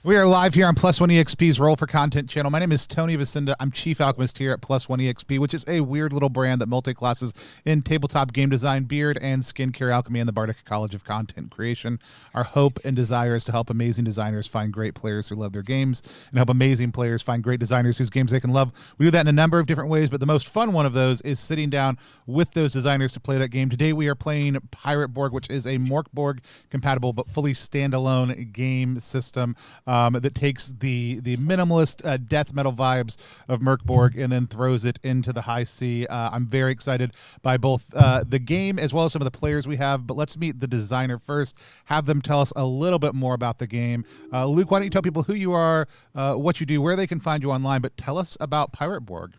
We are live here on Plus One EXP's Roll for Content channel. My name is Tony Vicinda. I'm Chief Alchemist here at Plus One EXP, which is a weird little brand that multi-classes in tabletop game design, beard, and skincare alchemy in the Bardic College of Content Creation. Our hope and desire is to help amazing designers find great players who love their games and help amazing players find great designers whose games they can love. We do that in a number of different ways, but the most fun one of those is sitting down with those designers to play that game. Today we are playing Pirate Borg, which is a Mork Borg compatible but fully standalone game system that takes the minimalist death metal vibes of Mork Borg and then throws it into the high C. I'm very excited by both the game as well as some of the players we have, but let's meet the designer first, have them tell us a little bit more about the game. Luke, why don't you tell people who you are, what you do, where they can find you online, but tell us about Pirate Borg.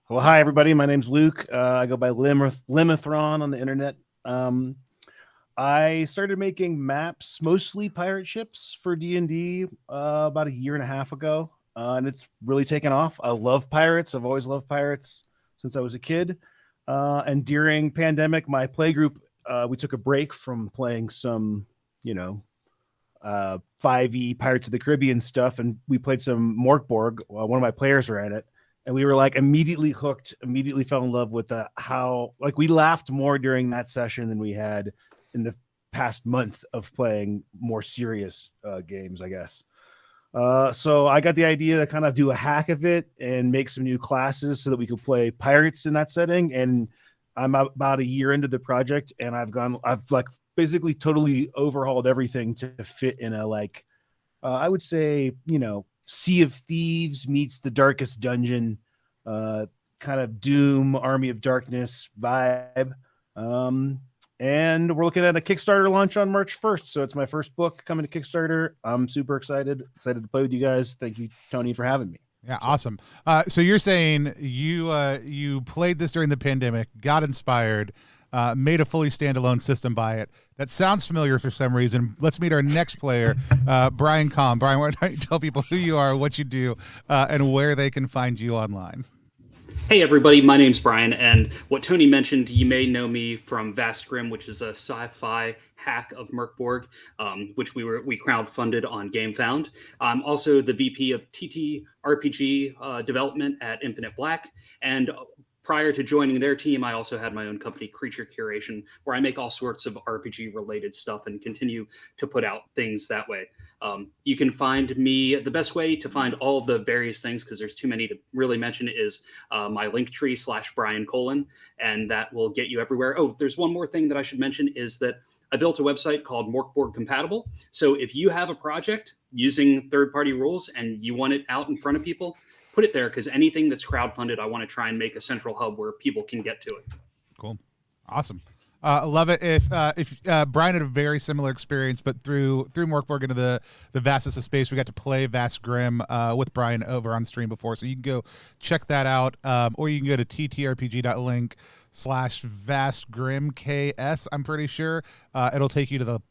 Well, hi, everybody. My name's Luke. I go by Limithron on the internet. I started making maps, mostly pirate ships for D&D about a year and a half ago, and it's really taken off. I love pirates. I've always loved pirates since I was a kid. And during pandemic, my play group, we took a break from playing some, 5e Pirates of the Caribbean stuff, and we played some Mork Borg. One of my players ran it, and we were like immediately hooked, immediately fell in love with how we laughed more during that session than we had in the past month of playing more serious games, I guess. So I got the idea to kind of do a hack of it and make some new classes so that we could play pirates in that setting. And I'm about a year into the project, and I've basically totally overhauled everything to fit in a I would say, Sea of Thieves meets the Darkest Dungeon, kind of Doom, Army of Darkness vibe. And we're looking at a Kickstarter launch on March 1st. So it's my first book coming to Kickstarter. I'm super excited to play with you guys. Thank you, Tony, for having me. Yeah, awesome. So you're saying you played this during the pandemic, got inspired, made a fully standalone system by it. That sounds familiar for some reason. Let's meet our next player, Brian Calm. Brian, why don't you tell people who you are, what you do, and where they can find you online? Hey everybody, my name's Brian, and what Tony mentioned, you may know me from Vast Grim, which is a sci-fi hack of Mork Borg, which we crowdfunded on GameFound. I'm also the VP of ttrpg development at Infinite Black, and prior to joining their team, I also had my own company, Creature Curation, where I make all sorts of RPG-related stuff and continue to put out things that way. You can find me, the best way to find all the various things, because there's too many to really mention, is my Linktree /Brian Colon, and that will get you everywhere. Oh, there's one more thing that I should mention is that I built a website called Mork Borg Compatible. So if you have a project using third-party rules and you want it out in front of people, put it there, because anything that's crowdfunded, I want to try and make a central hub where people can get to it. Cool. Awesome. Love it. If Brian had a very similar experience, but through Mork Borg into the vastness of space, we got to play Vast Grim with Brian over on stream before, so you can go check that out, or you can go to ttrpg.link /vastgrimks. I'm pretty sure it'll take you to the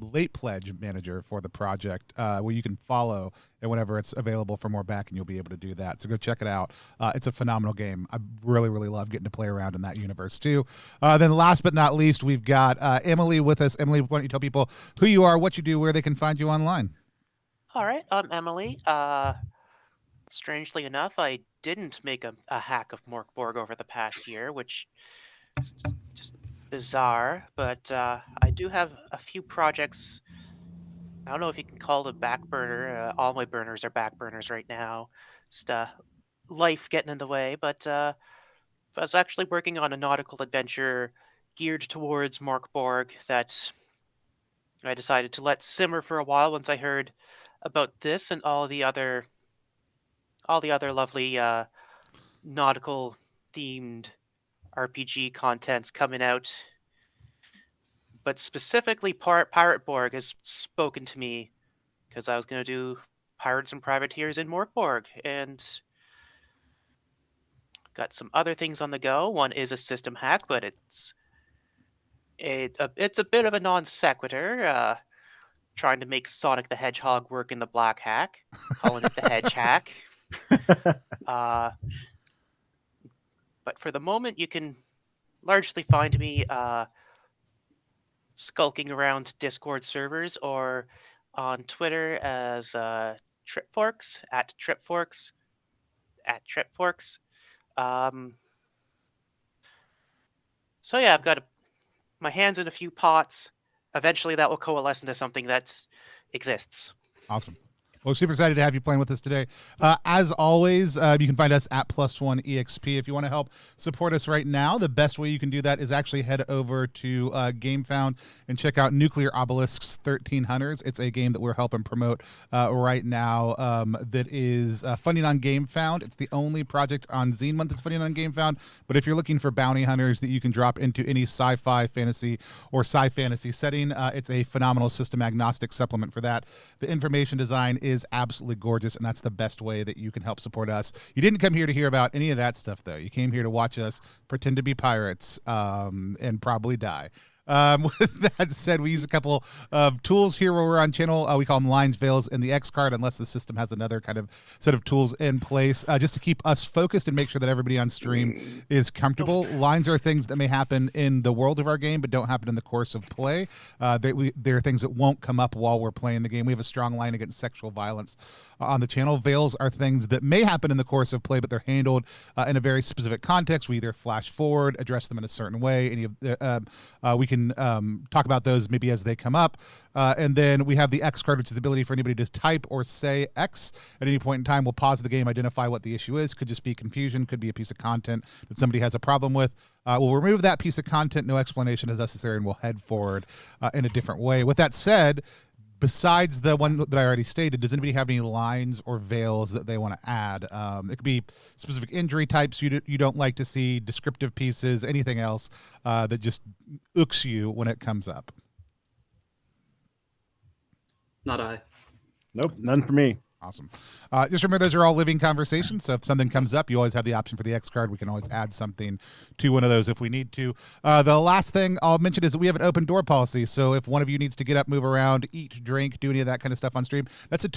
late pledge manager for the project, where you can follow, and whenever it's available for more back, and you'll be able to do that. So go check it out. It's a phenomenal game. I really love getting to play around in that universe too. Then last but not least, we've got Emily with us. Emily, why don't you tell people who you are, what you do, where they can find you online? All right, I'm Emily. Strangely enough, I didn't make a hack of Mork Borg over the past year, which is just bizarre, but I do have a few projects. I don't know if you can call them back burner. All my burners are back burners right now. Just life getting in the way, but I was actually working on a nautical adventure geared towards Mork Borg that I decided to let simmer for a while once I heard about this and all the other lovely nautical themed RPG contents coming out. But specifically, Pirate Borg has spoken to me because I was going to do Pirates and Privateers in Mork Borg, and got some other things on the go. One is a system hack, but it's a bit of a non sequitur. Trying to make Sonic the Hedgehog work in the black hack, calling it the Hedge hack. But for the moment, you can largely find me skulking around Discord servers or on Twitter as Tripforks, at Tripforks, at Tripforks. So yeah, I've got my hands in a few pots. Eventually that will coalesce into something that exists. Awesome. Well, super excited to have you playing with us today. As always, you can find us at +1EXP. If you want to help support us right now, the best way you can do that is actually head over to GameFound and check out Nuclear Obelisk's 13 Hunters. It's a game that we're helping promote right now that is funding on GameFound. It's the only project on Zine Month that's funding on GameFound. But if you're looking for bounty hunters that you can drop into any sci-fi, fantasy, or sci-fantasy setting, it's a phenomenal system agnostic supplement for that. The information design is absolutely gorgeous, and that's the best way that you can help support us. You didn't come here to hear about any of that stuff, though. You came here to watch us pretend to be pirates and probably die. With that said, we use a couple of tools here where we're on channel. We call them lines, veils, and the X card, unless the system has another kind of set of tools in place, just to keep us focused and make sure that everybody on stream is comfortable. Lines are things that may happen in the world of our game, but don't happen in the course of play. They're things that won't come up while we're playing the game. We have a strong line against sexual violence on the channel. Veils are things that may happen in the course of play, but they're handled in a very specific context. We either flash forward, address them in a certain way. We can talk about those maybe as they come up. And then we have the X card, which is the ability for anybody to type or say X at any point in time. We'll pause the game, identify what the issue is. Could just be confusion, could be a piece of content that somebody has a problem with. We'll remove that piece of content, no explanation is necessary, and we'll head forward in a different way. With that said, besides the one that I already stated, does anybody have any lines or veils that they want to add? It could be specific injury types you don't like to see, descriptive pieces, anything else that just ooks you when it comes up. Not I. Nope, none for me. Awesome. Just remember, those are all living conversations. So if something comes up, you always have the option for the X card. We can always add something to one of those if we need to. The last thing I'll mention is that we have an open door policy. So if one of you needs to get up, move around, eat, drink, do any of that kind of stuff on stream,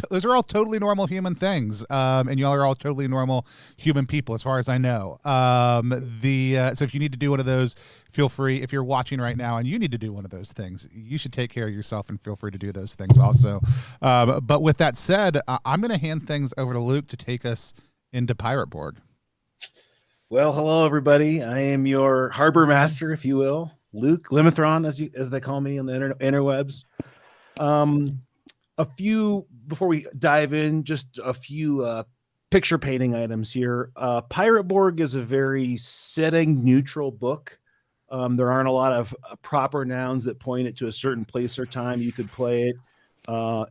those are all totally normal human things. And y'all are all totally normal human people, as far as I know. So if you need to do one of those, feel free. If you're watching right now and you need to do one of those things, you should take care of yourself and feel free to do those things also. But with that said, I'm going to hand things over to Luke to take us into Pirate Borg. Well, hello, everybody. I am your harbor master, if you will, Luke Limithron, as they call me on the interwebs. Before we dive in, just a few picture painting items here. Pirate Borg is a very setting neutral book. There aren't a lot of proper nouns that point it to a certain place or time. You could play it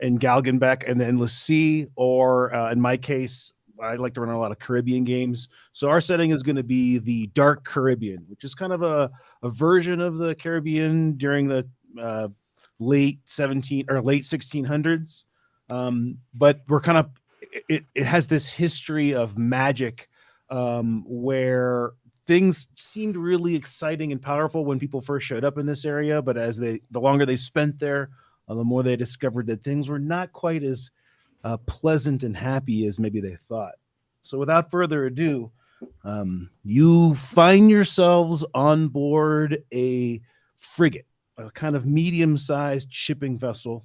in Galgenbeck and then Lassie, or in my case, I like to run a lot of Caribbean games. So our setting is going to be the Dark Caribbean, which is kind of a version of the Caribbean during the late 1600s. But we're kind of, it has this history of magic where things seemed really exciting and powerful when people first showed up in this area, but the longer they spent there, the more they discovered that things were not quite as pleasant and happy as maybe they thought. So without further ado, you find yourselves on board a frigate, a kind of medium-sized shipping vessel.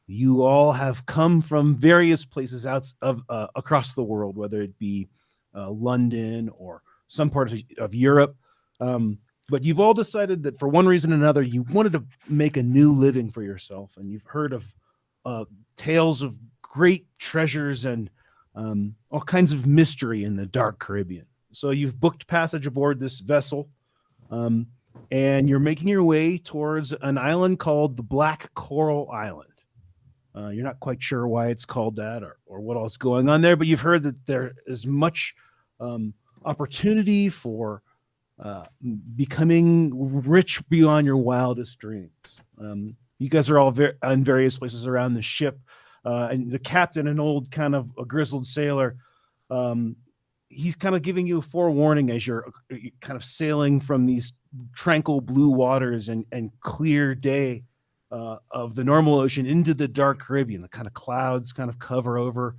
You all have come from various places across the world, whether it be London or some part of Europe. But you've all decided that for one reason or another, you wanted to make a new living for yourself. And you've heard of tales of great treasures and all kinds of mystery in the Dark Caribbean. So you've booked passage aboard this vessel, and you're making your way towards an island called the Black Coral Island. You're not quite sure why it's called that or what else is going on there, but you've heard that there is much opportunity for becoming rich beyond your wildest dreams. You guys are all in various places around the ship, and the captain, an old kind of a grizzled sailor, he's kind of giving you a forewarning as you're kind of sailing from these tranquil blue waters and clear day of the normal ocean into the Dark Caribbean. The kind of clouds kind of cover over,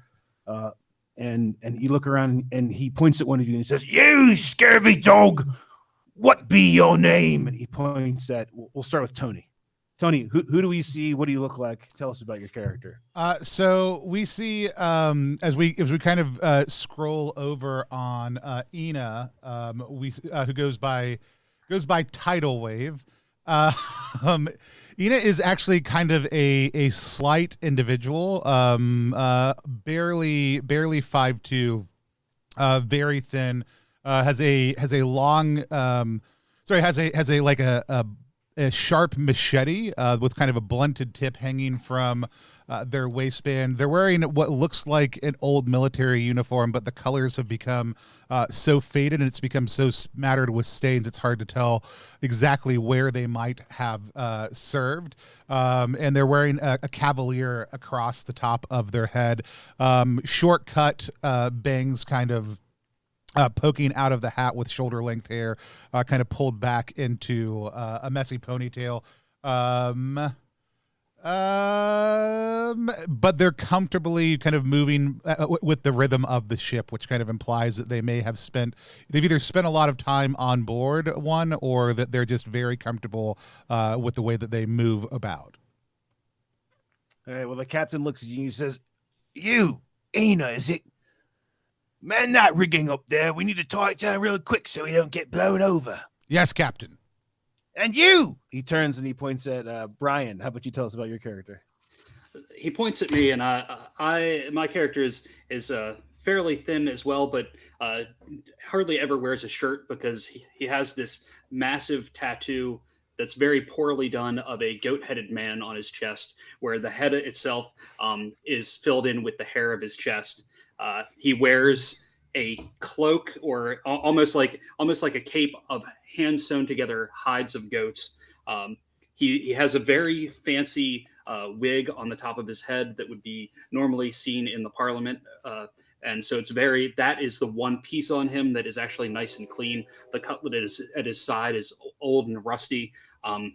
and you look around and he points at one of you and he says, "You scurvy dog, what be your name?" And he points at, we'll start with Tony. Tony, who do we see? What do you look like? Tell us about your character. So we see as we kind of scroll over on Ina, who goes by Tidal Wave. Ina is actually kind of a slight individual, barely 5'2", very thin, has a long, has a sharp machete with kind of a blunted tip hanging from their waistband. They're wearing what looks like an old military uniform, but the colors have become so faded and it's become so smattered with stains, it's hard to tell exactly where they might have served. And they're wearing a cavalier across the top of their head. Shortcut bangs kind of poking out of the hat with shoulder length hair, kind of pulled back into a messy ponytail. But they're comfortably kind of moving with the rhythm of the ship, which kind of implies that they've either spent a lot of time on board one, or that they're just very comfortable with the way that they move about. All right, well, the captain looks at you and he says, "You, Ina, is it? Man, that rigging up there, we need to tie it down real quick so we don't get blown over." Yes, Captain. "And you," he turns and he points at Brian. How about you tell us about your character? He points at me, and my character is fairly thin as well, but hardly ever wears a shirt because he has this massive tattoo that's very poorly done of a goat-headed man on his chest, where the head itself is filled in with the hair of his chest. He wears a cloak, or almost like a cape of hand sewn together hides of goats. He has a very fancy wig on the top of his head that would be normally seen in the Parliament. And so that is the one piece on him that is actually nice and clean. The cutlet at his side is old and rusty. And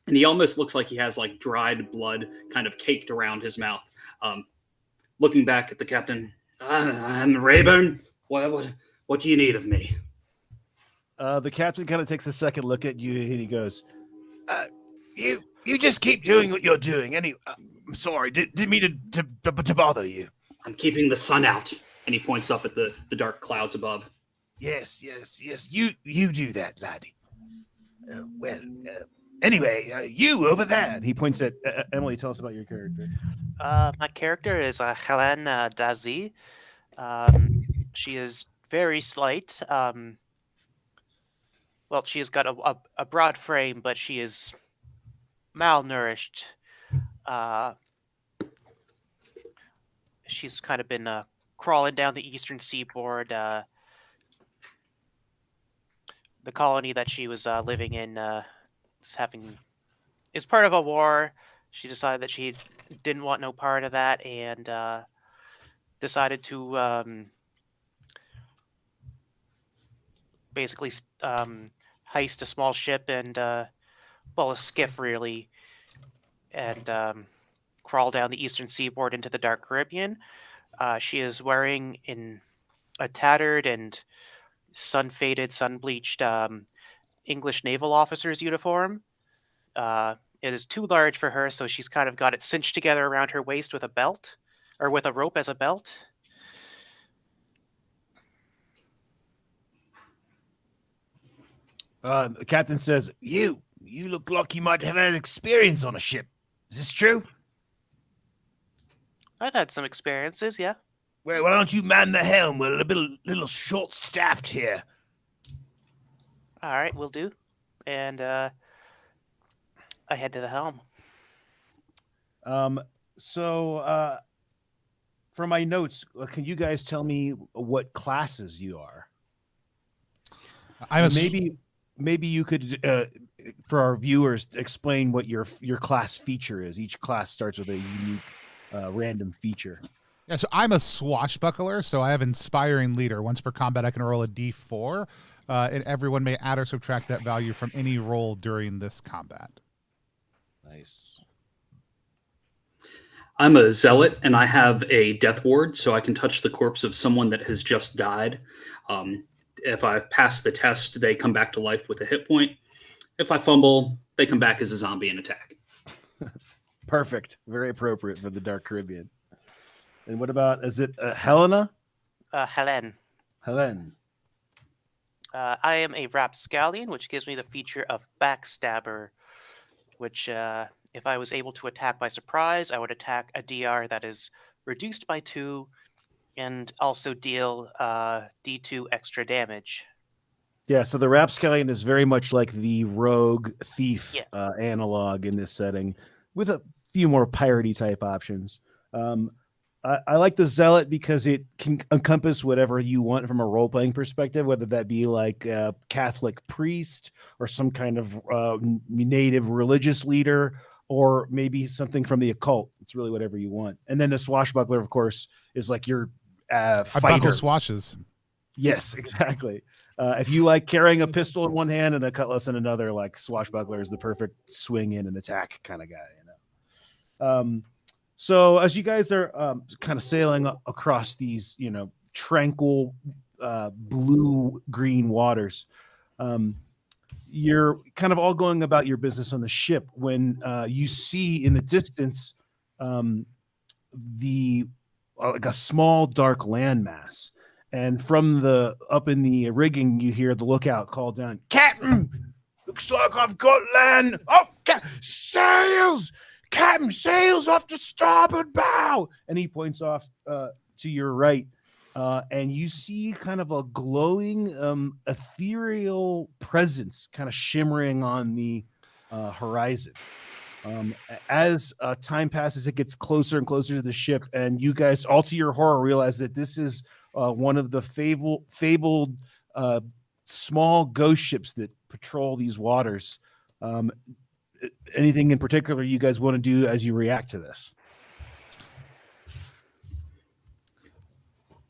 he almost looks like he has like dried blood kind of caked around his mouth. Looking back at the captain, and Rayburn, what do you need of me? The captain kind of takes a second look at you and he goes, you just keep doing what you're doing. I'm sorry, didn't mean to bother you. I'm keeping the sun out. And he points up at the dark clouds above. Yes, you do that, laddie. Anyway, you over there. And he points at Emily. Tell us about your character. My character is Helen Dazi. She is very slight. Well, she has got a broad frame, but she is malnourished. She's kind of been crawling down the eastern seaboard. The colony that she was living in is part of a war. She decided that she didn't want no part of that, and decided to basically heist a small ship and a skiff really, and crawl down the eastern seaboard into the dark Caribbean. She is wearing a tattered and sun-faded, sun-bleached English naval officer's uniform. It is too large for her, so she's kind of got it cinched together around her waist with a belt, or with a rope as a belt. The captain says, you look like you might have had experience on a ship. Is this true? I've had some experiences, yeah. Well, why don't you man the helm? We're a little short-staffed here. All right, will do. And I head to the helm. So for my notes, can you guys tell me what classes you are? Maybe you could, for our viewers, explain what your class feature is. Each class starts with a unique random feature. Yeah, so I'm a swashbuckler, so I have Inspiring Leader. Once per combat, I can roll a d4, and everyone may add or subtract that value from any roll during this combat. Nice. I'm a Zealot, and I have a Death Ward, so I can touch the corpse of someone that has just died. If I've passed the test, they come back to life with a hit point. If I fumble, they come back as a zombie and attack. Perfect. Very appropriate for the Dark Caribbean. And what about, is it Helena? Helen. Helen. I am a rapscallion, which gives me the feature of Backstabber, which if I was able to attack by surprise, I would attack a DR that is reduced by 2 and also deal D2 extra damage. Yeah, so the Rapscallion is very much like the rogue thief analog in this setting, with a few more piratey type options. I like the Zealot because it can encompass whatever you want from a role-playing perspective, whether that be like a Catholic priest or some kind of native religious leader, or maybe something from the occult. It's really whatever you want. And then the Swashbuckler, of course, is like your fighter. Buckle swashes. Yes, exactly. If you like carrying a pistol in one hand and a cutlass in another, like Swashbuckler is the perfect swing in and attack kind of guy, you know. So as you guys are kind of sailing across these, tranquil blue-green waters, you're kind of all going about your business on the ship when you see in the distance like a small dark landmass. And from up in the rigging, you hear the lookout call down, "Captain, looks like I've got land. Oh, sails! Captain, sails off the starboard bow!" And he points off to your right, and you see kind of a glowing, ethereal presence kind of shimmering on the horizon. As time passes, it gets closer and closer to the ship, and you guys, all to your horror, realize that this is one of the fabled small ghost ships that patrol these waters. anything in particular you guys want to do as you react to this?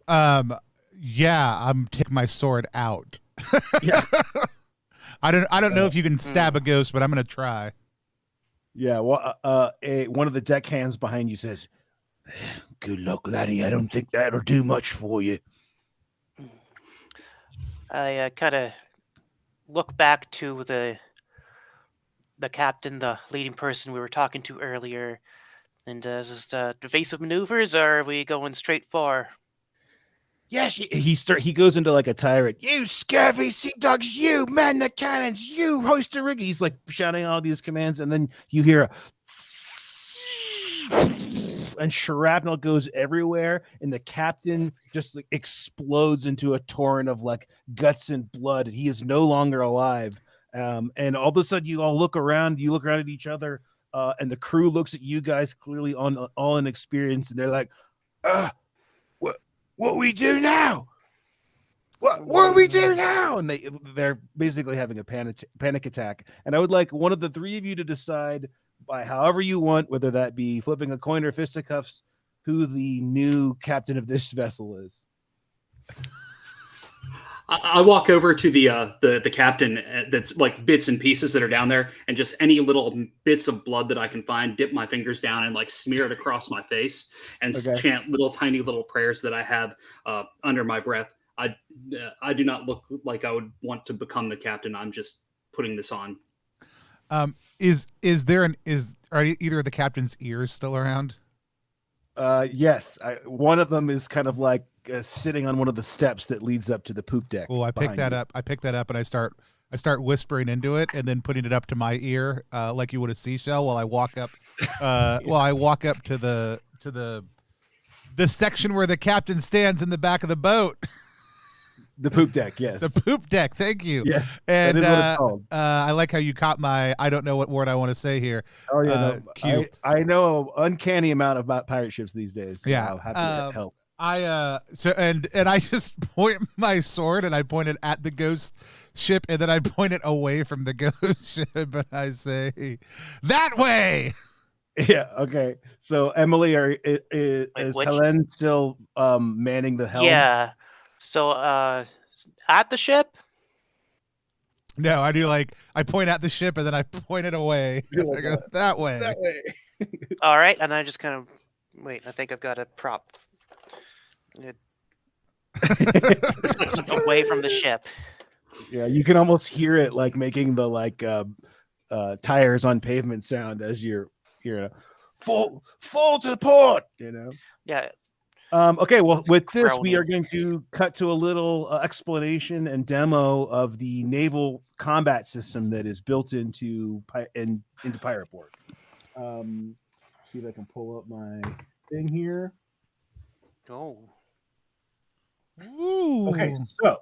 Yeah, I'm taking my sword out. Yeah. I don't know if you can stab a ghost, but I'm gonna try. Yeah, well, one of the deck hands behind you says, "Good luck, laddie. I don't think that'll do much for you." I kind of look back to the captain, the leading person we were talking to earlier, and is this evasive maneuvers, or are we going straight for? Yes, he goes into like a tirade. You scurvy sea dogs! You man the cannons! You hoist the rig! He's like shouting all these commands, and then you hear a and shrapnel goes everywhere, and the captain just like explodes into a torrent of like guts and blood. He is no longer alive. And all of a sudden, you all look around. You look around at each other, and the crew looks at you guys, clearly all inexperienced, and they're like, what we do now? What do we do now? And they're basically having a panic attack. And I would like one of the three of you to decide by however you want, whether that be flipping a coin or fisticuffs, who the new captain of this vessel is. I walk over to the captain that's like bits and pieces that are down there, and just any little bits of blood that I can find, dip my fingers down and like smear it across my face and chant little tiny little prayers that I have under my breath. I do not look like I would want to become the captain. I'm just putting this on. Are either of the captain's ears still around? Yes, one of them is kind of like sitting on one of the steps that leads up to the poop deck. Well, I pick that up and I start whispering into it and then putting it up to my ear, like you would a seashell, while I walk up to the section where the captain stands in the back of the boat. The poop deck, yes. The poop deck, thank you. Yeah, and that is what it's called. I like how you caught my I don't know what word I want to say here. Oh yeah, cute. I know an uncanny amount about pirate ships these days. So yeah, I'll have to help. I just point my sword and I point it at the ghost ship, and then I point it away from the ghost ship and I say, "That way." Yeah. Okay. So Emily, is Helen still manning the helm? Yeah. So at the ship? No, I do I point at the ship and then I point it away. I go, that way. That way. All right, and I just kind of wait. I think I've got a prop. Away from the ship. Yeah, you can almost hear it like making the tires on pavement sound as you're full to the port. Yeah. Okay, well, with this, we are going to cut to a little explanation and demo of the naval combat system that is built into Pirate Borg. See if I can pull up my thing here. Oh. Ooh. Okay, so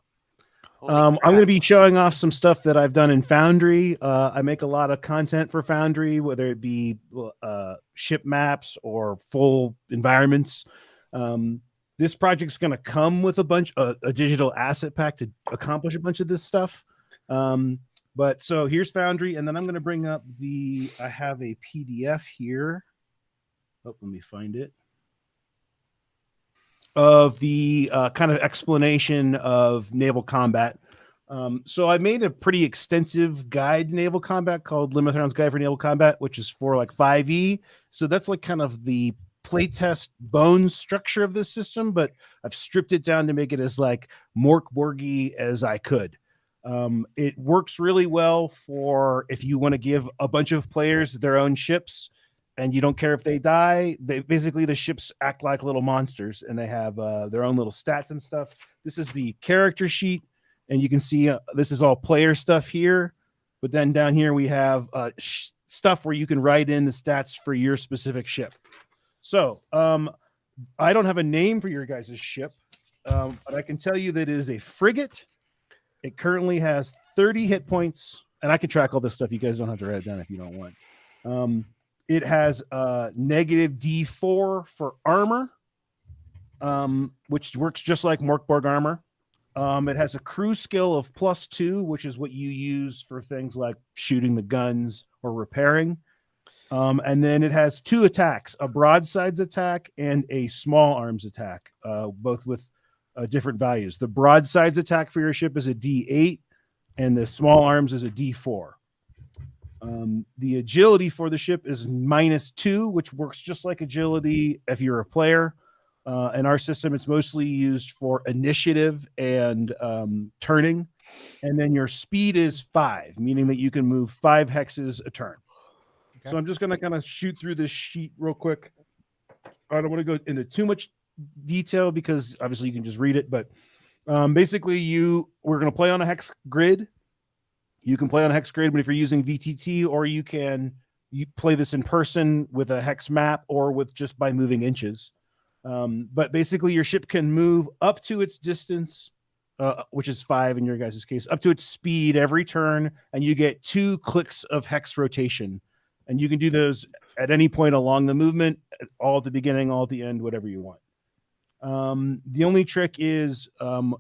I'm going to be showing off some stuff that I've done in Foundry. I make a lot of content for Foundry, whether it be ship maps or full environments. This project's going to come with a digital asset pack to accomplish a bunch of this stuff. But so here's Foundry, and then I'm going to bring up I have a PDF here. Oh, let me find it. Of the kind of explanation of naval combat. So I made a pretty extensive guide to naval combat called Limithron's Guide for Naval Combat, which is for like 5e. So that's like kind of the playtest bones structure of this system, but I've stripped it down to make it as like Mork Borgy as I could. It works really well for if you want to give a bunch of players their own ships and you don't care if they die. The ships act like little monsters and they have their own little stats and stuff. This is the character sheet, and you can see this is all player stuff here, but then down here we have stuff where you can write in the stats for your specific ship. So I don't have a name for your guys' ship, but I can tell you that it is a frigate. It currently has 30 hit points, and I can track all this stuff. You guys don't have to write it down if you don't want. It has negative D4 for armor, which works just like Mork Borg armor. It has a crew skill of +2, which is what you use for things like shooting the guns or repairing. And then it has 2 attacks, a broadsides attack and a small arms attack, both with different values. The broadsides attack for your ship is a D8 and the small arms is a D4. The agility for the ship is -2, which works just like agility if you're a player. In our system, it's mostly used for initiative and turning. And then your speed is 5, meaning that you can move 5 hexes a turn. Okay. So I'm just going to kind of shoot through this sheet real quick. I don't want to go into too much detail because obviously you can just read it. But basically, we're going to play on a hex grid. You can play on a hex grid, but if you're using VTT, or you play this in person with a hex map or with just by moving inches. But basically, your ship can move up to its distance, which is 5 in your guys' case, up to its speed every turn, and you get 2 clicks of hex rotation. And you can do those at any point along the movement, all at the beginning, all at the end, whatever you want. The only trick is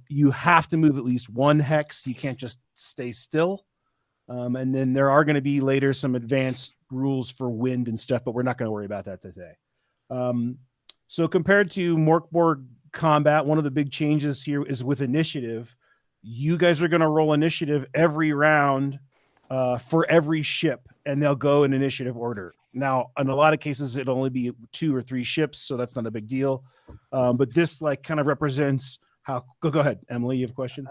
you have to move at least 1 hex. You can't just stay still. And then there are going to be later some advanced rules for wind and stuff, but we're not going to worry about that today. So compared to Mork Borg combat, one of the big changes here is with initiative. You guys are going to roll initiative every round for every ship, and they'll go in initiative order. Now, in a lot of cases, it'll only be 2 or 3 ships, so that's not a big deal. But this kind of represents how. Go ahead, Emily. You have a question?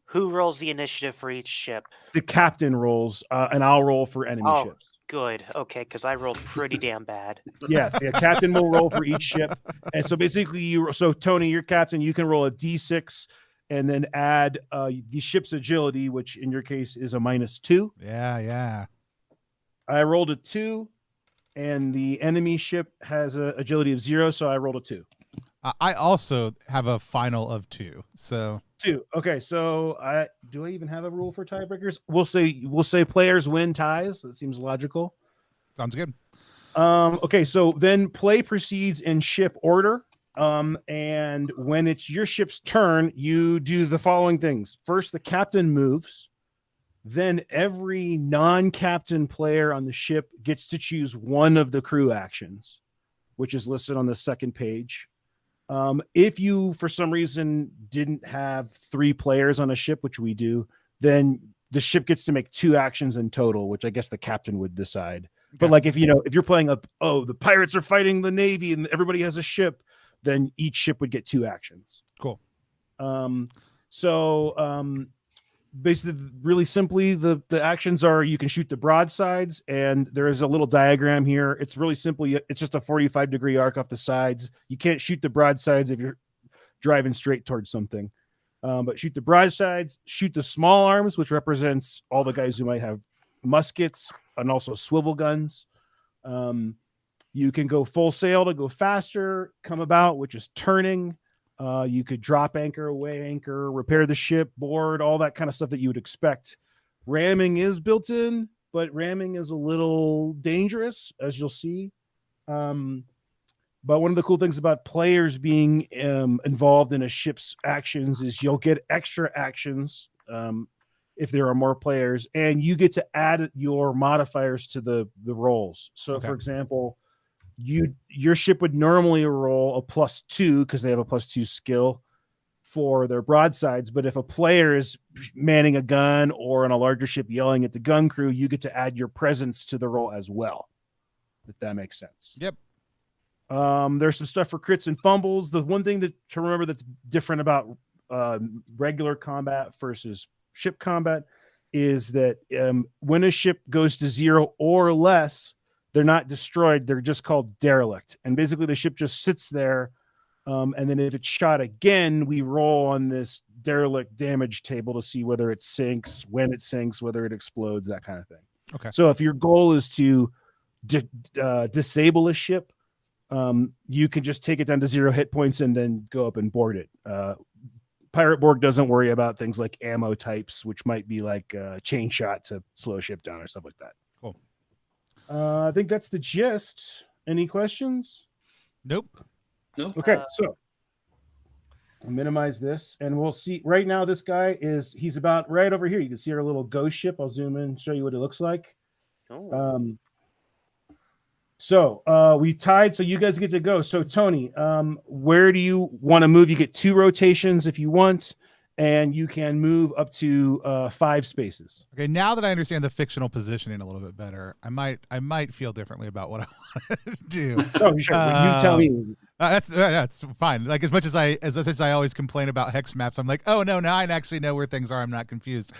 Who rolls the initiative for each ship? The captain rolls, and I'll roll for enemy ships. Good. Okay, because I rolled pretty damn bad. Yeah, the captain will roll for each ship, and so basically, so Tony, your captain, you can roll a D6. And then add the ship's agility, which in your case is a -2. Yeah. I rolled a 2, and the enemy ship has an agility of 0, so I rolled a 2. I also have a final of 2. So 2. Okay, so do I even have a rule for tiebreakers? We'll say players win ties. That seems logical. Sounds good. Okay, so then play proceeds in ship order. And when it's your ship's turn, you do the following things. First, the captain moves. Then every non-captain player on the ship gets to choose one of the crew actions, which is listed on the second page. If you, for some reason, didn't have 3 players on a ship, which we do, then the ship gets to make 2 actions in total, which I guess the captain would decide. Okay. But like if you're playing the pirates are fighting the Navy and everybody has a ship, then each ship would get 2 actions. Cool. Basically, really simply, the actions are you can shoot the broadsides, and there is a little diagram here. It's really simple. It's just a 45-degree arc off the sides. You can't shoot the broadsides if you're driving straight towards something. But shoot the broadsides, shoot the small arms, which represents all the guys who might have muskets and also swivel guns. You can go full sail to go faster, come about, which is turning. You could drop anchor, weigh anchor, repair the ship, board, all that kind of stuff that you would expect. Ramming is built in, but ramming is a little dangerous, as you'll see. But one of the cool things about players being involved in a ship's actions is you'll get extra actions if there are more players, and you get to add your modifiers to the rolls. So, for example, your ship would normally roll a +2 because they have a +2 skill for their broadsides. But if a player is manning a gun or on a larger ship yelling at the gun crew, you get to add your presence to the roll as well. If that makes sense. Yep. There's some stuff for crits and fumbles. The one thing to remember that's different about regular combat versus ship combat is that when a ship goes to 0 or less, they're not destroyed. They're just called derelict. And basically the ship just sits there. And then if it's shot again, we roll on this derelict damage table to see whether it sinks, when it sinks, whether it explodes, that kind of thing. Okay. So if your goal is to disable a ship, you can just take it down to 0 hit points and then go up and board it. Pirate Borg doesn't worry about things like ammo types, which might be like chain shot to slow a ship down or stuff like that. Cool. I think that's the gist. Any questions? Nope. Okay, so I'll minimize this, and we'll see. Right now, this guy he's about right over here. You can see our little ghost ship. I'll zoom in and show you what it looks like. Oh. So we tied, so you guys get to go. So Tony, where do you want to move? You get 2 rotations if you want, and you can move up to 5 spaces. Okay, now that I understand the fictional positioning a little bit better, I might feel differently about what I want to do. Oh, sure. You tell me. That's fine. Like as much as I always complain about hex maps, I'm like, oh no, now I actually know where things are. I'm not confused.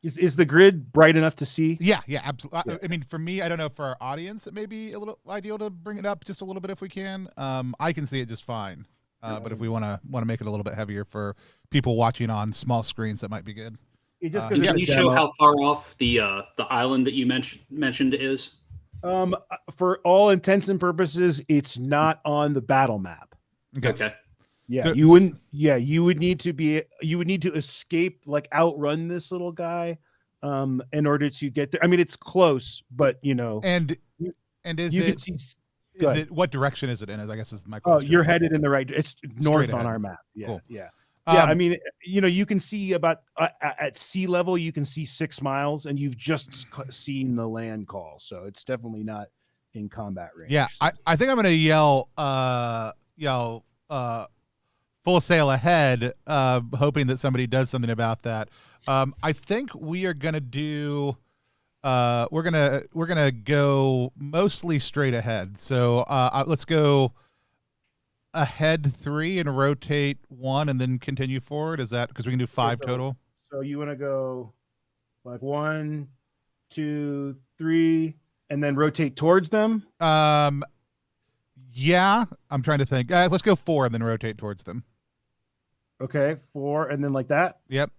Is the grid bright enough to see? Yeah, absolutely. Yeah. I mean, for me, I don't know. For our audience, it may be a little ideal to bring it up just a little bit if we can. I can see it just fine. But if we want to make it a little bit heavier for people watching on small screens, that might be good. Can you show how far off the island that you mentioned is? For all intents and purposes, it's not on the battle map. Okay. Yeah, So- you wouldn't. Yeah, you would need to escape, like outrun this little guy, in order to get there. I mean, it's close, but And is you it can see. is it what direction is it in? I guess is my question. Oh, you're headed in the right. It's north on ahead. our map. Yeah, Cool. yeah. Yeah, I Um, mean, you can see about at sea level, you can see 6 miles, and you've just seen the land call, so it's definitely not in combat range. Yeah, I think I'm gonna yell full sail ahead, hoping that somebody does something about that. I think we are gonna do we're gonna go mostly straight ahead. So let's go ahead 3 and rotate 1 and then continue forward. Is that because we can do 5 total? So you want to go like 1, 2, 3, and then rotate towards them? Yeah, I'm trying to think. Let's go 4 and then rotate towards them. Okay, 4, and then like that? Yep.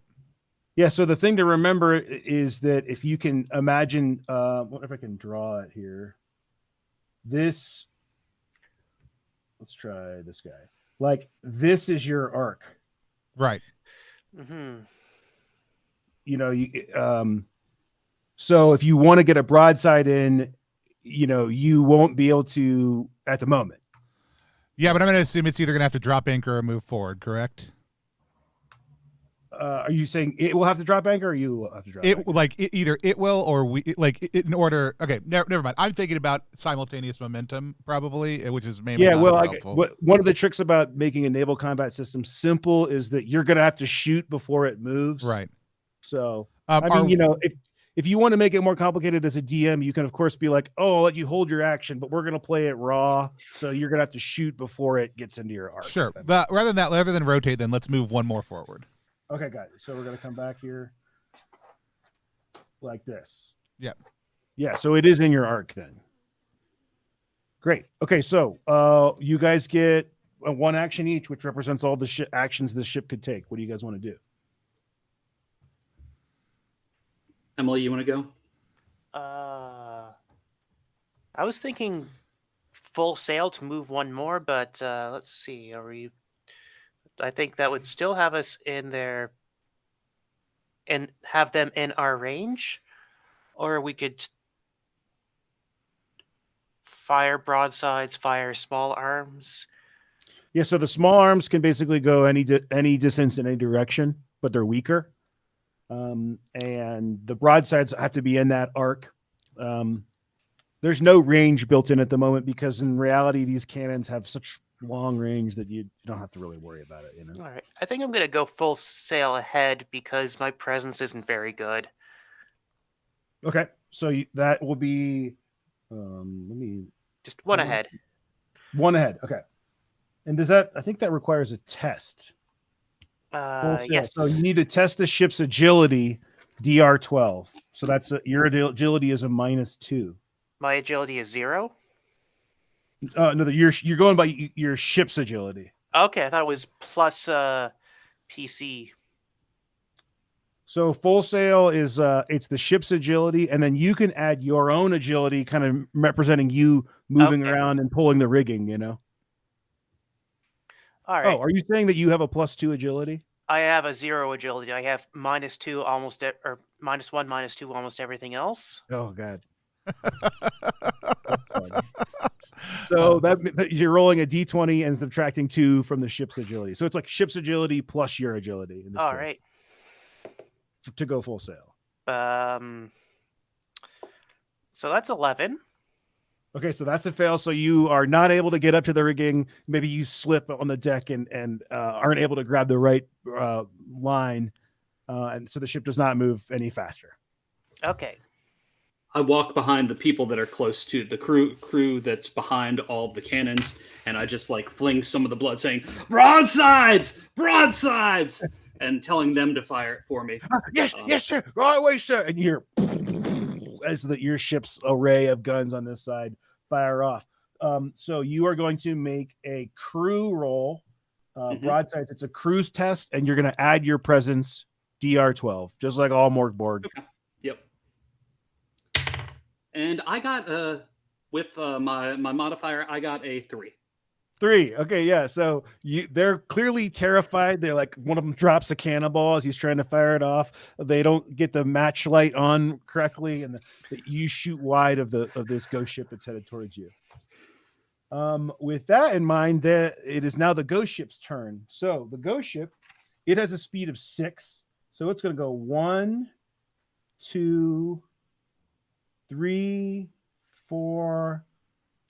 Yeah, so the thing to remember is that if you can imagine, what if I can draw it here? This, let's try this guy. Like, this is your arc. Right. Mm-hmm. So if you want to get a broadside in, you won't be able to at the moment. Yeah, but I'm going to assume it's either going to have to drop anchor or move forward, correct? Are you saying it will have to drop anchor, or you will have to drop anchor? Either it will or we in order. Okay, never mind. I'm thinking about simultaneous momentum, probably, which is maybe not as helpful. One of the tricks about making a naval combat system simple is that you're going to have to shoot before it moves. Right. So if you want to make it more complicated as a DM, you can of course be like, "Oh, I'll let you hold your action, but we're going to play it raw, so you're going to have to shoot before it gets into your arc." Sure, but rather than rotate, then let's move 1 more forward. Okay, got it. So we're going to come back here like this. Yeah. Yeah, so it is in your arc then. Great. Okay, so you guys get 1 action each, which represents all the actions the ship could take. What do you guys want to do? Emily, you want to go? I was thinking full sail to move 1 more, but let's see. I think that would still have us in there and have them in our range, or we could fire broadsides, fire small arms. Yeah, so the small arms can basically go any distance in any direction, but they're weaker. And the broadsides have to be in that arc. There's no range built in at the moment because in reality, these cannons have such long range that you don't have to really worry about it. All right. I think I'm going to go full sail ahead because my presence isn't very good. Okay. So that will be, just 1 ahead. 1 ahead. Okay. And I think that requires a test. Yes. So you need to test the ship's agility, DR12. So that's your agility is a -2. My agility is 0. No, you're going by your ship's agility. Okay, I thought it was plus PC. So full sail is it's the ship's agility, and then you can add your own agility, kind of representing you moving around and pulling the rigging. All right. Oh, are you saying that you have a +2 agility? I have a 0 agility. I have -2 almost, or -1, -2 almost everything else. Oh God. That's funny. So that you're rolling a d20 and subtracting 2 from the ship's agility. So it's like ship's agility plus your agility. In this All case, right. to go full sail. So that's 11. Okay, so that's a fail. So you are not able to get up to the rigging. Maybe you slip on the deck and aren't able to grab the right line, and so the ship does not move any faster. Okay. I walk behind the people that are close to the crew that's behind all the cannons, and I just like fling some of the blood, saying broadsides, broadsides, and telling them to fire it for me. Yes, yes, sir. Right away, sir. And you're as your ship's array of guns on this side fire off. So you are going to make a crew roll. Broadsides. It's a cruise test, and you're going to add your presence DR12, just like all Mork Borg. Okay. Yep. And I got with my modifier, I got a 3. 3. Okay, yeah. So they're clearly terrified. They're like, one of them drops a cannonball as he's trying to fire it off. They don't get the match light on correctly, and you shoot wide of this ghost ship that's headed towards you. With that in mind, it is now the ghost ship's turn. So the ghost ship, it has a speed of 6. So it's going to go 1, 2, 3, 4,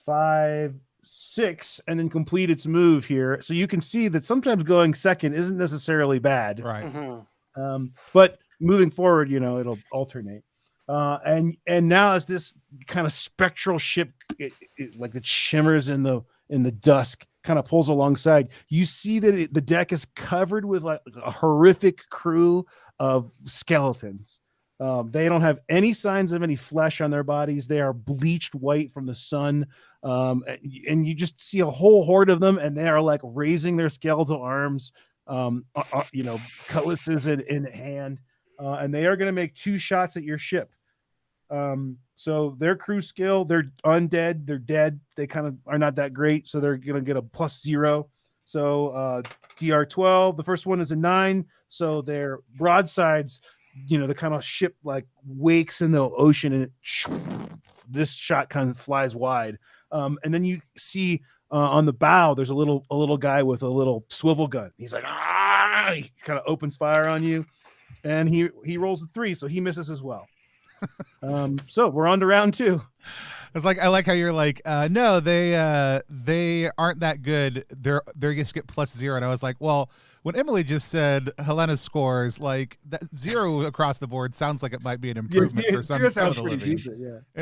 5, 6, and then complete its move here. So you can see that sometimes going second isn't necessarily bad, Right. But moving forward, it'll alternate. And now as this kind of spectral ship, it like it shimmers in the dusk, kind of pulls alongside, you see that the deck is covered with like a horrific crew of skeletons. They don't have any signs of any flesh on their bodies. They are bleached white from the sun. And you just see a whole horde of them, and they are like raising their skeletal arms, cutlasses in hand, and they are going to make 2 shots at your ship. So their crew skill, they're undead, they're dead. They kind of are not that great, so they're going to get a +0. So DR12, the first one is a 9. So their broadsides, the kind of ship like wakes in the ocean, and this shot kind of flies wide. And then you see on the bow, there's a little guy with a little swivel gun. He's like, he kind of opens fire on you, and he rolls a 3, so he misses as well. So we're on to round 2. It's like, I like how you're like, no, they aren't that good. They're just get +0. And I was like, well, when Emily just said Helena's scores, like that 0 across the board sounds like it might be an improvement for some of the living.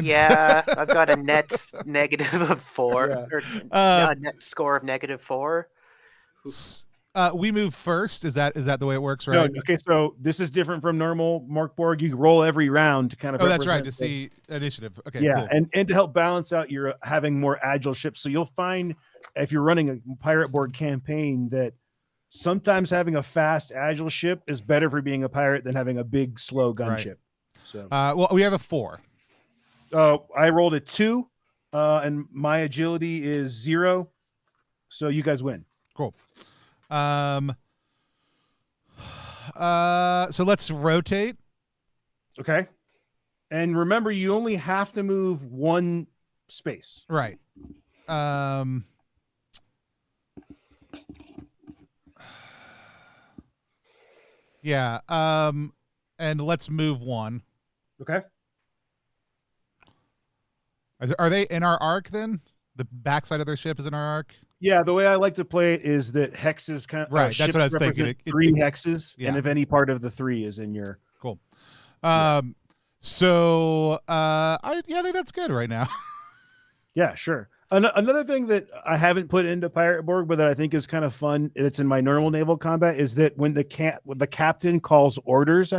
Yeah, I've got a net negative of 4, or a net score of -4. We move first. Is that the way it works, right? No, okay, so this is different from normal Mork Borg. You roll every round to kind of that's right, to see initiative. Okay, yeah, cool. and to help balance out your having more agile ships. So you'll find if you're running a Pirate Borg campaign that sometimes having a fast agile ship is better for being a pirate than having a big slow gunship. So well, we have a 4. I rolled a 2, and my agility is 0. So you guys win. Cool. So let's rotate. Okay. And remember, you only have to move 1 space. Right. Yeah. And let's move 1. Okay. Are they in our arc then? The backside of their ship is in our arc? Yeah, the way I like to play it is that hexes kind of right. That's what I was thinking. 3 hexes, yeah. And if any part of the 3 is in your cool. So I think that's good right now. Yeah, sure. Another thing that I haven't put into Pirate Borg, but that I think is kind of fun, it's in my normal naval combat, is that when the captain calls orders,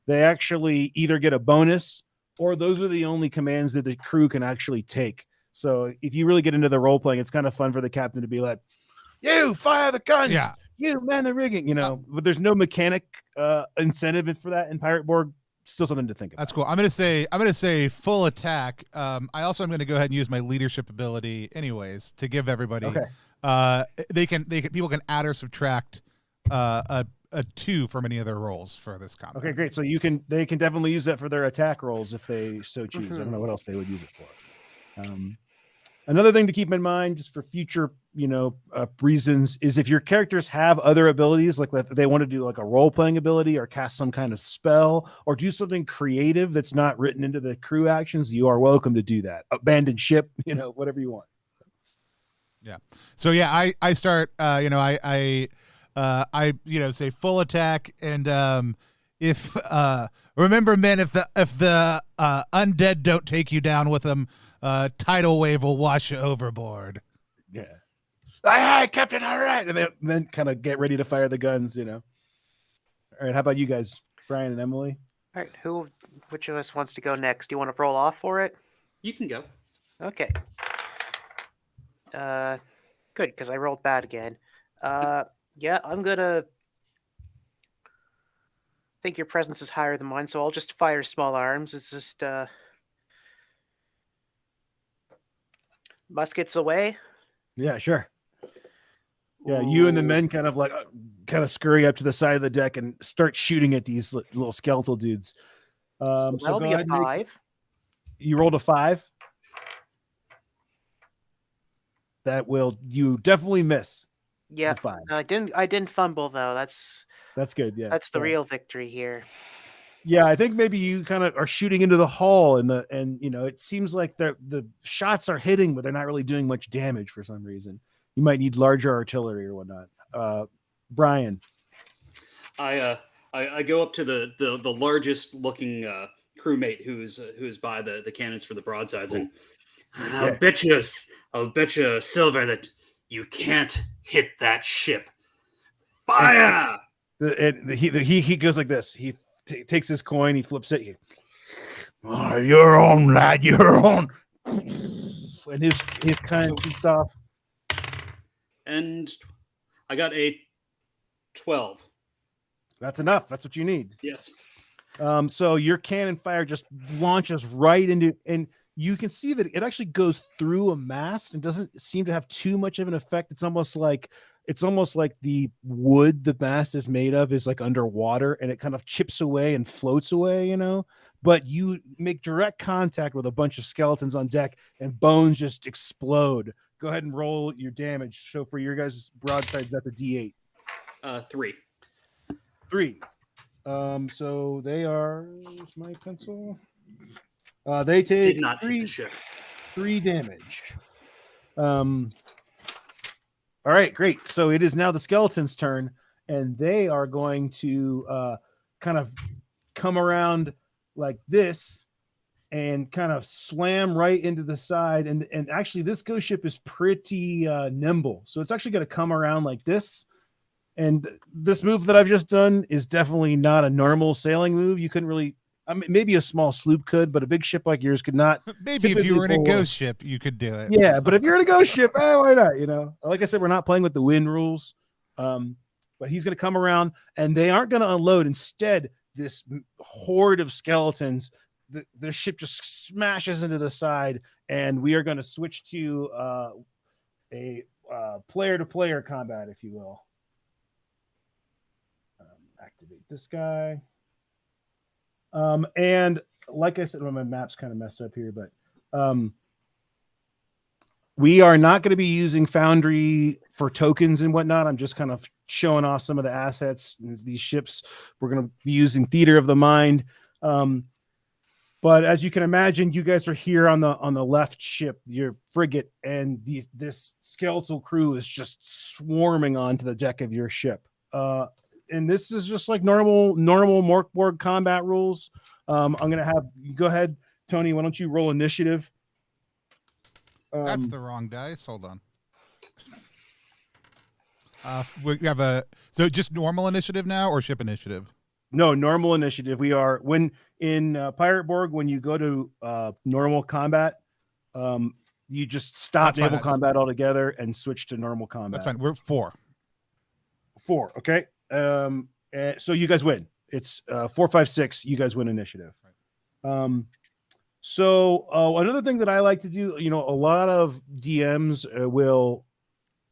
they actually either get a bonus, or those are the only commands that the crew can actually take. So if you really get into the role playing, it's kind of fun for the captain to be like, "You fire the guns, yeah. You man the rigging," But there's no mechanic incentive for that in Pirate Borg. Still something to think about. That's cool. I'm gonna say full attack. I also am gonna go ahead and use my leadership ability anyways to give everybody. Okay. People can add or subtract a 2 from any of their rolls for this combat. Okay, great. So they can definitely use that for their attack rolls if they so choose. I don't know what else they would use it for. Another thing to keep in mind, just for future, reasons, is if your characters have other abilities, like if they want to do like a role-playing ability or cast some kind of spell or do something creative that's not written into the crew actions, you are welcome to do that. Abandon ship, whatever you want. Yeah. So yeah, I start. I say full attack, and if remember, men, if the undead don't take you down with them, tidal wave will wash you overboard. Yeah. Aye, Captain. All right, and then kind of get ready to fire the guns. All right. How about you guys, Brian and Emily? All right, which of us wants to go next? Do you want to roll off for it? You can go. Okay. Good, because I rolled bad again. Yeah, I'm gonna think your presence is higher than mine, so I'll just fire small arms. It's just muskets away. Yeah, sure. Yeah, you and the men kind of scurry up to the side of the deck and start shooting at these little skeletal dudes. So that'll be a 5. You rolled a 5. You definitely miss. Yeah, I didn't fumble though. That's good. Yeah, that's the real victory here. Yeah, I think maybe you kind of are shooting into the hull, and it seems like the shots are hitting, but they're not really doing much damage for some reason. You might need larger artillery or whatnot. Brian, I go up to the largest looking crewmate who's by the cannons for the broadsides, and I'll bet you silver that you can't hit that ship. Fire! And he goes like this. He takes his coin, he flips it. You're on, lad. You're on. And his kind shoots off. And I got a 12. That's enough. That's what you need. Yes. So your cannon fire just launches right into, and you can see that it actually goes through a mast and doesn't seem to have too much of an effect. It's almost like the wood the mast is made of is like underwater, and it kind of chips away and floats away, but you make direct contact with a bunch of skeletons on deck and bones just explode. Go ahead and roll your damage. So for your guys' broadsides, that's a D8. 3. 3. So they are, where's my pencil? They take Did not hit the ship. 3 damage. All right, great. So it is now the skeleton's turn, and they are going to kind of come around like this and kind of slam right into the side. And actually, this ghost ship is pretty nimble. So it's actually going to come around like this. And this move that I've just done is definitely not a normal sailing move. You couldn't really, maybe a small sloop could, but a big ship like yours could not. Maybe if you were in a ghost ship, you could do it. Yeah, but if you're in a ghost ship, why not? Like I said, we're not playing with the wind rules. But he's going to come around, and they aren't going to unload. Instead, this horde of skeletons, the ship just smashes into the side, and we are going to switch to a player-to-player combat, if you will. Activate this guy. And like I said, my map's kind of messed up here, but we are not going to be using Foundry for tokens and whatnot. I'm just kind of showing off some of the assets. These ships, we're going to be using Theater of the Mind. But as you can imagine, you guys are here on the left ship, your frigate, and this skeletal crew is just swarming onto the deck of your ship. And this is just like normal Mork Borg combat rules. I'm going to have you go ahead, Tony. Why don't you roll initiative? That's the wrong dice. Hold on. We have so just normal initiative now or ship initiative? No, normal initiative. We are when in Pirate Borg, when you go to normal combat, you just stop naval combat altogether and switch to normal combat. That's fine. We're 4. 4. Okay. So you guys win. It's 4, 5, 6. You guys win initiative. So another thing that I like to do, a lot of DMs will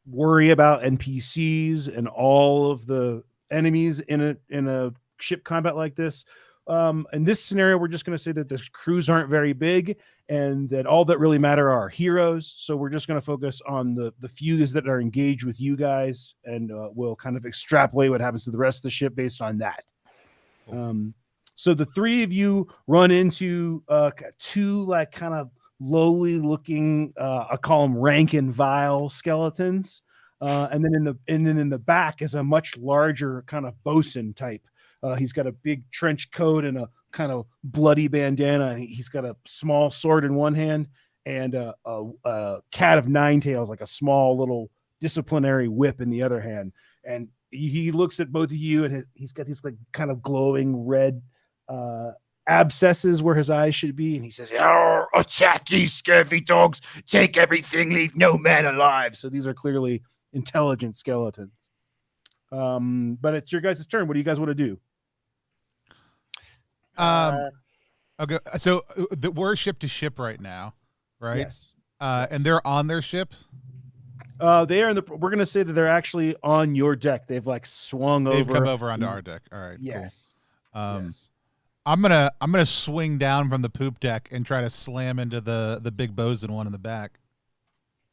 worry about NPCs and all of the enemies in a ship combat like this. In this scenario, we're just going to say that the crews aren't very big, and that all that really matter are heroes. So we're just going to focus on the few that are engaged with you guys, and we'll kind of extrapolate what happens to the rest of the ship based on that. So the three of you run into two like kind of lowly looking, I call them rank and vile skeletons. And then in the back is a much larger kind of bosun type. He's got a big trench coat and a kind of bloody bandana, and he's got a small sword in one hand and a cat of nine tails, like a small little disciplinary whip in the other hand. And he looks at both of you, and he's got these like kind of glowing red abscesses where his eyes should be, and he says, "Arr, attack these scurvy dogs! Take everything, leave no man alive!" so these are clearly intelligent skeletons. But it's your guys' turn. What do you guys want to do? Okay, so we're ship to ship right now, right? Yes. And they're on their ship. They are in the. We're gonna say that they're actually on your deck. They've like swung over. They've come over onto our deck. All right. Yes. Cool. Yes. I'm gonna swing down from the poop deck and try to slam into the big bosun one in the back.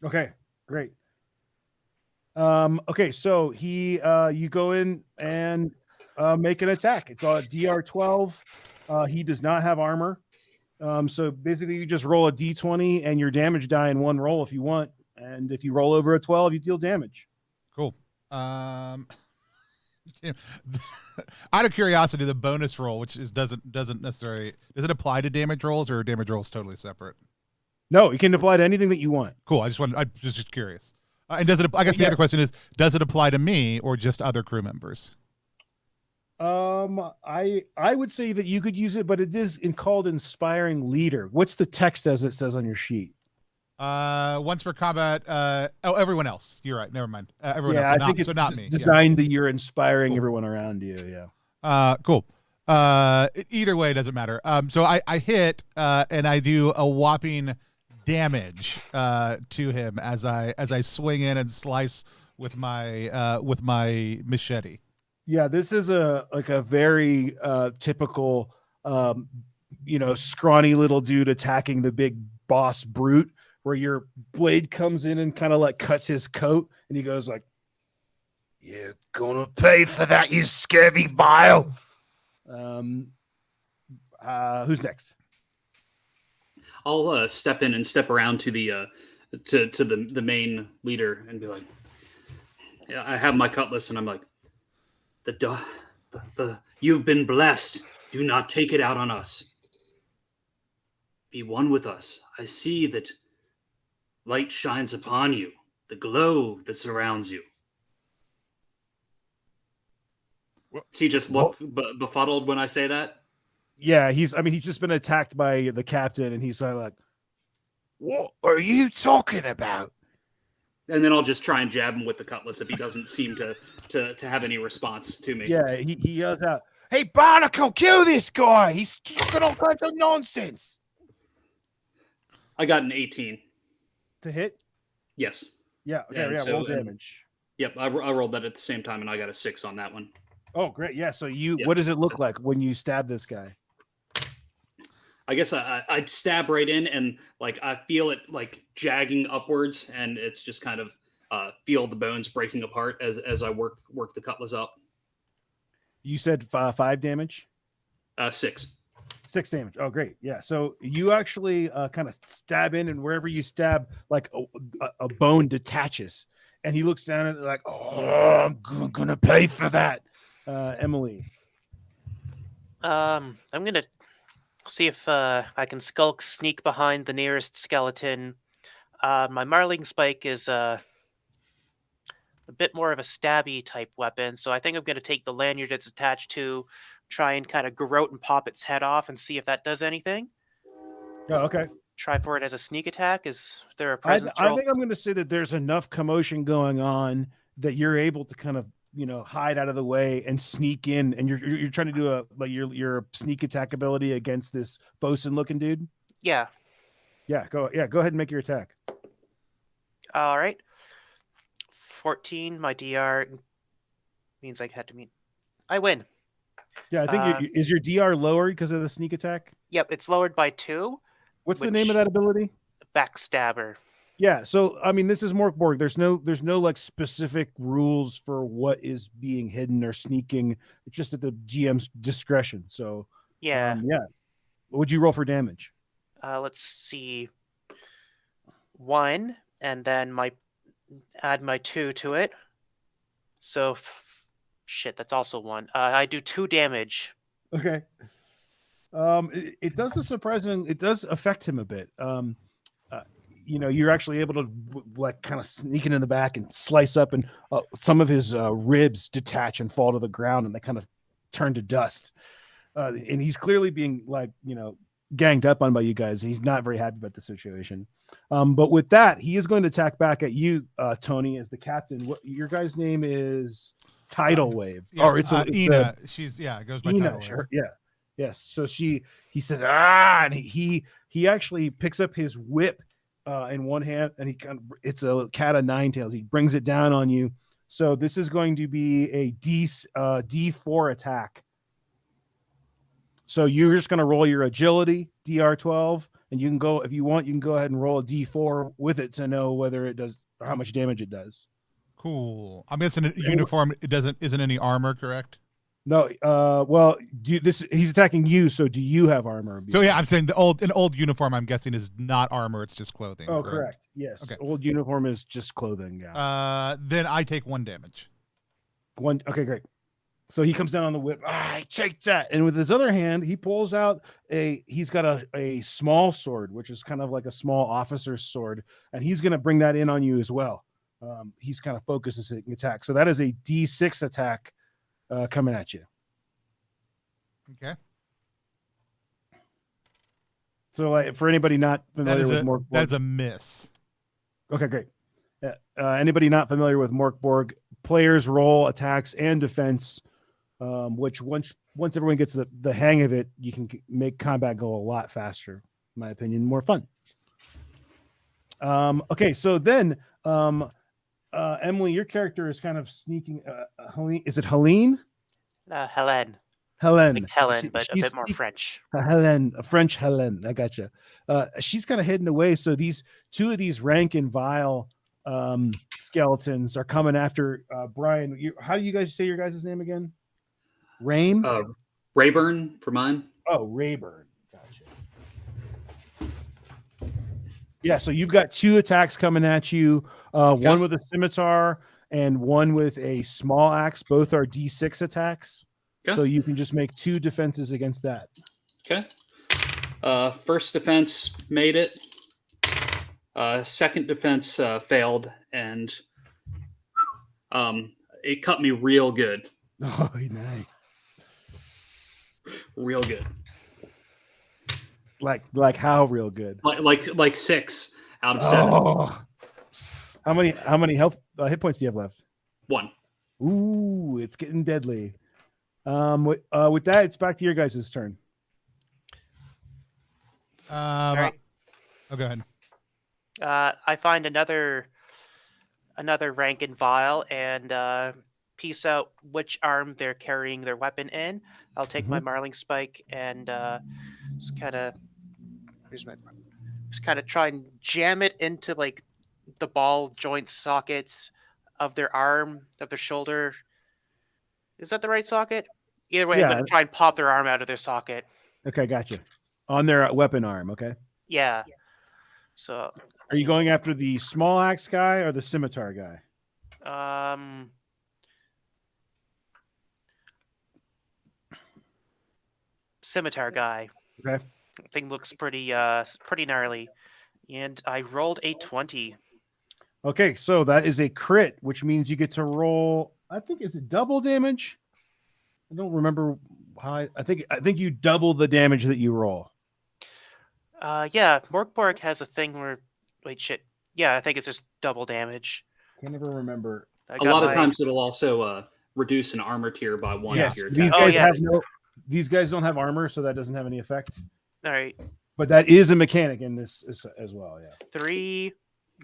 Okay. Great. Okay. So you go in and make an attack. It's a DR 12. He does not have armor. So basically, you just roll a D20 and your damage die in one roll if you want. And if you roll over a 12, you deal damage. Cool. Out of curiosity, the bonus roll, which doesn't necessarily, does it apply to damage rolls, or are damage rolls totally separate? No, you can apply to anything that you want. Cool. I was just curious. And does it? I guess the other question is, does it apply to me or just other crew members? I would say that you could use it, but it is called inspiring leader. What's the text as it says on your sheet? Once for combat. Everyone else. You're right. Never mind. Everyone else. I think it's not me. designed that you're inspiring everyone around you. Yeah. Cool. Either way, it doesn't matter. So I hit, and I do a whopping damage to him as I swing in and slice with my machete. Yeah, this is a very typical scrawny little dude attacking the big boss brute, where your blade comes in and kind of like cuts his coat, and he goes like, "You're gonna pay for that, you scurvy bile." Who's next? I'll step in and step around to the the main leader and be like, yeah, I have my cutlass, and I'm like, the you've been blessed. Do not take it out on us. Be one with us. I see that light shines upon you, the glow that surrounds you. Does he just look befuddled when I say that? Yeah, he's just been attacked by the captain, and he's like, "What are you talking about?" And then I'll just try and jab him with the cutlass if he doesn't seem to have any response to me. Yeah, he yells out, "Hey, Barnacle, kill this guy! He's talking all kinds of nonsense." I got an 18. to hit? Yes. Yeah, okay, And yeah, so- roll damage. Yep, I rolled that at the same time, and I got a 6 on that one. Oh, great. Yeah, so Yeah. what does it look like when you stab this guy? I guess I stab right in, and like I feel it like jagging upwards, and it's just kind of feel the bones breaking apart as I work the cutlass up. You said 5 damage? 6. 6 damage. Oh, great. Yeah. So you actually kind of stab in, and wherever you stab, like a bone detaches, and he looks down at it like, "Oh, I'm gonna pay for that." Emily. I'm gonna see if I can sneak behind the nearest skeleton. My Marling Spike is a bit more of a stabby type weapon, so I think I'm gonna take the lanyard it's attached to, try and kind of garrote and pop its head off and see if that does anything. Oh, okay. Try for it as a sneak attack. Is there a I presence roll? think I'm going to say that there's enough commotion going on that you're able to kind of, hide out of the way and sneak in, and you're trying to do your sneak attack ability against this bosun looking dude. Yeah. Go ahead and make your attack. All right. 14. My DR means I had to meet. I win. Yeah, I think is your DR lowered because of the sneak attack? Yep, it's lowered by 2. What's the name of that ability? Backstabber. Yeah, so I mean, this is Mork Borg. There's no like specific rules for what is being hidden or sneaking. It's just at the GM's discretion. So Yeah. yeah. What would you roll for damage? Let's see. 1, and then add my 2 to it. So shit, that's also 1. I do 2 damage. Okay. It does a surprising. It does affect him a bit. You're actually able to like kind of sneak in the back and slice up, and some of his ribs detach and fall to the ground, and they kind of turn to dust. And he's clearly being ganged up on by you guys. He's not very happy about the situation. But with that, he is going to attack back at you, Tony, as the captain. What your guy's name is? Tidal Wave. Yeah, Or it's Ina. It goes by Ina, Tidal Wave. sure. Yeah. Yes. So he says, and he actually picks up his whip in one hand, and it's a cat of nine tails. He brings it down on you. So this is going to be a D4 attack. So you're just going to roll your agility, DR12, and you can go, if you want, you can go ahead and roll a D4 with it to know whether it does or how much damage it does. Cool. I'm guessing a uniform. It isn't any armor, correct? No. Well, he's attacking you. So do you have armor? So yeah, I'm saying an old uniform. I'm guessing is not armor. It's just clothing. Oh, correct. Yes. Okay. Old uniform is just clothing. Yeah. Then I take 1 damage. One. Okay, great. So he comes down on the whip. Take that. And with his other hand, he pulls out he's got a small sword, which is kind of like a small officer's sword. And he's going to bring that in on you as well. He's kind of focusing attack. So that is a D6 attack coming at you. Okay. So like, for anybody not familiar with Mork Borg. That is a miss. Okay, great. Anybody not familiar with Mork Borg, players roll attacks and defense, which once everyone gets the hang of it, you can make combat go a lot faster, in my opinion, more fun. Okay, so then Emily, your character is kind of sneaking. Helene, is it Helene? Helen. Helen. Like Helen, but a bit more French. Helen, a French Helen. I gotcha. She's kind of hidden away. So two of these rank and vile skeletons are coming after Brian. How do you guys say your guys' name again? Rayburn for mine. Oh, Rayburn. Gotcha. Yeah, so you've got 2 attacks coming at you. One with a scimitar and one with a small axe. Both are D6 attacks. Okay. So you can just make 2 defenses against that. Okay. First defense made it. Second defense failed, and it cut me real good. Oh, nice. Real good. Like how real good? Like 6 out of 7. Oh. How many health hit points do you have left? 1. Ooh, it's getting deadly. With that, it's back to your guys' turn. All right. Oh, go ahead. I find another rank and vile and piece out which arm they're carrying their weapon in. I'll take my marling spike and just kind of try and jam it into like the ball joint sockets of their arm, of their shoulder. Is that the right socket? Either way, yeah. I'm going to try and pop their arm out of their socket. Okay, gotcha. On their weapon arm, okay? Yeah. So, are you going after the small axe guy or the scimitar guy? Scimitar guy. Okay. Thing looks pretty gnarly. And I rolled a 20. Okay, so that is a crit, which means you get to roll, I think, is it double damage? I don't remember how I think you double the damage that you roll. Yeah, Mork Borg has a thing where yeah, I think it's just double damage. Can't ever remember. A lot of times it'll also reduce an armor tier by 1. Yes, these guys don't have armor, so that doesn't have any effect. All right. But that is a mechanic in this as well, yeah. 3,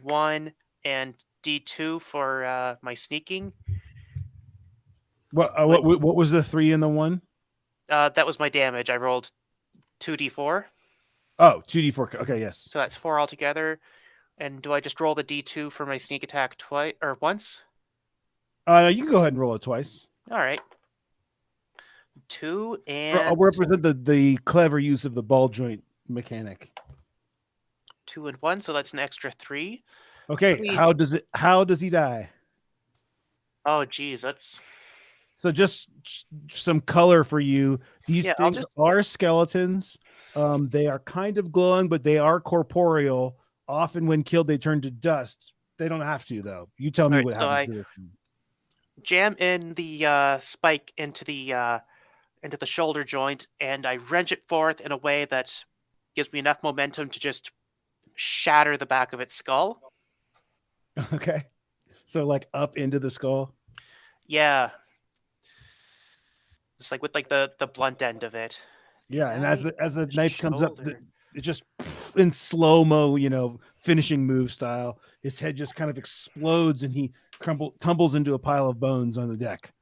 1, and D2 for my sneaking. What was the 3 and the 1? That was my damage. I rolled 2d4. Oh, 2d4. Okay, yes. So that's 4 altogether. And do I just roll the d2 for my sneak attack twice or once? You can go ahead and roll it twice. All right. 2 I'll and represent the clever use of the ball joint mechanic. 2 and 1, so that's an extra 3. Okay, Three. how does he die? Oh, geez, that's So just some color for you. These Yeah, I'll things just- are skeletons. They are kind of glowing, but they are corporeal. Often when killed, they turn to dust. They don't have to, though. You tell me Alright, what so happens to this. jam in the spike into the shoulder joint, and I wrench it forth in a way that gives me enough momentum to just shatter the back of its skull. Okay. So like up into the skull. Yeah. Just like with like the blunt end of it. Yeah, and as the the knife comes up, shoulder. it just in slow-mo, finishing move style. His head just kind of explodes and he tumbles into a pile of bones on the deck.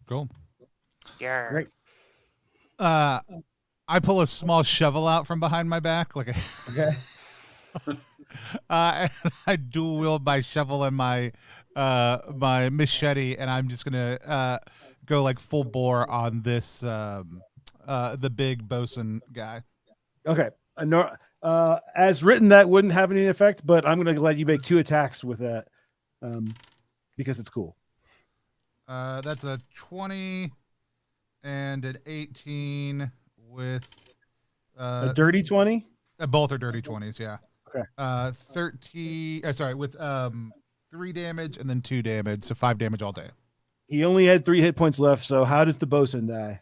Cool. Yeah. Great. I pull a small shovel out from behind my back, like Okay. and I dual wield my shovel and my machete, and I'm just gonna go like full bore on this the big bosun guy. Okay. As written, that wouldn't have any effect, but I'm going to let you make 2 attacks with that because it's cool. That's a 20 and an 18 with A dirty 20? both are dirty 20s, yeah. Okay. 13 sorry, with 3 damage and then 2 damage, so 5 damage all day. He only had 3 hit points left, so how does the bosun die?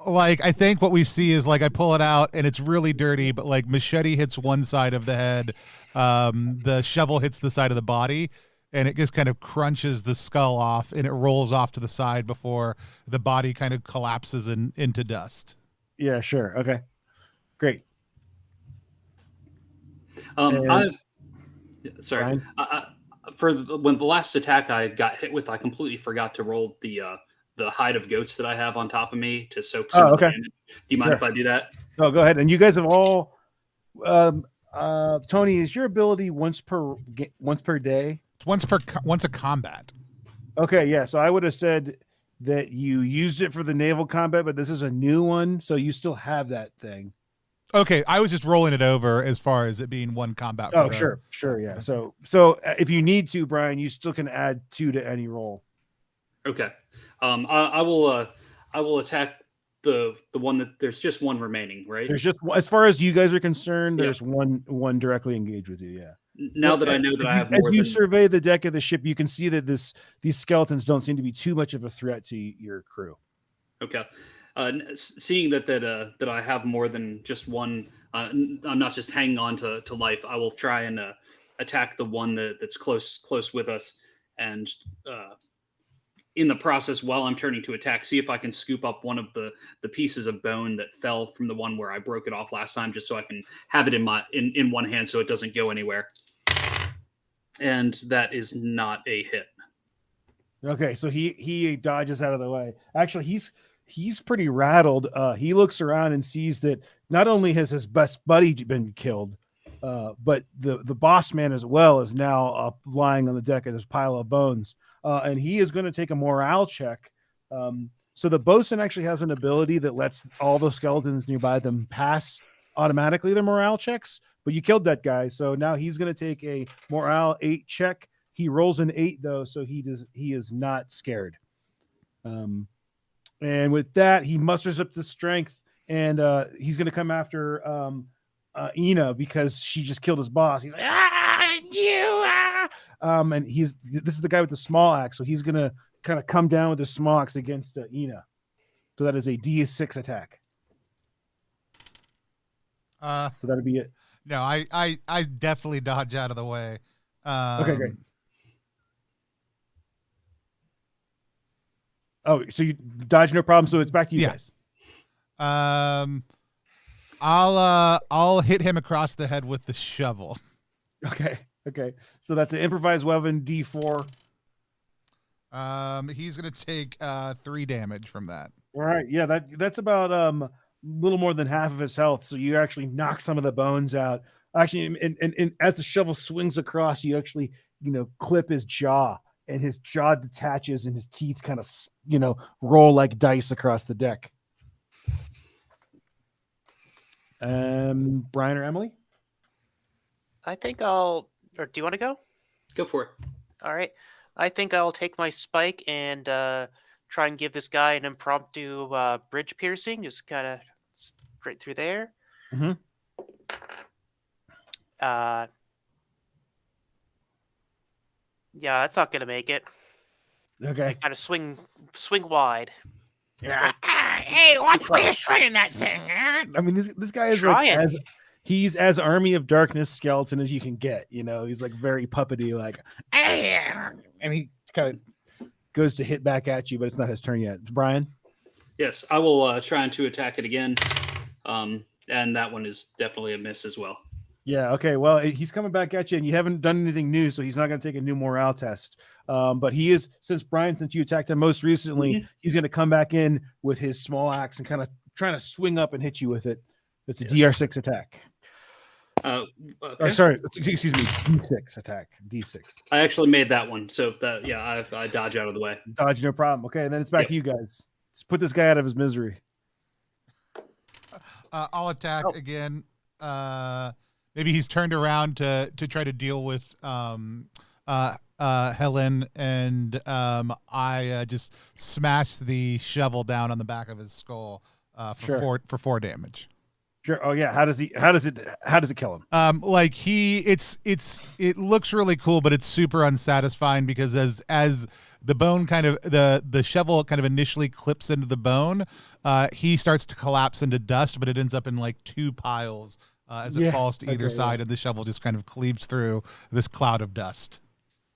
Like I think what we see is like I pull it out and it's really dirty, but like machete hits one side of the head, the shovel hits the side of the body, and it just kind of crunches the skull off and it rolls off to the side before the body kind of collapses into dust. Yeah, sure. Okay. Great. Sorry. When the last attack I got hit with, I completely forgot to roll the hide of goats that I have on top of me to soak some of the damage. Do you mind if I do that? Oh, go ahead. And you guys have all Tony, is your ability once per day? It's once a combat. Okay, yeah. So I would have said that you used it for the naval combat, but this is a new one, so you still have that thing. Okay, I was just rolling it over as far as it being one combat. Oh, sure, yeah. So if you need to, Brian, you still can add 2 to any roll. Okay. I will attack the one that there's just one remaining, right? There's just, as far as you guys are concerned, there's one directly engaged with you. Yeah. Now that I know that I have more as you survey the deck of the ship, you can see that these skeletons don't seem to be too much of a threat to your crew. Okay. Seeing that I have more than just one, I'm not just hanging on to life. I will try and attack the one that's close with us, and in the process, while I'm turning to attack, see if I can scoop up one of the pieces of bone that fell from the one where I broke it off last time, just so I can have it in one hand so it doesn't go anywhere. And that is not a hit. Okay, so he dodges out of the way. Actually, he's pretty rattled. He looks around and sees that not only has his best buddy been killed, but the boss man as well is now lying on the deck of this pile of bones. And he is going to take a morale check. So the bosun actually has an ability that lets all the skeletons nearby them pass automatically their morale checks. But you killed that guy, so now he's going to take a morale 8 check. He rolls an 8 though, so he is not scared. And with that, he musters up the strength, and he's going to come after Ina because she just killed his boss. He's like, and this is the guy with the small axe, so he's going to kind of come down with the small axe against Ina. So that is a D6 attack. So that'd be it. No, I definitely dodge out of the way. Okay, great. Oh, so you dodge, no problem. So it's back to you guys. I'll hit him across the head with the shovel. Okay. So that's an improvised weapon, D4. He's gonna take 3 damage from that. All right. Yeah, that's about little more than half of his health. So you actually knock some of the bones out. Actually, and as the shovel swings across, you actually, clip his jaw, and his jaw detaches and his teeth kind of, roll like dice across the deck. Brian or Emily? I think or do you want to go? Go for it. All right. I think I'll take my spike and try and give this guy an impromptu bridge piercing, just kind of straight through there. Mm-hmm. Yeah, that's not gonna make it. Okay. Kind of swing wide. Yeah. Hey, watch where you're swinging that thing. I mean, this guy is Trying. he's as Army of Darkness skeleton as you can get. He's like very puppety, like, and he kind of goes to hit back at you, but it's not his turn yet. It's Brian. Yes, I will try to attack it again. And that one is definitely a miss as well. Yeah. Okay. Well, he's coming back at you, and you haven't done anything new, so he's not going to take a new morale test. But he is, since you attacked him most recently, he's going to come back in with his small axe and kind of trying to swing up and hit you with it. It's a DR6 attack. Okay. Or, sorry, excuse me, D6 attack. D6. I actually made that one, so I dodge out of the way. Dodge, no problem. Okay, and then it's back to you guys. Let's put this guy out of his misery. I'll attack again. Maybe he's turned around to try to deal with Helen, and I just smash the shovel down on the back of his skull for 4 damage. Sure. Oh yeah. How does it kill him? It looks really cool, but it's super unsatisfying because as the bone kind of the shovel kind of initially clips into the bone, he starts to collapse into dust, but it ends up in like 2 piles as it falls to either side, and the shovel just kind of cleaves through this cloud of dust.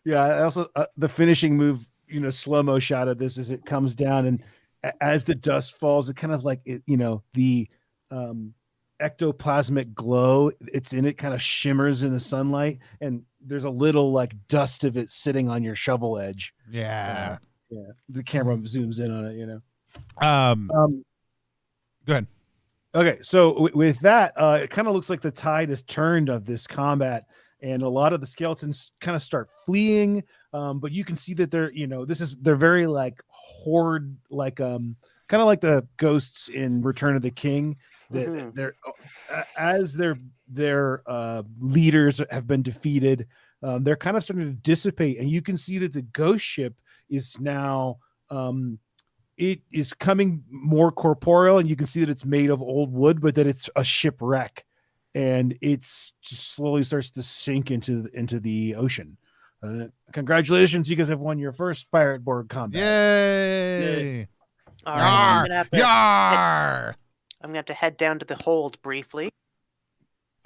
Yeah. I also the finishing move, slow-mo shot of this as it comes down, and as the dust falls, it kind of like the ectoplasmic glow it's in it kind of shimmers in the sunlight, and there's a little like dust of it sitting on your shovel edge. Yeah. The camera zooms in on it. Go ahead. Okay, so with that, it kind of looks like the tide has turned of this combat, and a lot of the skeletons kind of start fleeing. But you can see that they're very like horde, like kind of like the ghosts in Return of the King. That they're as their leaders have been defeated, they're kind of starting to dissipate, and you can see that the ghost ship is now it is coming more corporeal, and you can see that it's made of old wood, but that it's a shipwreck, and it's just slowly starts to sink into the ocean. Congratulations, you guys have won your first Pirate Borg combat. Yay! All right, Yar! I'm gonna have to head down to the hold briefly.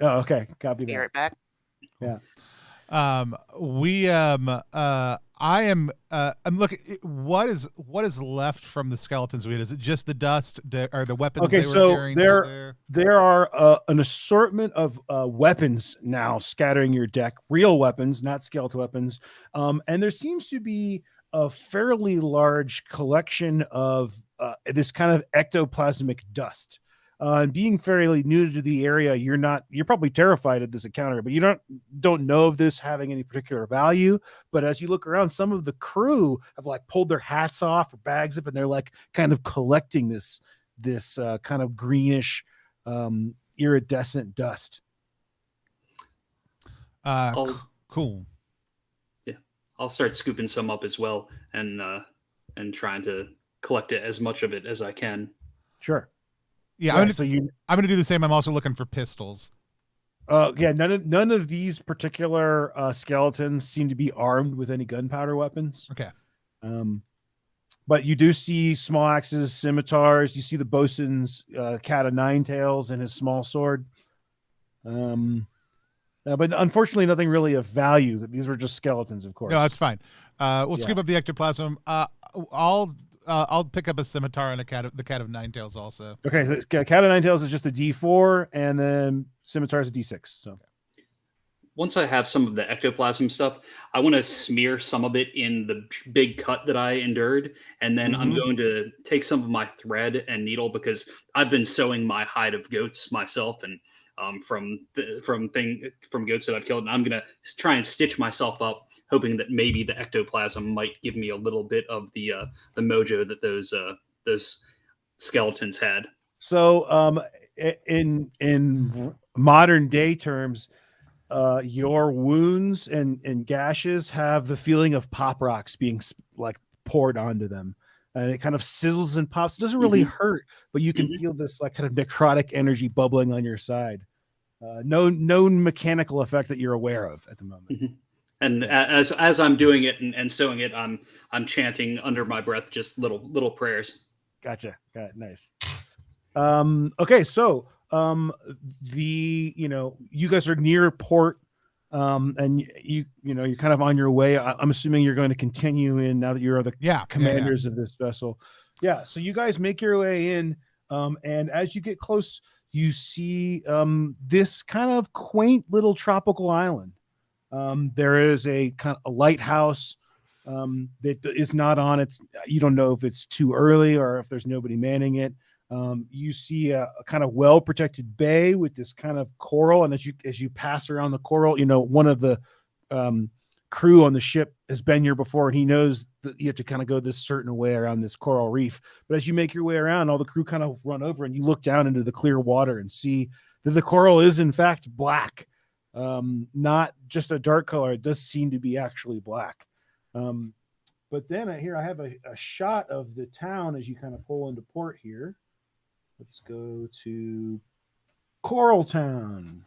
Oh, okay. Copy Be that. right back. Yeah. I'm looking. What is left from the skeletons we had? Is it just the dust or the weapons? Okay, they were so carrying there are an assortment of weapons now scattering your deck. Real weapons, not skeleton weapons. And there seems to be a fairly large collection of this kind of ectoplasmic dust. And being fairly new to the area, you're probably terrified of this encounter, but you don't know of this having any particular value. But as you look around, some of the crew have like pulled their hats off or bags up, and they're like kind of collecting this kind of greenish iridescent dust. Cool. Yeah, I'll start scooping some up as well, and trying to collect as much of it as I can. Sure. Yeah, I'm gonna do the same. I'm also looking for pistols. Yeah, none of these particular skeletons seem to be armed with any gunpowder weapons. Okay. But you do see small axes, scimitars. You see the bosun's cat of nine tails and his small sword. But unfortunately, nothing really of value. These were just skeletons, of course. No, that's fine. We'll scoop up the ectoplasm. I'll pick up a scimitar and the cat of nine tails also. Okay, so cat of nine tails is just a D4, and then scimitar is a D6. So once I have some of the ectoplasm stuff, I want to smear some of it in the big cut that I endured, and then I'm going to take some of my thread and needle, because I've been sewing my hide of goats myself, and from goats that I've killed, and I'm gonna try and stitch myself up, hoping that maybe the ectoplasm might give me a little bit of the mojo that those skeletons had. So, in modern day terms, your wounds and gashes have the feeling of pop rocks being like poured onto them, and it kind of sizzles and pops. It doesn't really hurt, but you can feel this like kind of necrotic energy bubbling on your side. No mechanical effect that you're aware of at the moment. And as I'm doing it and sewing it, I'm chanting under my breath just little prayers. Gotcha. Got it. Nice. Okay, so you guys are near port, and you're kind of on your way. I'm assuming you're going to continue in now that you're the commanders of this vessel. Yeah, so you guys make your way in, and as you get close, you see this kind of quaint little tropical island. There is a kind of a lighthouse that is not on. You don't know if it's too early or if there's nobody manning it. You see a kind of well-protected bay with this kind of coral, and as you pass around the coral, one of the crew on the ship has been here before, and he knows that you have to kind of go this certain way around this coral reef. But as you make your way around, all the crew kind of run over, and you look down into the clear water and see that the coral is in fact black, not just a dark color. It does seem to be actually black. But then I have a shot of the town as you kind of pull into port here. Let's go to Coral Town.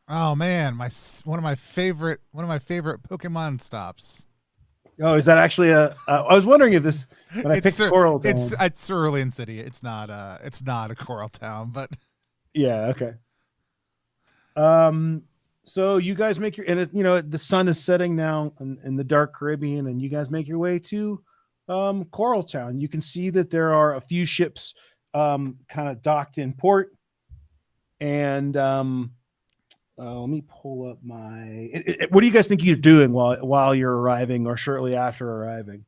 Oh man, one of my favorite Pokemon stops. Oh, is that actually I was wondering if this when I picked Coral Town. It's Cerulean City. It's not a Coral Town, but yeah, okay. So you guys make the sun is setting now in the dark Caribbean, and you guys make your way to Coral Town. You can see that there are a few ships kind of docked in port, and let me pull up my. What do you guys think you're doing while you're arriving or shortly after arriving?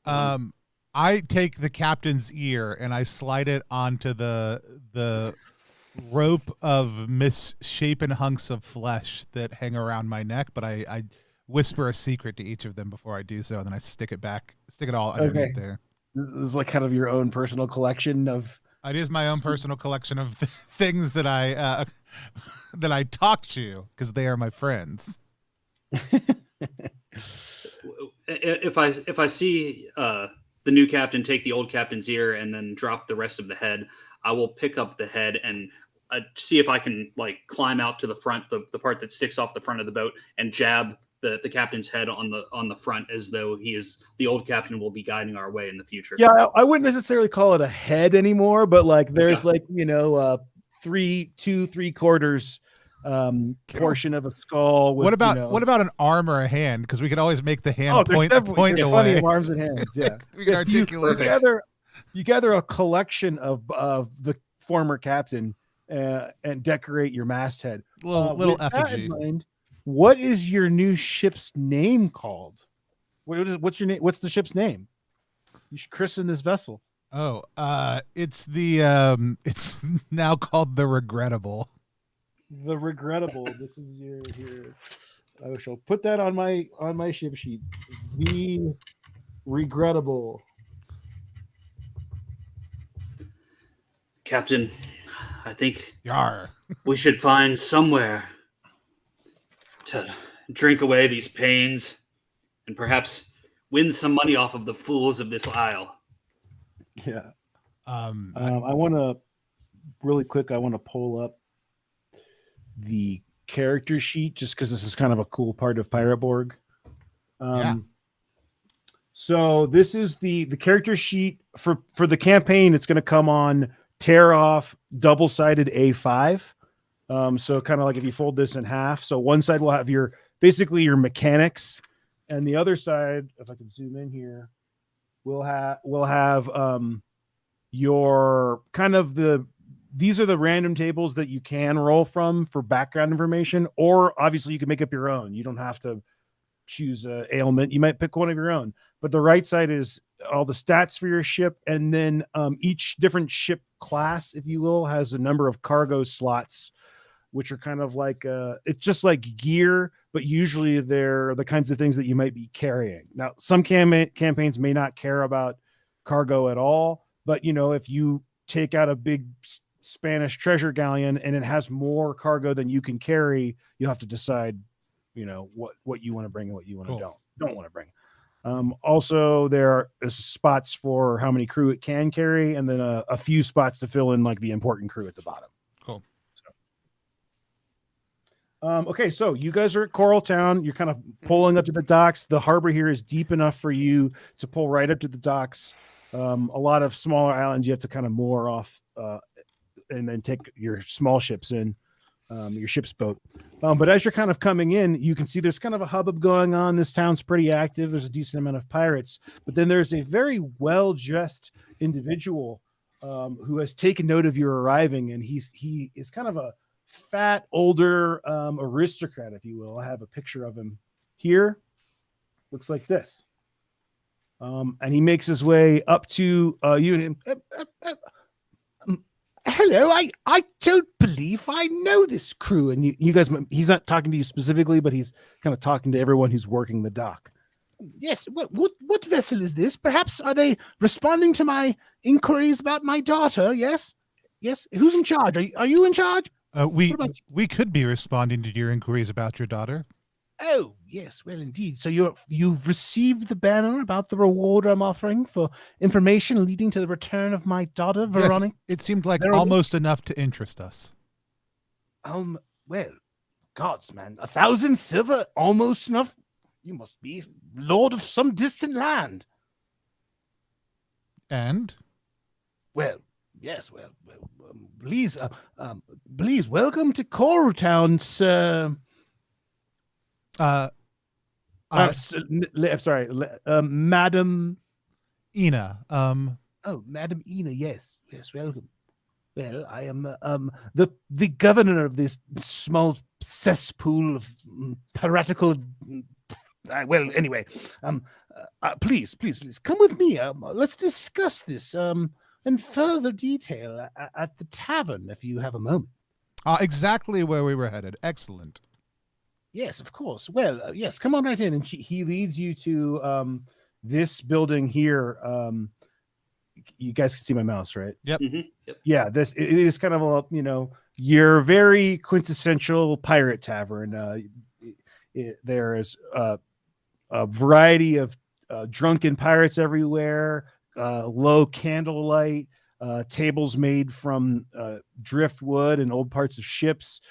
I take the captain's ear and I slide it onto the rope of misshapen hunks of flesh that hang around my neck, but I whisper a secret to each of them before I do so, and then I stick it all underneath there. This is like kind of your own personal collection of. It is my own personal collection of things that I that I talk to because they are my friends. If I see the new captain take the old captain's ear and then drop the rest of the head, I will pick up the head and see if I can climb out to the front, the part that sticks off the front of the boat, and jab the captain's head on the front, as though the old captain will be guiding our way in the future. Yeah, I wouldn't necessarily call it a head anymore, but there's 3/4 portion of a skull. With, what about an arm or a hand? Because we could always make the hand point away. Plenty of arms and hands. Yeah, we can articulate you gather a collection of the former captain and decorate your masthead. Little effigy. What is your new ship's name called? What's your name? What's the ship's name? You should christen this vessel. Oh, it's it's now called the Regrettable. The Regrettable. This is your. I shall put that on my ship sheet. The Regrettable. Captain, I think Yar. We should find somewhere to drink away these pains and perhaps win some money off of the fools of this isle. Yeah. I want to really quick. I want to pull up the character sheet just because this is kind of a cool part of Pirate Borg. So this is the character sheet for the campaign. It's going to come on tear off double-sided A5. So kind of like if you fold this in half. So one side will have basically your mechanics, and the other side, if I can zoom in here, will have your kind of the these are the random tables that you can roll from for background information, or obviously you can make up your own. You don't have to choose a ailment. You might pick one of your own, but the right side is all the stats for your ship. And then each different ship class, if you will, has a number of cargo slots, which are kind of like, it's just like gear, but usually they're the kinds of things that you might be carrying. Now, some campaigns may not care about cargo at all, but if you take out a big Spanish treasure galleon and it has more cargo than you can carry, you have to decide what you want to bring and what you want to don't want to bring. Also, there are spots for how many crew it can carry, and then a few spots to fill in like the important crew at the bottom. Cool. Okay, so you guys are at Coral Town. You're kind of pulling up to the docks. The harbor here is deep enough for you to pull right up to the docks. A lot of smaller islands you have to kind of moor off and then take your small ships in. Your ship's boat. But as you're kind of coming in, you can see there's kind of a hubbub going on. This town's pretty active. There's a decent amount of pirates, but then there's a very well-dressed individual who has taken note of your arriving, and he is kind of a fat, older aristocrat, if you will. I have a picture of him here. Looks like this. And he makes his way up to you and him. Hello, I don't believe I know this crew. And you guys, he's not talking to you specifically, but he's kind of talking to everyone who's working the dock. Yes, what vessel is this? Perhaps are they responding to my inquiries about my daughter? Yes? Who's in charge? Are you in charge? We could be responding to your inquiries about your daughter. Oh, yes, well, indeed. So you've received the banner about the reward I'm offering for information leading to the return of my daughter, Veronica? Yes, it seemed like almost enough to interest us. Well, gods, man, 1,000 silver, almost enough? You must be lord of some distant land. And? Well, yes, please, welcome to Coral Town, sir. Madam Ina. Madam Ina, yes, welcome. Well, I am the governor of this small cesspool of piratical. Anyway, please come with me. Let's discuss this in further detail at the tavern if you have a moment. Exactly where we were headed. Excellent. Yes, of course. Well, yes, come on right in. And he leads you to this building here. You guys can see my mouse, right? Yep. Mm-hmm. Yep. Yeah, it is kind of a, your very quintessential pirate tavern. There is a variety of drunken pirates everywhere, low candlelight, tables made from driftwood and old parts of ships,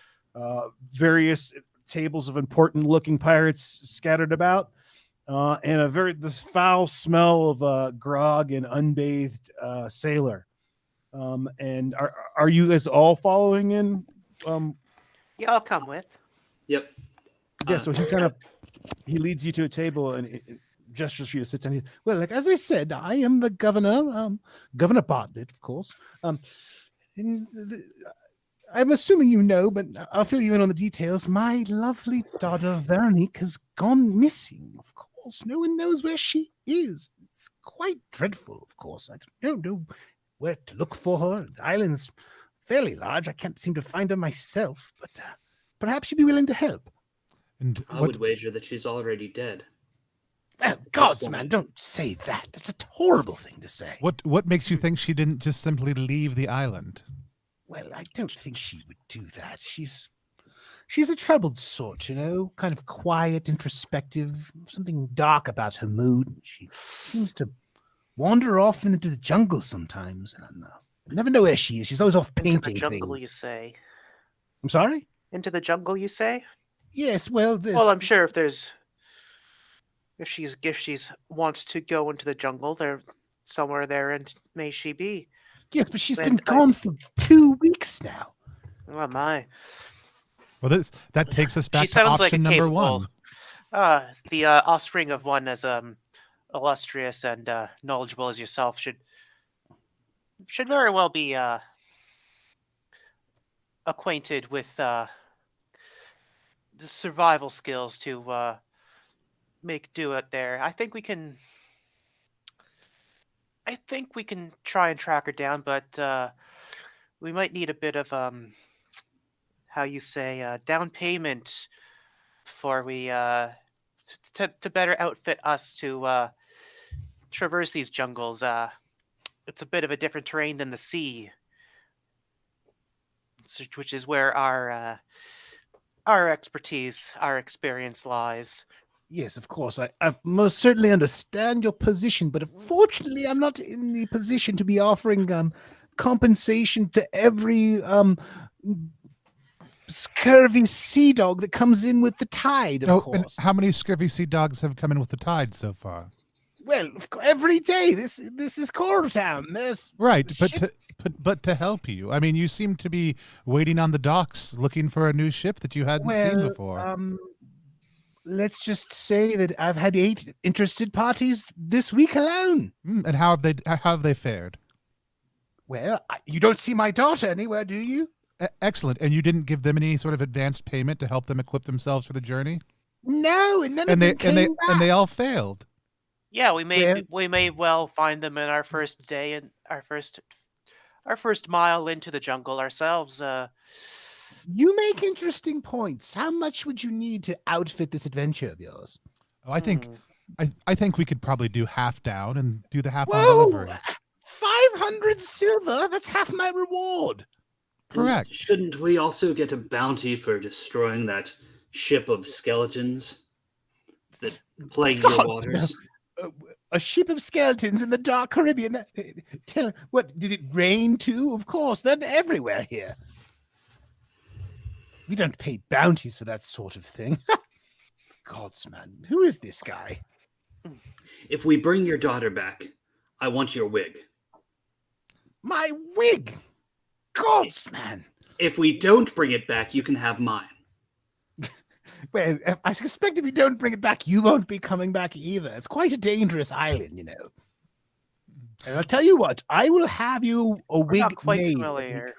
various tables of important looking pirates scattered about, and this foul smell of grog and unbathed sailor. And are you guys all following in? Yeah, I'll come with. Yep. Yeah, so he leads you to a table and it gestures for you to sit down. Well, like as I said, I am the governor, Governor Bartlett, of course. I'm assuming you know, but I'll fill you in on the details. My lovely daughter, Veronique, has gone missing, of course. No one knows where she is. It's quite dreadful, of course. I don't know where to look for her. The island's fairly large. I can't seem to find her myself, but perhaps you'd be willing to help. And I would wager that she's already dead. Oh, gods, man, don't say that. That's a horrible thing to say. What makes you think she didn't just simply leave the island? Well, I don't think she would do that. She's a troubled sort, kind of quiet, introspective, something dark about her mood. She seems to wander off into the jungle sometimes. And I never know where she is. She's always off painting Into the jungle, things. you say? I'm sorry? Into the jungle, you say? Yes, well, I'm sure if she's wants to go into the jungle, there somewhere there, and may she be. Yes, but she's been gone for 2 weeks now. Oh my! Well, that takes us back She to sounds like option a number capable, one. The offspring of one as illustrious and knowledgeable as yourself should very well be acquainted with the survival skills to make do out there. I think we can try and track her down, but we might need a bit of how you say down payment before we to better outfit us to traverse these jungles. It's a bit of a different terrain than the sea, which is where our expertise, our experience lies. Yes, of course. I most certainly understand your position, but unfortunately, I'm not in the position to be offering compensation to every scurvy sea dog that comes in with the tide. Of And course. how many scurvy sea dogs have come in with the tide so far? Well, every day. This is Coral Town. There's Right, ship- but to help you, I mean, you seem to be waiting on the docks, looking for a new ship that you hadn't seen before. Let's just say that I've had 8 interested parties this week alone. And how have they fared? Well, you don't see my daughter anywhere, do you? Excellent. And you didn't give them any sort of advanced payment to help them equip themselves for the journty? No, and none of them came back. And they all failed. Yeah, we may well find them in our first day and our first mile into the jungle ourselves. You make interesting points. How much would you need to outfit this adventure of yours? Oh, I think we could probably do half down and do the half on Whoa! delivery. 500 silver? That's half my reward. Correct. Shouldn't we also get a bounty for destroying that ship of skeletons that plague your God, waters? A ship of skeletons in the dark Caribbean. What, did it rain too? Of course, they're everywhere here. We don't pay bounties for that sort of thing. Gods, man. Who is this guy? If we bring your daughter back, I want your wig. My wig! Gods, man. If we don't bring it back, you can have mine. Well, I suspect if you don't bring it back, you won't be coming back either. It's quite a dangerous island, you know. And I'll tell you what, I will have you a We're wig not quite made. familiar.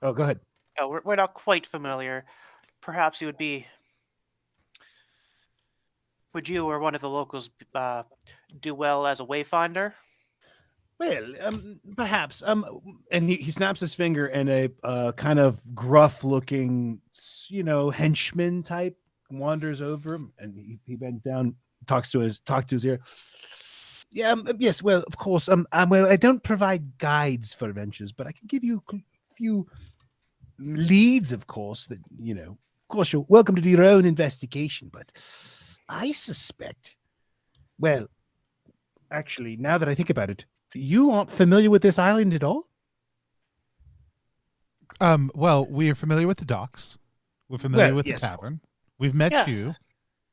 Oh, go ahead. We're not quite familiar. Perhaps you would be. Would you or one of the locals do well as a wayfinder? Well, perhaps. And he snaps his finger, and a kind of gruff-looking, henchman type wanders over him, and he bends down, talks to his ear. Yeah, yes. Well, of course. I don't provide guides for adventures, but I can give you a few leads, of course. That of course, you're welcome to do your own investigation, but I suspect. Well, actually, now that I think about it. You aren't familiar with this island at all? Well, we are familiar with the docks. We're familiar with the tavern. We've met you.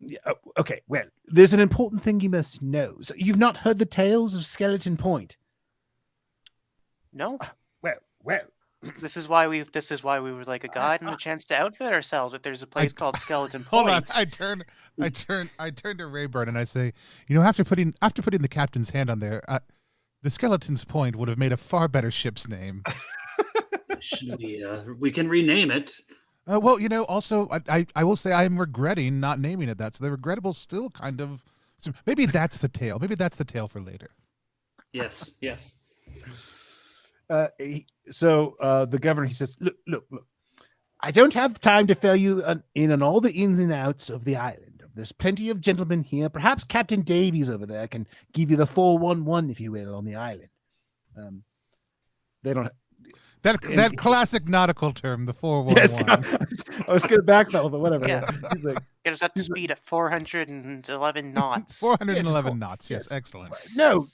Yeah, okay, well, there's an important thing you must know. So you've not heard the tales of Skeleton Point? No. Well. This is why we would like a guide and a chance to outfit ourselves. If there's a place called Skeleton Point. Hold on, I turn to Rayburn and I say, after putting the captain's hand on there, the Skeleton's Point would have made a far better ship's name. Shouldn't we can rename it. Well, also, I will say I'm regretting not naming it that. So the regrettable still kind of. So maybe that's the tale. Maybe that's the tale for later. Yes. So the governor, he says, look. I don't have time to fill you in on all the ins and outs of the island. There's plenty of gentlemen here. Perhaps Captain Davies over there can give you the 411, if you will, on the island. They don't. That classic nautical term, the 411. Yes, I was going to backpedal, but whatever. Yeah. He's like, Get us up to speed at 411 knots. 411 knots. Yes, excellent. No.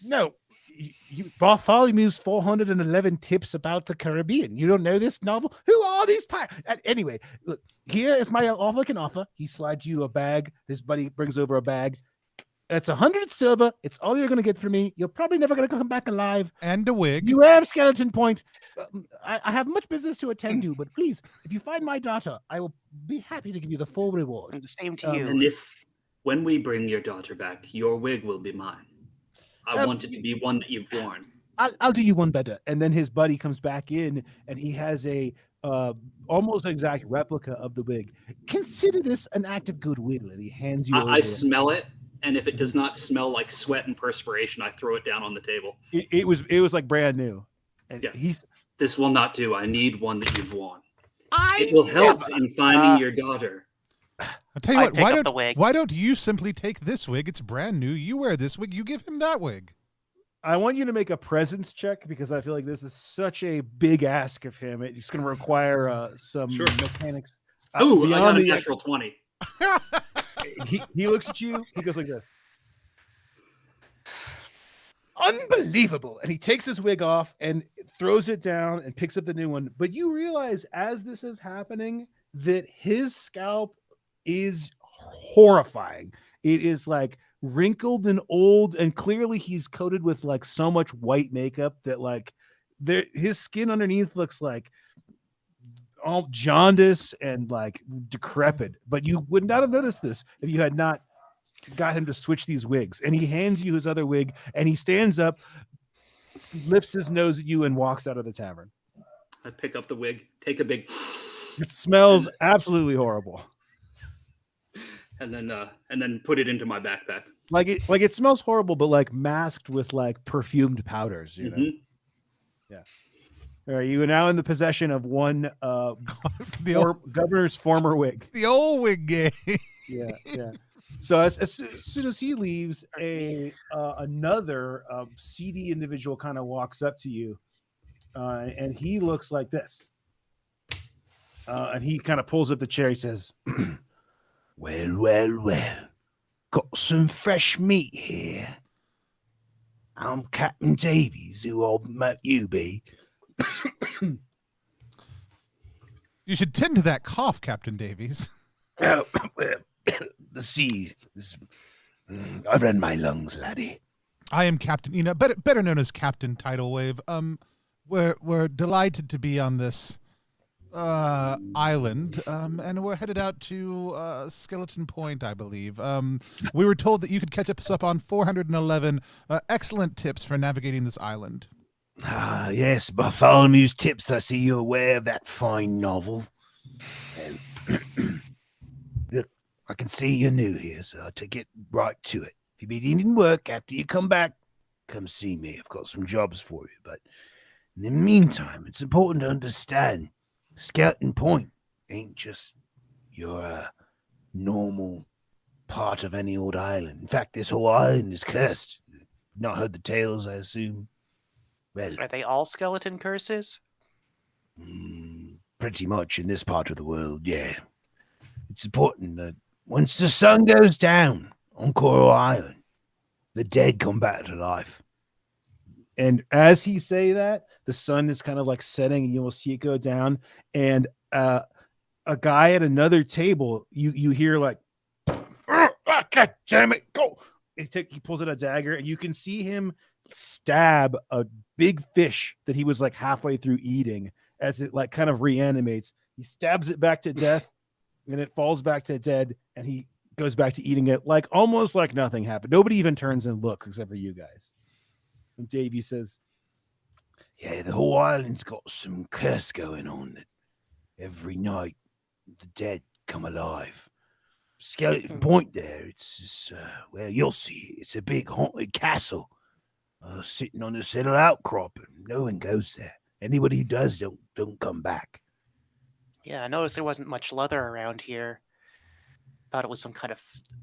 Bartholomew's 411 tips about the Caribbean. You don't know this novel? Who are these pirates? Anyway, look, here is my offer I can offer. He slides you a bag. His buddy brings over a bag. It's 100 silver. It's all you're going to get from me. You're probably never going to come back alive. And a wig. You have Skeleton Point. I have much business to attend to, but please, if you find my daughter, I will be happy to give you the full reward. And the same to you. And when we bring your daughter back, your wig will be mine. I want it to be one that you've worn. I'll do you one better. And then his buddy comes back in, and he has a almost exact replica of the wig. Consider this an act of goodwill, and he hands you over. I smell it, and if it does not smell like sweat and perspiration, I throw it down on the table. It was like brand new. And Yeah. This will not do. I need one that you've worn. It I will help never- in finding your daughter. I'll tell you I what. pick up the wig. Why don't you simply take this wig? It's brand new. You wear this wig. You give him that wig. I want you to make a presence check because I feel like this is such a big ask of him. It's going to require some Sure. mechanics. Ooh, I got beyond a the natural 20. he looks at you. He goes like this. Unbelievable. And he takes his wig off and throws it down and picks up the new one. But you realize as this is happening that his scalp is horrifying. It is like wrinkled and old, and clearly he's coated with like so much white makeup that like his skin underneath looks like all jaundice and like decrepit. But you would not have noticed this if you had not got him to switch these wigs. And he hands you his other wig, and he stands up, lifts his nose at you, and walks out of the tavern. I pick up the wig, take a big, It smells absolutely horrible. and then put it into my backpack. Like it smells horrible, but like masked with like perfumed powders, you know. Mhm. Yeah. All right, you are now in the possession of one governor's former wig. The old wig gang. Yeah, yeah. So as soon as he leaves, another seedy individual kind of walks up to you, and he looks like this. And he kind of pulls up the chair. He says, Well. Got some fresh meat here. I'm Captain Davies, who old might you be. You should tend to that cough, Captain Davies. Oh, well, the sea. I've run my lungs, laddie. I am Captain Ina, better known as Captain Tidal Wave. We're delighted to be on this island, and we're headed out to Skeleton Point, I believe. We were told that you could catch us up on 411 excellent tips for navigating this island. Ah, yes, Bartholomew's tips. I see you're aware of that fine novel. Look, I can see you're new here, so to get right to it. If you need any work after you come back, come see me. I've got some jobs for you. But in the meantime, it's important to understand Skeleton Point ain't just your normal part of any old island. In fact, this whole island is cursed. Not heard the tales, I assume. Well, Are they all skeleton curses? pretty much in this part of the world, yeah. It's important that once the sun goes down on Coral Island, the dead come back to life. and as he say that, the sun is kind of like setting, and you will see it go down. And a guy at another table, you hear like, God damn it, go! He pulls out a dagger, and you can see him stab a big fish that he was like halfway through eating as it like kind of reanimates. He stabs it back to death, and it falls back to dead, and he goes back to eating it like almost like nothing happened. Nobody even turns and looks except for you guys. And Davey says, Yeah, the whole island's got some curse going on. That every night the dead come alive. Skeleton Point there, it's just, well, you'll see. It's a big haunted castle sitting on this little outcrop, and no one goes there. Anybody who does don't come back. Yeah, I noticed there wasn't much leather around here. Thought it was some kind of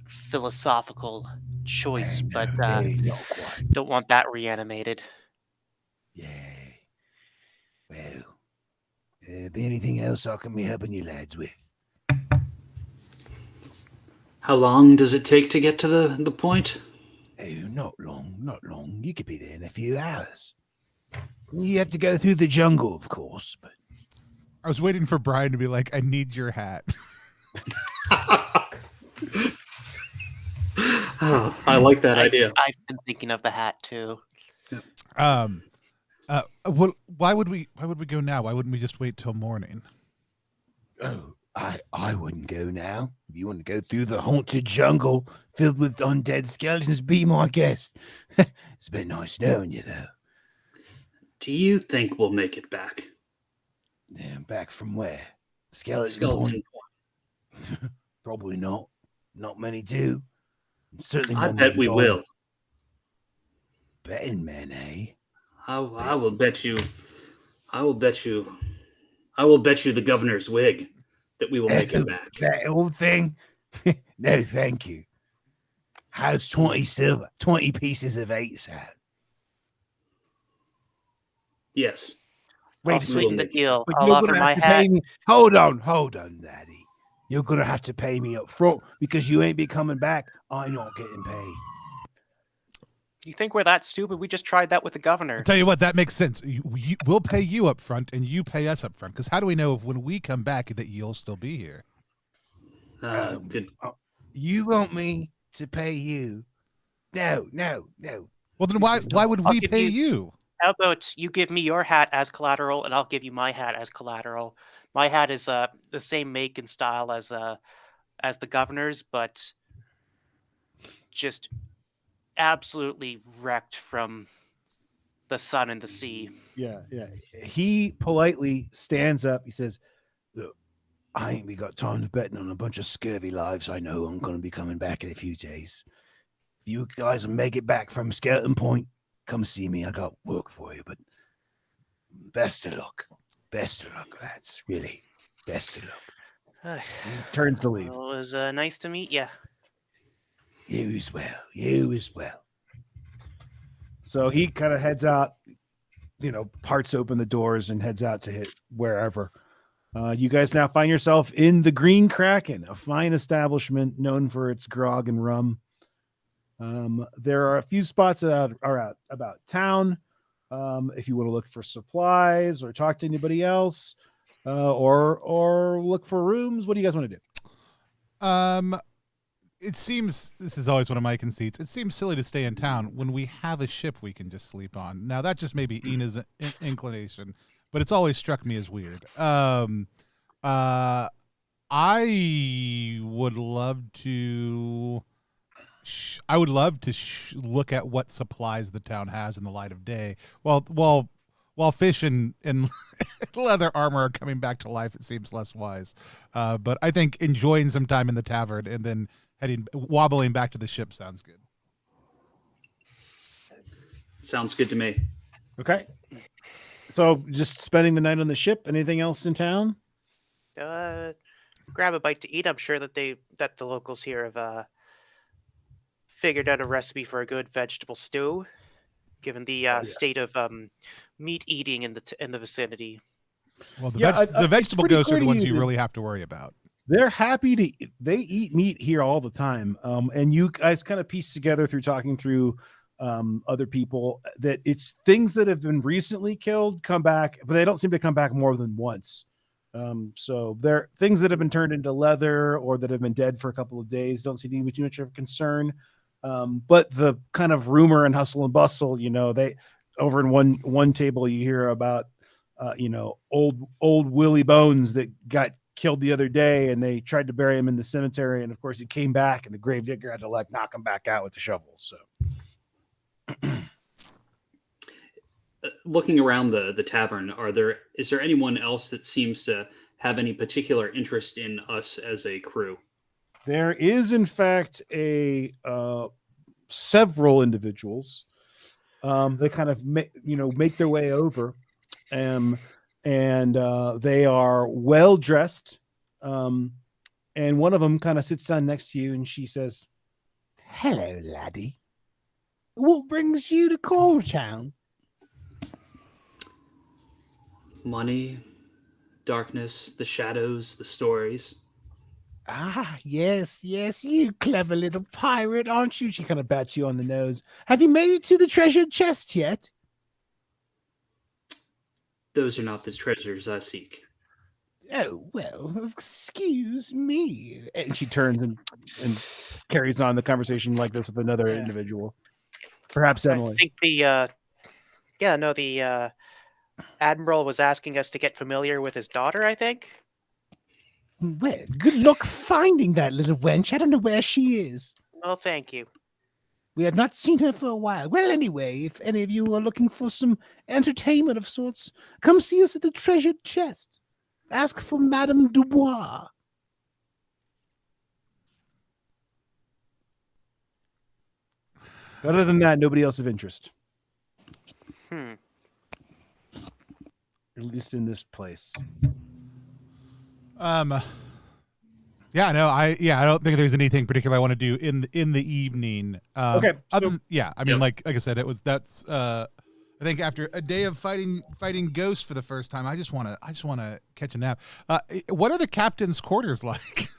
philosophical choice, but Not quite. don't want that reanimated. Yeah. Well, be anything else I can be helping you lads with? How long does it take to get to the point? Oh, not long. You could be there in a few hours. You have to go through the jungle, of course, but I was waiting for Brian to be like, I need your hat. Oh, I like that idea. I've been thinking of the hat too. Well, why would we go now? Why wouldn't we just wait till morning? oh, I wouldn't go now. If you want to go through the haunted jungle filled with undead skeletons, be my guest. It's been nice knowing you, though. Do you think we'll make it back? Yeah, back from where? Skeleton Skeleton Point? Point. Probably not. Not many do. Certainly I none bet named we Don. will. Betting man, eh? I will bet you. I will bet you. I will bet you the governor's wig that we will make it back. That old thing? No, thank you. How's 20 silver? 20 pieces of 8 sound? Yes. Wait I'll a sweeten the second. deal. But I'll you're offer gonna my have to hat. pay me. Hold on, Daddy. You're gonna have to pay me up front because you ain't be coming back. I'm not getting paid. You think we're that stupid? We just tried that with the governor. I'll tell you what, that makes sense. We'll pay you up front, and you pay us up front. Because how do we know if when we come back that you'll still be here? Good. You want me to pay you? No. Well, then why would I'll we give pay you- you? How about you give me your hat as collateral, and I'll give you my hat as collateral. My hat is the same make and style as the governor's, but just absolutely wrecked from the sun and the sea. Yeah. He politely stands up. He says, Look, I ain't got time to betting on a bunch of scurvy lives. I know I'm going to be coming back in a few days. If you guys will make it back from Skeleton Point, come see me. I got work for you, but best of luck. Best of luck, lads. Really, best of luck. he turns to leave. Well, it was nice to meet you. You as well. You as well. So he kind of heads out, parts open the doors and heads out to hit wherever. You guys now find yourself in the Green Kraken, a fine establishment known for its grog and rum. There are a few spots about town. If you want to look for supplies or talk to anybody else, or look for rooms, what do you guys want to do? It seems, this is always one of my conceits, it seems silly to stay in town when we have a ship we can just sleep on. Now, that just may be Ina's inclination, but it's always struck me as weird. I would love to... I would love to look at what supplies the town has in the light of day. While fish and leather armor are coming back to life, it seems less wise. But I think enjoying some time in the tavern and then wobbling back to the ship sounds good. Sounds good to me. Okay. So just spending the night on the ship. Anything else in town? Grab a bite to eat. I'm sure that the locals here have figured out a recipe for a good vegetable stew, given the state of meat eating in the vicinity. Well, the Yeah, vegetable it's pretty ghosts are clear the to ones you you that- really have to worry about. They're happy they eat meat here all the time. And you guys kind of piece together through talking through other people that it's things that have been recently killed come back, but they don't seem to come back more than once. So they're things that have been turned into leather or that have been dead for a couple of days don't seem to be too much of a concern. But the kind of rumor and hustle and bustle, they over in one table you hear about old Willie Bones that got killed the other day, and they tried to bury him in the cemetery, and of course he came back, and the gravedigger had to knock him back out with the shovel. So, Looking around the tavern, is there anyone else that seems to have any particular interest in us as a crew? there is in fact several individuals. They kind of make their way over, and they are well dressed. And one of them kind of sits down next to you, and she says, Hello, laddie. What brings you to Coal Town? Money, darkness, the shadows, the stories. Ah, yes, you clever little pirate, aren't you? She kind of bats you on the nose. Have you made it to the treasured chest yet? Those are not the treasures I seek. Oh, well, excuse me. and she turns and carries on the conversation like this with another individual, perhaps Emily. I think the admiral was asking us to get familiar with his daughter, I think. Well, good luck finding that little wench. I don't know where she is. Oh, thank you. We had not seen her for a while. Well, anyway, if any of you are looking for some entertainment of sorts, come see us at the treasured chest. Ask for Madame Dubois. Other than that, nobody else of interest. At least in this place. Yeah, no, I don't think there's anything particular I want to do in the evening. Okay, I mean, like I said, that's I think after a day of fighting ghosts for the first time, I just want to catch a nap. What are the captain's quarters like?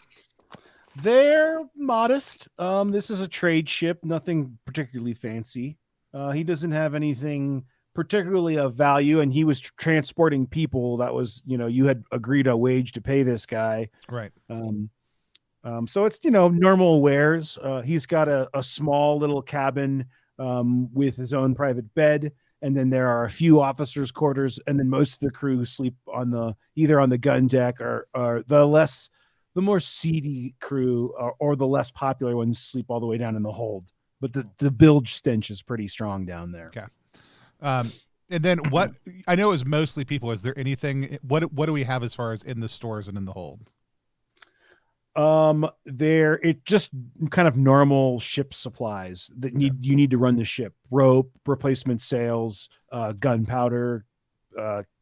They're modest. This is a trade ship, nothing particularly fancy. He doesn't have anything particularly of value, and he was transporting people. That was, you had agreed a wage to pay this guy. Right. So it's, normal wares. He's got a small little cabin with his own private bed. And then there are a few officers' quarters. And then most of the crew sleep on either on the gun deck or the more seedy crew or the less popular ones sleep all the way down in the hold. But the bilge stench is pretty strong down there. Okay. And then what, I know it was mostly people. Is there anything, what do we have as far as in the stores and in the hold? It just kind of normal ship supplies that you need to run the ship: rope, replacement sails, gunpowder,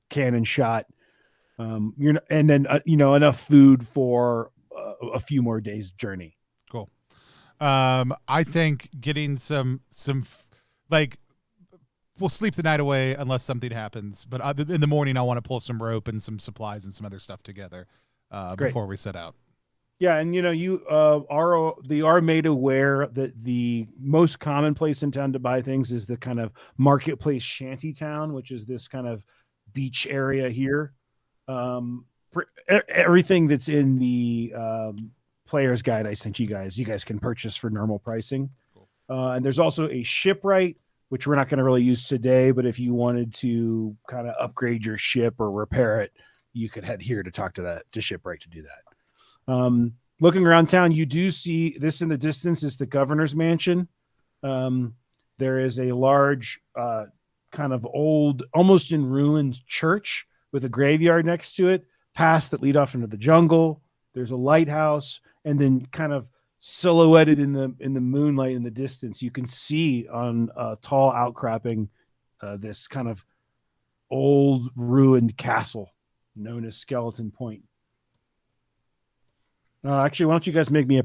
cannon shot, and then enough food for a few more days journey. Cool. I think getting some like, we'll sleep the night away unless something happens, but in the morning I want to pull some rope and some supplies and some other stuff together before we set out. Yeah, and you are made aware that the most common place in town to buy things is the kind of marketplace shanty town, which is this kind of beach area here. Everything that's in the player's guide I sent you guys can purchase for normal pricing. Cool. And there's also a shipwright, which we're not going to really use today, but if you wanted to kind of upgrade your ship or repair it, you could head here to talk to shipwright to do that. Looking around town, you do see this in the distance is the governor's mansion. There is a large, kind of old, almost in ruins church with a graveyard next to it, paths that lead off into the jungle. There's a lighthouse, and then kind of silhouetted in the moonlight in the distance, you can see on a tall outcropping this kind of old ruined castle known as Skeleton Point. Actually, why don't you guys make me a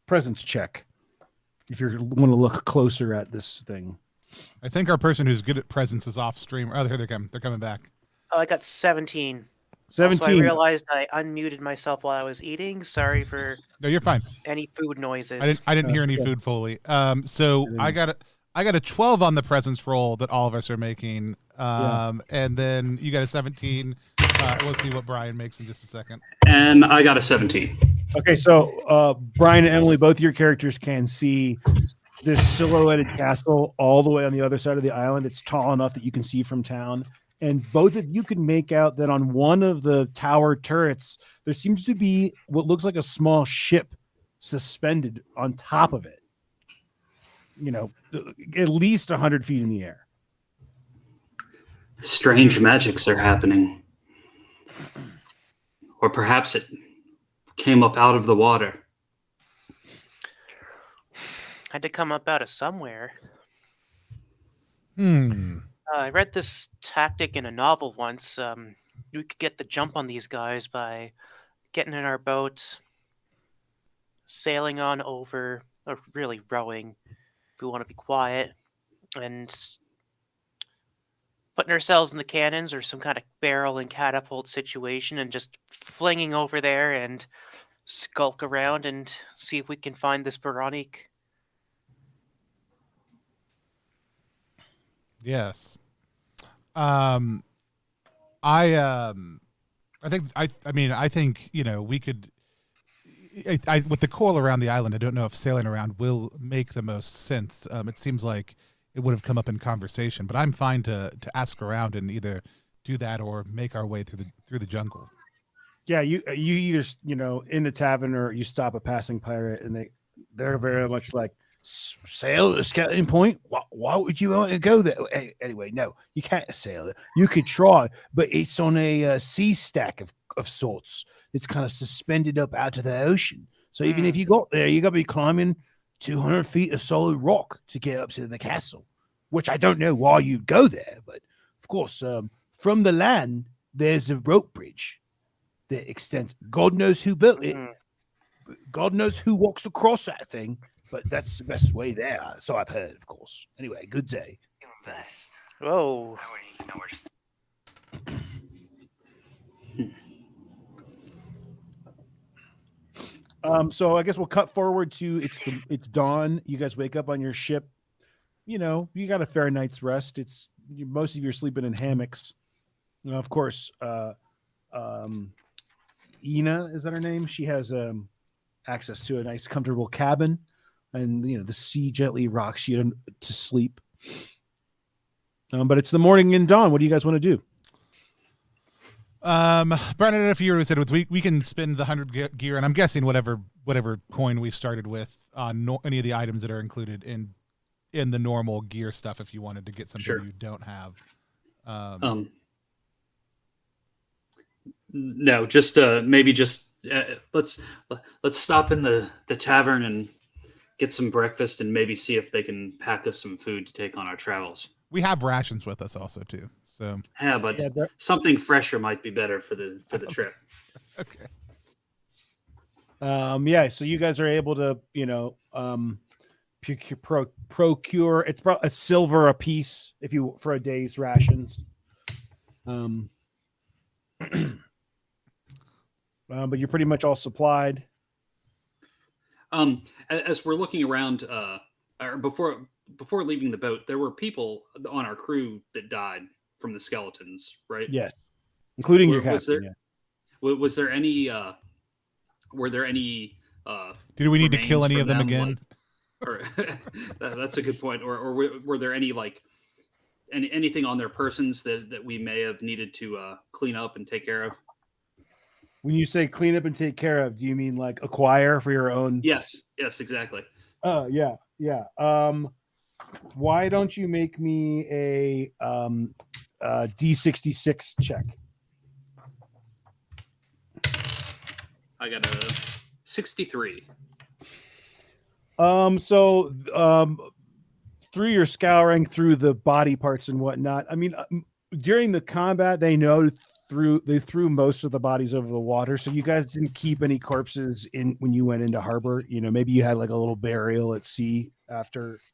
presence check if you want to look closer at this thing. I think our person who's good at presence is off stream. Oh, here they come. They're coming back. Oh, I got 17. 17. Also, I realized I unmuted myself while I was eating. Sorry for No, you're fine. any food noises. I didn't hear any food fully. So I got a 12 on the presence roll that all of us are making. And then you got a 17. We'll see what Brian makes in just a second. And I got a 17. Okay, so Brian and Emily, both your characters can see this silhouetted castle all the way on the other side of the island. It's tall enough that you can see from town. And both of you can make out that on one of the tower turrets, there seems to be what looks like a small ship suspended on top of it. At least 100 feet in the air. Strange magics are happening. Or perhaps it came up out of the water. Had to come up out of somewhere. I read this tactic in a novel once. We could get the jump on these guys by getting in our boat, sailing on over, or really rowing if we want to be quiet, and putting ourselves in the cannons or some kind of barrel and catapult situation and just flinging over there and skulk around and see if we can find this Veronique. Yes. I think we could. With the coil around the island, I don't know if sailing around will make the most sense. It seems like it would have come up in conversation, but I'm fine to ask around and either do that or make our way through the jungle. Yeah, you either in the tavern or you stop a passing pirate and they're very much like, sail to the skeleton point. Why would you want to go there? Anyway, no, you can't sail it. You could try, but it's on a sea stack of sorts. It's kind of suspended up out to the ocean. So even if you got there, you got to be climbing 200 feet of solid rock to get up to the castle, which I don't know why you'd go there. But of course, from the land, there's a rope bridge that extends. God knows who built it. God knows who walks across that thing. But that's the best way there. So I've heard, of course. Anyway, good day. Best. Whoa. I wouldn't even know where to So I guess we'll cut forward to it's dawn. You guys wake up on your ship. You know, you got a fair night's rest. Most of you are sleeping in hammocks. Of course, Ina, is that her name? She has access to a nice, comfortable cabin, and the sea gently rocks you to sleep. But it's the morning and dawn. What do you guys want to do? Brandon, if you said we can spend the 100 gear, and I'm guessing whatever coin we started with on any of the items that are included in the normal gear stuff. If you wanted to get something you don't have, no, just maybe just let's stop in the tavern and get some breakfast, and maybe see if they can pack us some food to take on our travels. We have rations with us also too. So yeah, but something fresher might be better for the trip. Okay. So you guys are able to, procure. It's about $1 a piece for a day's rations. But you're pretty much all supplied. As we're looking around, or before leaving the boat, there were people on our crew that died from the skeletons, right? Yes, including your captain. Was there any? Were there any? Did we need to kill any of them again? Or that's a good point. Or were there any anything on their persons that we may have needed to clean up and take care of? When you say clean up and take care of, do you mean like acquire for your own? Yes, exactly. Yeah. Why don't you make me a D66 check? I got a 63. Through your scouring through the body parts and whatnot, I mean, during the combat, they threw most of the bodies over the water, so you guys didn't keep any corpses in when you went into harbor. Maybe you had like a little burial at sea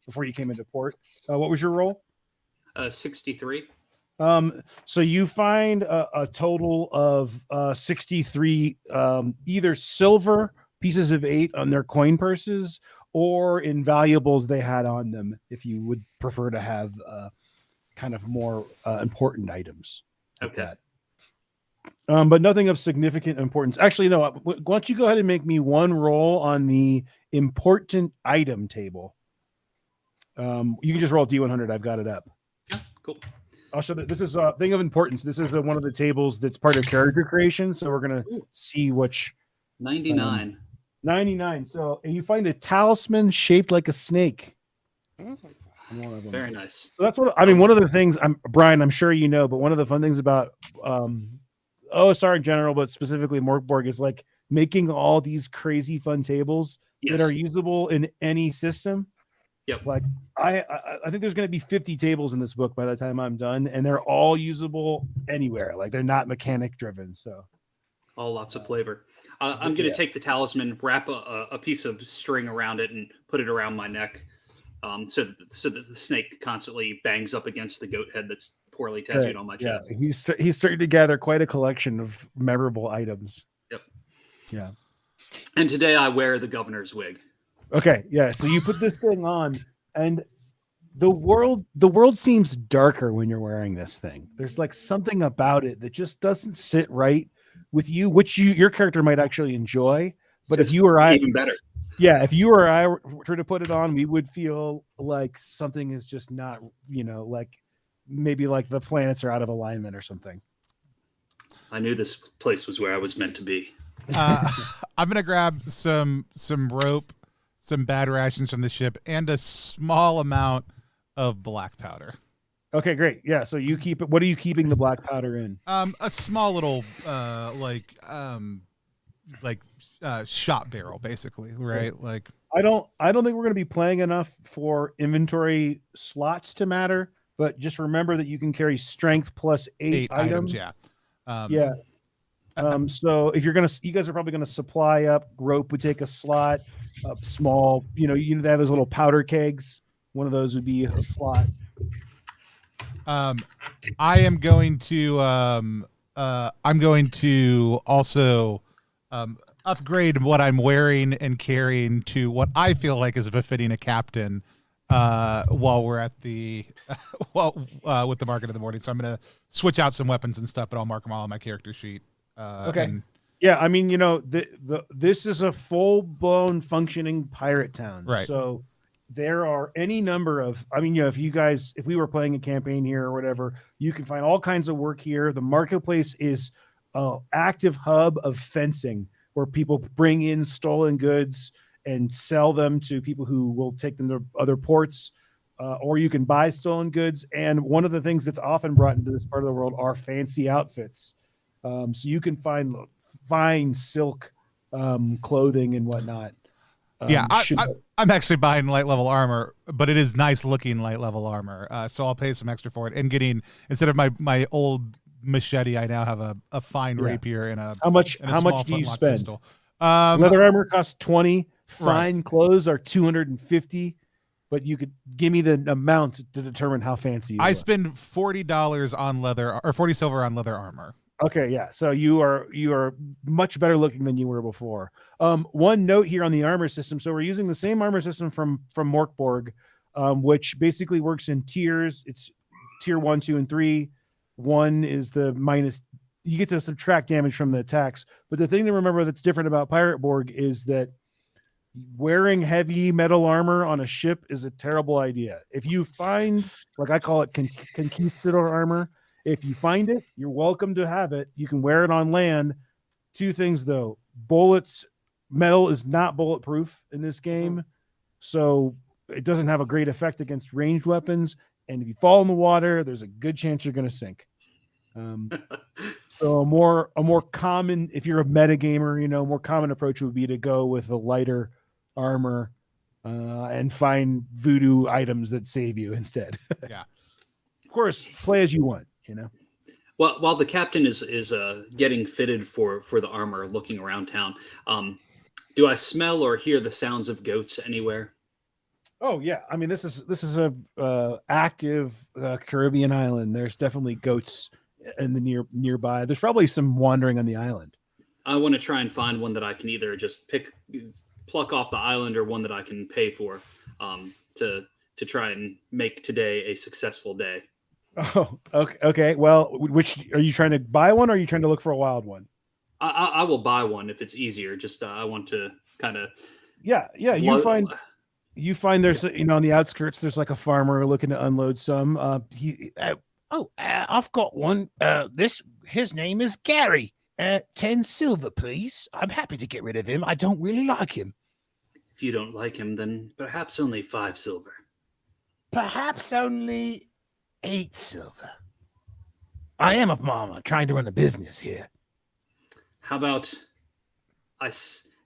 before you came into port. What was your roll? 63. So you find a total of 63 either silver pieces of 8 on their coin purses or in valuables they had on them, if you would prefer to have kind of more important items. Okay. Like that. But nothing of significant importance. Actually, no. Why don't you go ahead and make me one roll on the important item table? You can just roll D100. I've got it up. Yeah, cool. I'll show that. This is a thing of importance. This is one of the tables that's part of character creation. So we're gonna see which 99. 99. So you find a talisman shaped like a snake. Very nice. So that's what I mean. One of the things, Brian, I'm sure you know, but one of the fun things about OSR in general, but specifically Mork Borg, is like making all these crazy fun tables that are usable in any system. Yep. Like I think there's going to be 50 tables in this book by the time I'm done, and they're all usable anywhere. Like they're not mechanic driven. So all lots of flavor. I'm going to take the talisman, wrap a piece of string around it, and put it around my neck, so that the snake constantly bangs up against the goat head that's poorly tattooed on my chest. He's starting to gather quite a collection of memorable items. Yep. Yeah. And today I wear the governor's wig. Okay, yeah. So you put this thing on, and the world seems darker when you're wearing this thing. There's like something about it that just doesn't sit right with you, which your character might actually enjoy. But if you or I, even better. Yeah, if you or I were to put it on, we would feel like something is just not, like maybe like the planets are out of alignment or something. I knew this place was where I was meant to be. I'm gonna grab some rope some bad rations from the ship, and a small amount of black powder. Okay, great. Yeah, so you keep it. What are you keeping the black powder in? A small little shot barrel, basically, right? Like I don't think we're going to be playing enough for inventory slots to matter, but just remember that you can carry strength plus 8 items. Yeah. Yeah. So if you guys are probably gonna supply up. Rope would take a slot. Small, they have those little powder kegs. One of those would be a slot. I am going to also upgrade what I'm wearing and carrying to what I feel like is befitting a captain while we're at the with the market of the morning. So I'm going to switch out some weapons and stuff, but I'll mark them all on my character sheet. Okay. Yeah, I mean, this is a full-blown functioning pirate town. Right. So there are any number of, if we were playing a campaign here or whatever, you can find all kinds of work here. The marketplace is an active hub of fencing where people bring in stolen goods and sell them to people who will take them to other ports, or you can buy stolen goods. And one of the things that's often brought into this part of the world are fancy outfits. So you can find fine silk clothing and whatnot. I'm actually buying light level armor, but it is nice looking light level armor. So I'll pay some extra for it. And instead of my old machete, I now have a fine rapier and a how much do you spend? Pistol. Leather armor costs 20. Fine clothes are 250. But you could give me the amount to determine how fancy you are. I spend $40 on leather, or 40 silver on leather armor. Okay, yeah. So you are much better looking than you were before. One note here on the armor system. So we're using the same armor system from Mork Borg, which basically works in tiers. It's tier 1, 2, and 3. 1 is the minus. You get to subtract damage from the attacks. But the thing to remember that's different about Pirate Borg is that wearing heavy metal armor on a ship is a terrible idea. If you find, like I call it, conquistador armor. If you find it, you're welcome to have it. You can wear it on land. 2 things, though. Metal is not bulletproof in this game, so it doesn't have a great effect against ranged weapons. And if you fall in the water, there's a good chance you're going to sink. So a more common, if you're a metagamer, more common approach would be to go with a lighter armor and find voodoo items that save you instead. Yeah. Of course, play as you want. Well, while the captain is getting fitted for the armor, looking around town, do I smell or hear the sounds of goats anywhere? Oh yeah, I mean this is a active Caribbean island. There's definitely goats in the nearby. There's probably some wandering on the island. I want to try and find one that I can either just pluck off the island, or one that I can pay for to try and make today a successful day. Oh, okay. Well, which are you trying to buy one, or are you trying to look for a wild one? I will buy one if it's easier. Just I want to kind of You find there's on the outskirts there's like a farmer looking to unload some. I've got one. His name is Gary. 10 silver, please. I'm happy to get rid of him. I don't really like him. If you don't like him, then perhaps only 5 silver. Perhaps only 8 silver. I am a farmer trying to run a business here. How about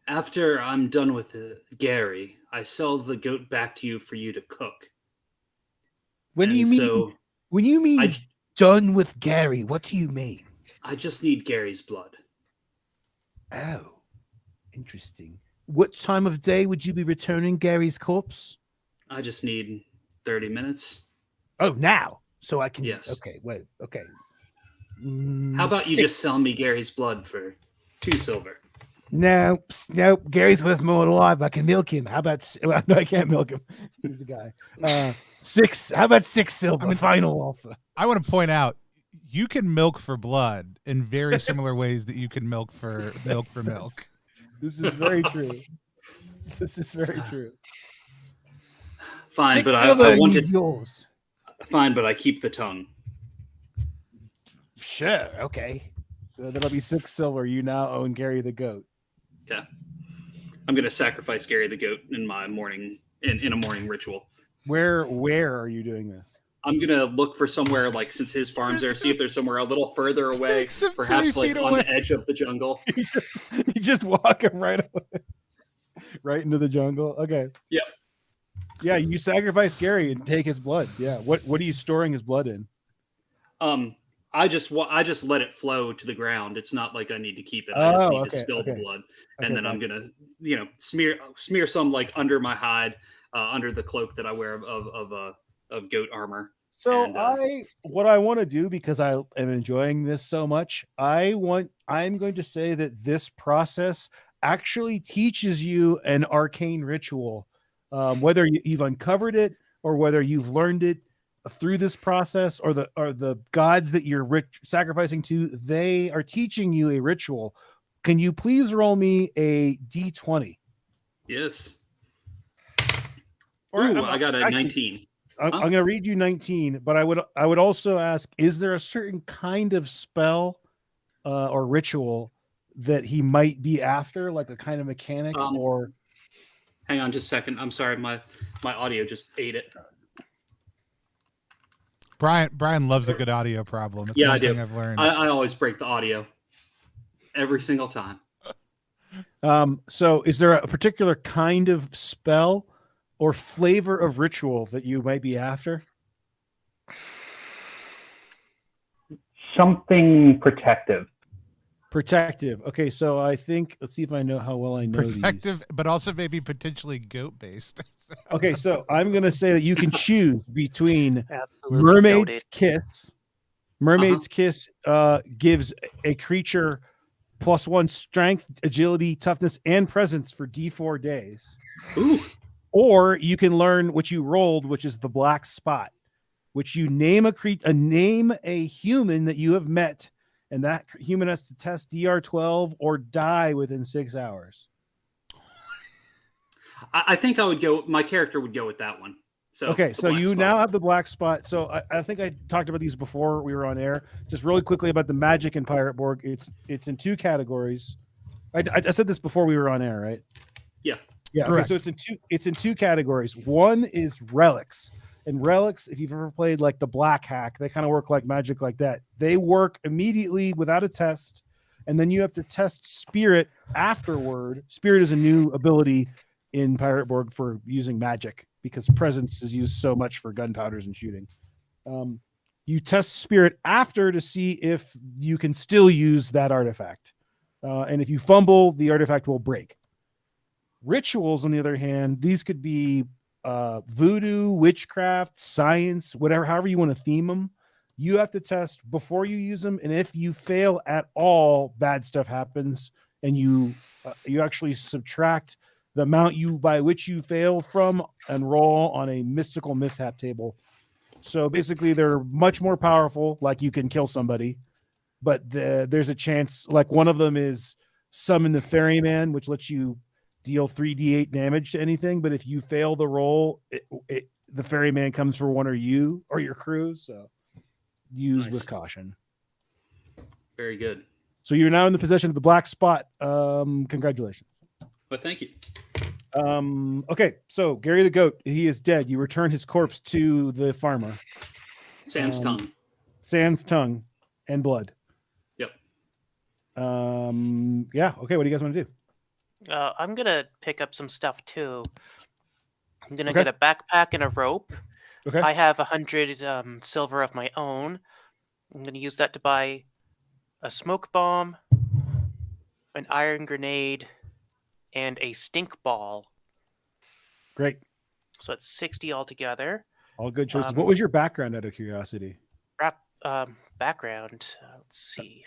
after I'm done with Gary, I sell the goat back to you for you to cook. When do you mean done with Gary, what do you mean? I just need Gary's blood. Oh, interesting. What time of day would you be returning Gary's corpse? I just need 30 minutes. Oh, now? So I can... Yes. Okay, wait, okay. How about you just sell me Gary's blood for 2 silver? No, Gary's worth more alive. I can milk him. How about... Well, no, I can't milk him. He's a guy. 6... How about 6 silver? Final offer. I want to point out, you can milk for blood in very similar ways that you can milk for milk. This is very true. This is very true. Fine, 6 but silver I want is yours. Fine, but I keep the tongue. Sure, okay. So that'll be 6 silver. You now own Gary the goat. Yeah. I'm gonna sacrifice Gary the goat in my morning in a morning ritual. Where are you doing this? I'm gonna look for somewhere like since his farm's there, see if there's somewhere a little further away, perhaps like on the edge of the jungle. You just walk him right away, right into the jungle. Okay. Yep. Yeah, you sacrifice Gary and take his blood. Yeah. What are you storing his blood in? I just let it flow to the ground. It's not like I need to keep it. I just need to spill the blood, and then I'm gonna smear some like under my hide, under the cloak that I wear of goat armor. So what I want to do, because I am enjoying this so much, I'm going to say that this process actually teaches you an arcane ritual, whether you've uncovered it or whether you've learned it through this process, or the gods that you're sacrificing to, they are teaching you a ritual. Can you please roll me a d20? Yes. Or I got a 19. I'm going to read you 19, but I would also ask, is there a certain kind of spell or ritual that he might be after, like a kind of mechanic? Or hang on just a second. I'm sorry, my audio just ate it. Brian loves a good audio problem. It's I do. I've learned. I always break the audio every single time. So is there a particular kind of spell or flavor of ritual that you might be after? Something protective. Protective. Okay, so I think, let's see if I know how well I know protective, these. but also maybe potentially goat based. Okay, so I'm going to say that you can choose between Absolutely Mermaid's noted. Kiss. Mermaid's Kiss gives a creature +1 strength, agility, toughness, and presence for D4 days. Ooh. Or you can learn what you rolled, which is the black spot, which you name a human that you have met, and that human has to test DR12 or die within 6 hours. I think my character would go with that one. So okay, so you now have the black spot. So I think I talked about these before we were on air. Just really quickly about the magic in Pirate Borg. It's in 2 categories. I said this before we were on air, right? Yeah. Yeah. Okay, so it's in two categories. One is relics. And relics, if you've ever played like the Black Hack, they kind of work like magic like that. They work immediately without a test, and then you have to test spirit afterward. Spirit is a new ability in Pirate Borg for using magic, because presence is used so much for gunpowders and shooting. You test spirit after to see if you can still use that artifact. And if you fumble, the artifact will break. Rituals, on the other hand, these could be voodoo, witchcraft, science, whatever, however you want to theme them. You have to test before you use them. And if you fail at all, bad stuff happens. And you actually subtract the amount by which you fail from and roll on a mystical mishap table. So basically they're much more powerful. Like you can kill somebody, but there's a chance, like one of them is summon the ferryman, which lets you deal 3d8 damage to anything. But if you fail the roll, the ferryman comes for one or you or your crew. So use with caution. Very good. So you're now in the possession of the black spot. Congratulations. Well, thank you. Okay, so Gary the goat, he is dead. You return his corpse to the farmer. Sans tongue. Sans tongue and blood. Yep. Yeah. Okay. What do you guys want to do? I'm gonna pick up some stuff too. I'm gonna get a backpack and a rope. Okay. I have 100 silver of my own. I'm gonna use that to buy a smoke bomb, an iron grenade, and a stink ball. Great. So it's 60 altogether. All good choices. What was your background, out of curiosity? Background. Let's see.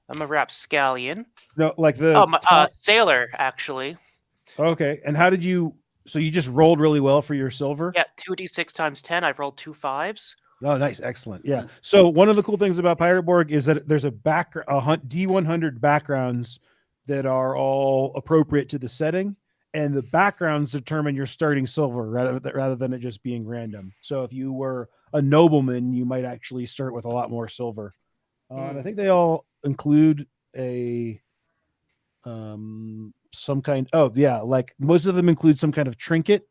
I'm a rapscallion. No, like the sailor, actually. Okay. And how did you? So you just rolled really well for your silver? Yeah, 2d6 times 10. I've rolled 2 5s. Oh, nice. Excellent. Yeah. So one of the cool things about Pirate Borg is that there's a D100 backgrounds that are all appropriate to the setting, and the backgrounds determine your starting silver rather than it just being random. So if you were a nobleman, you might actually start with a lot more silver. And I think they all include a some kind. Oh yeah, like most of them include some kind of trinket.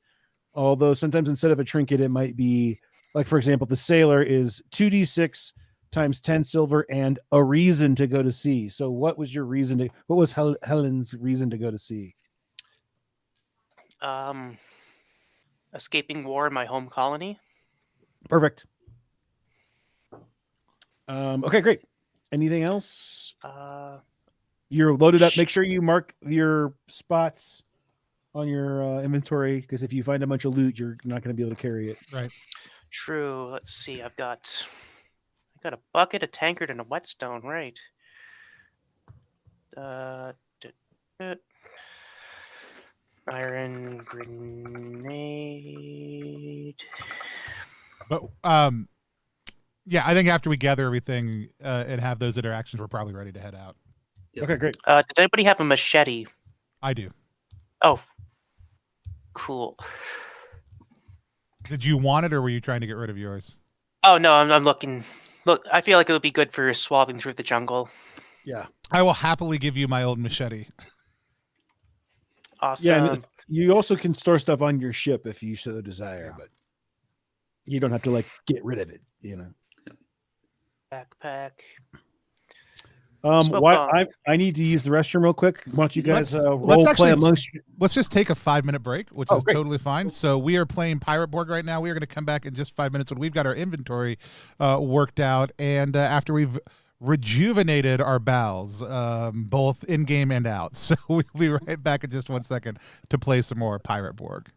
Although sometimes instead of a trinket, it might be like, for example, the sailor is 2d6 times 10 silver and a reason to go to sea. So what was your reason to? What was Helen's reason to go to sea? Escaping war in my home colony. Perfect. Okay, great. Anything else? You're loaded up. Make sure you mark your spots on your inventory, because if you find a bunch of loot, you're not going to be able to carry it. Right. True. Let's see. I got a bucket, a tankard, and a whetstone. Right. Iron grenade. But yeah, I think after we gather everything and have those interactions, we're probably ready to head out. Yep. Okay, great. Does anybody have a machete? I do. Oh, cool. Did you want it, or were you trying to get rid of yours? Oh no, I'm looking. Look, I feel like it would be good for swabbing through the jungle. Yeah. I will happily give you my old machete. Awesome. Yeah. And you also can store stuff on your ship if you so desire, but you don't have to like get rid of it. Backpack. I need to use the restroom real quick. Why don't you guys Let's role actually play amongst? Let's just take a 5-minute break, which is great. totally fine. So we are playing Pirate Borg right now. We are going to come back in just 5 minutes when we've got our inventory worked out, and after we've rejuvenated our bowels, both in game and out. So we'll be right back in just 1 second to play some more Pirate Borg.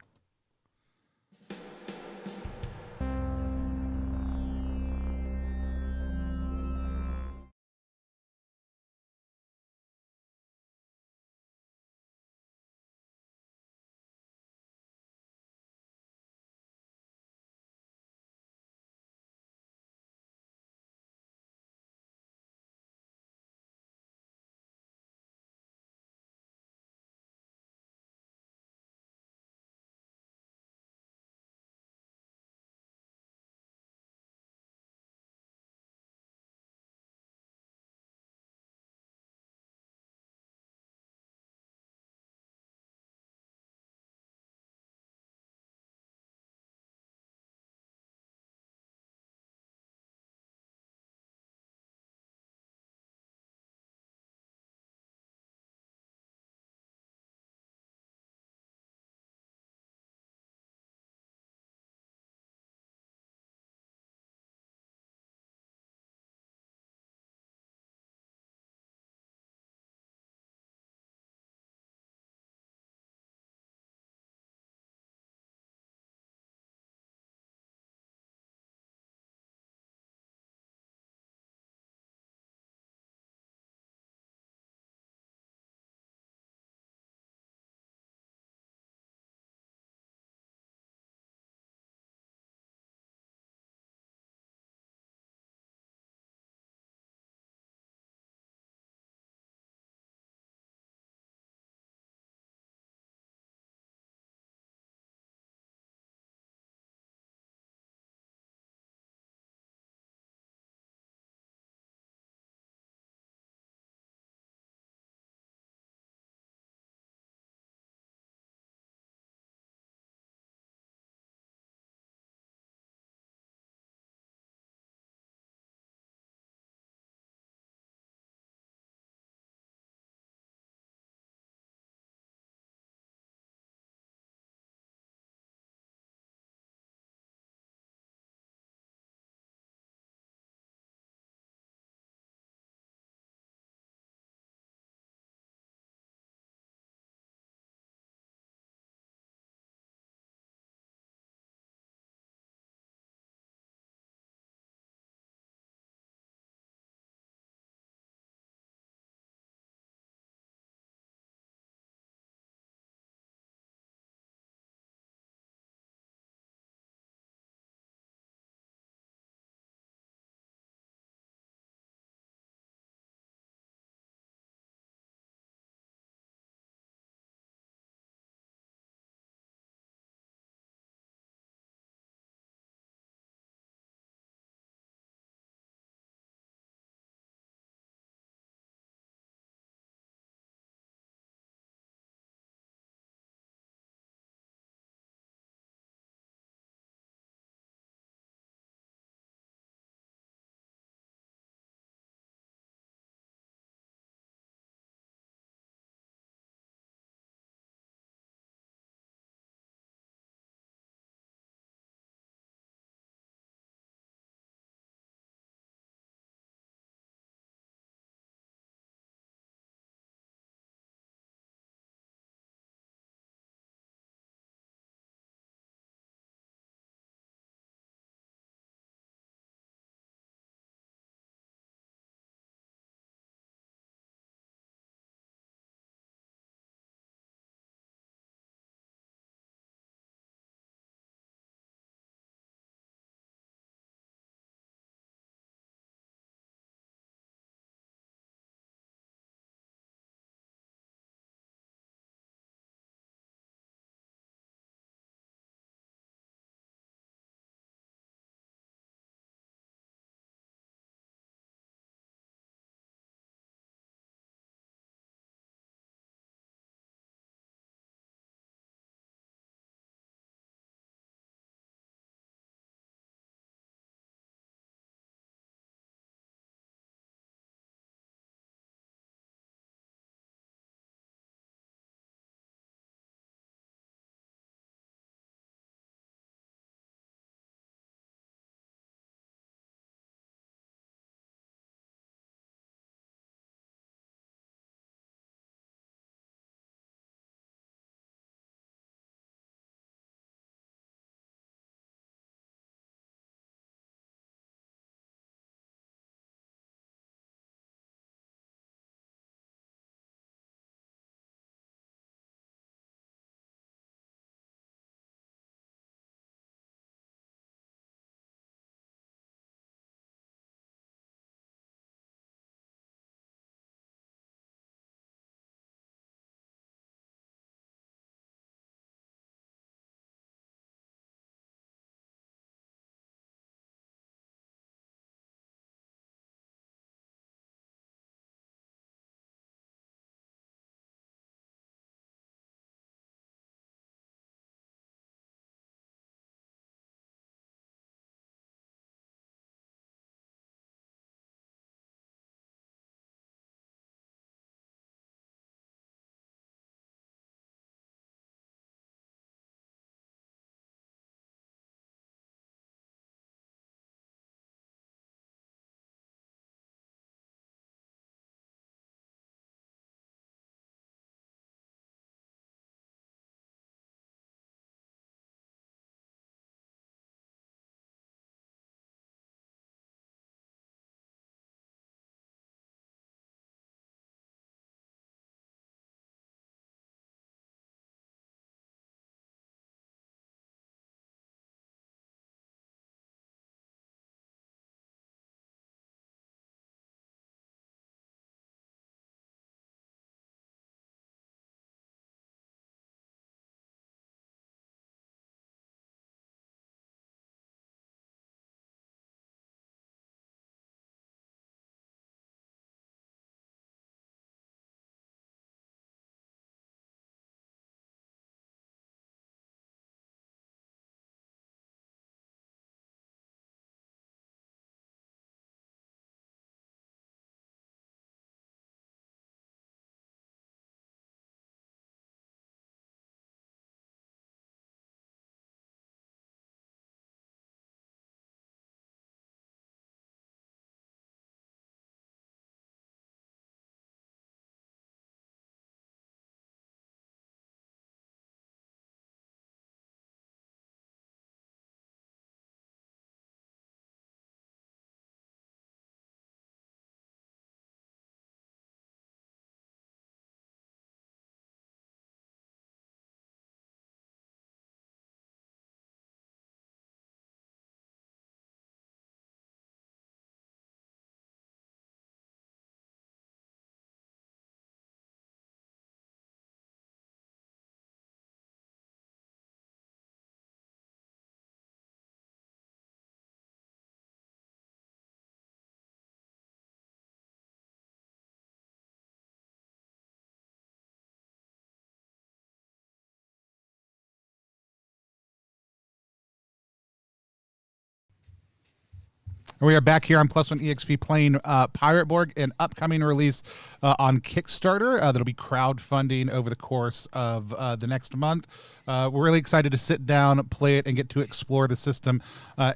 And we are back here on Plus One EXP playing Pirate Borg, an upcoming release on Kickstarter that'll be crowdfunding over the course of the next month. We're really excited to sit down, play it, and get to explore the system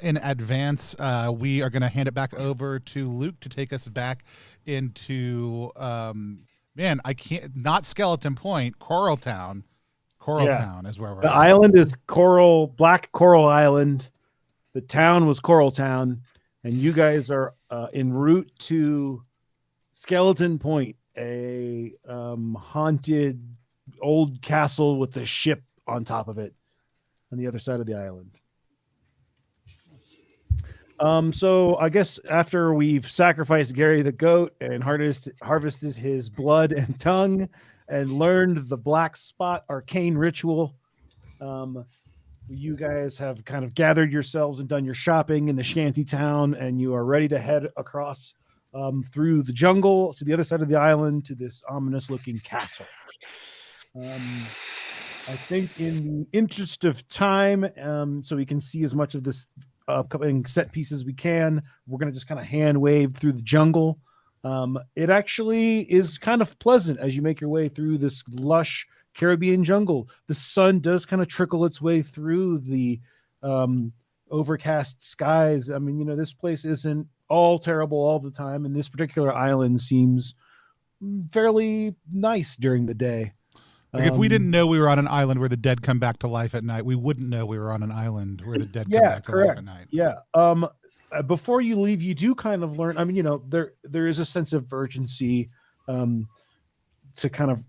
in advance. We are going to hand it back over to Luke to take us back into, I can't, not Skeleton Point, Coral Town. Town is where we're The at. island is Black Coral Island. The town was Coral Town. And you guys are en route to Skeleton Point, a haunted old castle with a ship on top of it on the other side of the island. So I guess after we've sacrificed Gary the goat and harvested his blood and tongue and learned the black spot arcane ritual, you guys have kind of gathered yourselves and done your shopping in the shanty town, and you are ready to head across through the jungle to the other side of the island to this ominous looking castle. I think in the interest of time, so we can see as much of this upcoming set piece as we can, we're going to just kind of hand wave through the jungle. It actually is kind of pleasant as you make your way through this lush Caribbean jungle. The sun does kind of trickle its way through the overcast skies. I mean, this place isn't all terrible all the time, and this particular island seems fairly nice during the day. Like if we didn't know we were on an island where the dead come back to life at night, we wouldn't know we were on an island where the dead come back to life at night. Yeah. Before you leave, you do kind of learn. I mean, there is a sense of urgency to kind of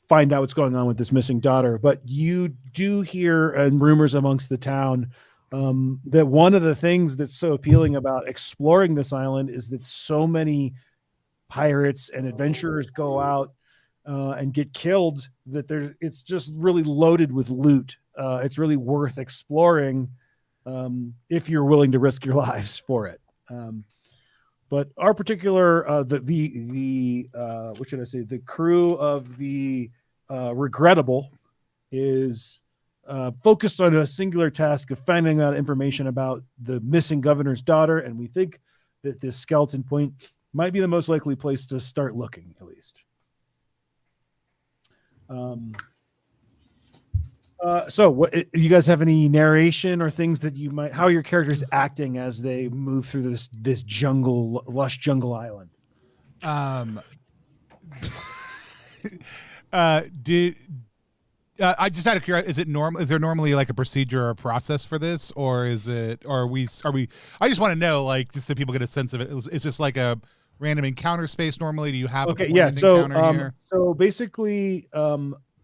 find out what's going on with this missing daughter, but you do hear rumors amongst the town that one of the things that's so appealing about exploring this island is that so many pirates and adventurers go out and get killed that it's just really loaded with loot. It's really worth exploring if you're willing to risk your lives for it. But our particular what should I say? The crew of the Regrettable is focused on a singular task of finding out information about the missing governor's daughter, and we think that this Skeleton Point might be the most likely place to start looking, at least. So what, you guys have any narration or things that you might, how are your characters acting as they move through this jungle, lush jungle island? I just out of curiosity, is it normal? Is there normally like a procedure or a process for this, or is it? Or are we? I just want to know, like, just so people get a sense of it. Is this like a random encounter space normally? Do you have okay? A Yeah. encounter here? So basically,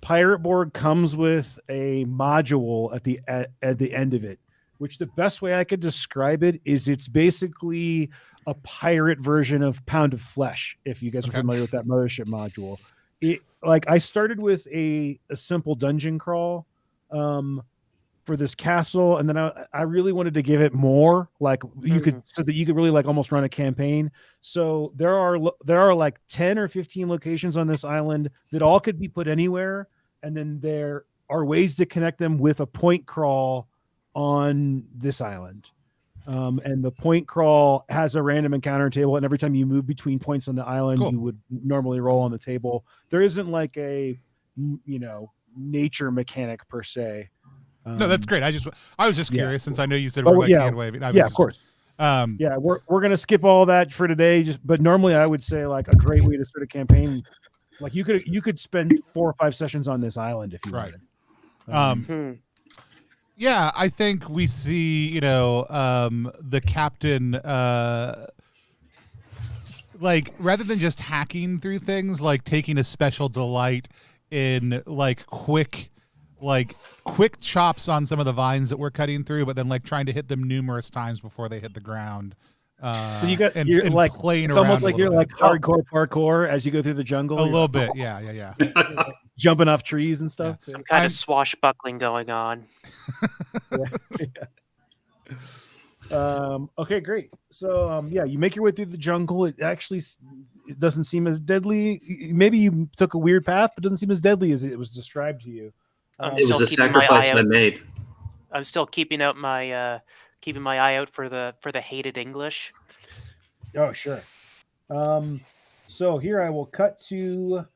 Pirate Borg comes with a module at the end of it, which the best way I could describe it is it's basically a pirate version of Pound of Flesh. If you guys are familiar with that mothership module. Like I started with a simple dungeon crawl for this castle, and then I really wanted to give it more, like you could, so that you could really like almost run a campaign. So there are like 10 or 15 locations on this island that all could be put anywhere, and then there are ways to connect them with a point crawl on this island. And the point crawl has a random encounter table, and every time you move between points on the island, you would normally roll on the table. There isn't like a, nature mechanic per se. No, that's great. I was just curious, since I know you said we're like hand waving. Yeah, of course. We're gonna skip all that for today. But normally I would say like a great way to start a campaign, like you could spend 4 or 5 sessions on this island if you wanted. Yeah, I think we see, the captain, like rather than just hacking through things, like taking a special delight in like quick chops on some of the vines that we're cutting through, but then like trying to hit them numerous times before they hit the ground. So you're like playing it's around. It's almost like you're bit. Like hardcore parkour as you go through the jungle. A little bit, yeah. Jumping off trees and stuff. Some kind of swashbuckling going on. Okay, great. So you make your way through the jungle. It doesn't seem as deadly. Maybe you took a weird path, but it doesn't seem as deadly as it was described to you. It was a sacrifice I made. I'm still keeping out my keeping my eye out for the hated English. Oh, sure. So here I will cut to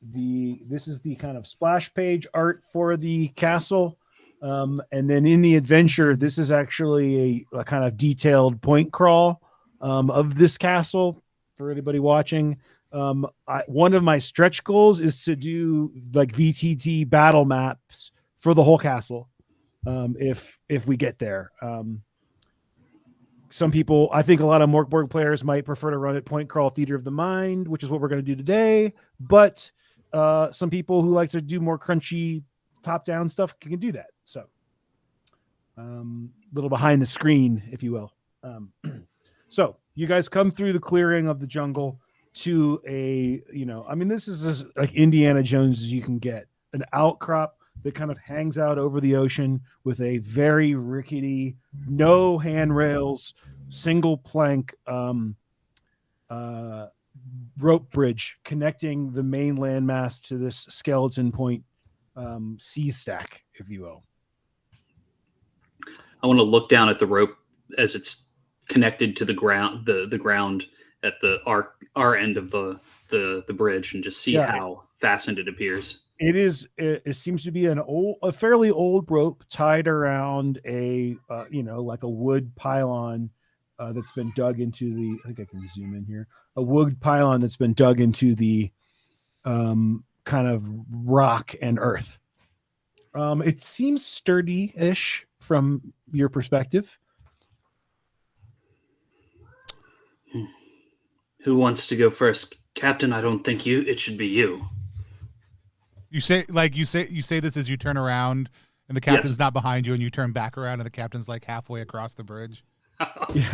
this is the kind of splash page art for the castle. And then in the adventure, this is actually a kind of detailed point crawl of this castle for anybody watching. One of my stretch goals is to do like VTT battle maps for the whole castle. If we get there. Some people, I think a lot of Mork Borg players might prefer to run it point crawl theater of the mind, which is what we're going to do today. But some people who like to do more crunchy top down stuff can do that. So little behind the screen, if you will. So you guys come through the clearing of the jungle to this is as like Indiana Jones as you can get, an outcrop that kind of hangs out over the ocean with a very rickety, no handrails, single plank rope bridge connecting the main landmass to this skeleton point sea stack, if you will. I want to look down at the rope as it's connected to the ground, the ground at our end of the bridge, and just see how fastened it appears. It seems to be a fairly old rope tied around a like a wood pylon that's been dug into the. I think I can zoom in here. A wood pylon that's been dug into the kind of rock and earth. It seems sturdy-ish from your perspective. Who wants to go first, Captain? I don't think it should be you. You say this as you turn around and the captain's not behind you, and you turn back around and the captain's like halfway across the bridge. Yeah.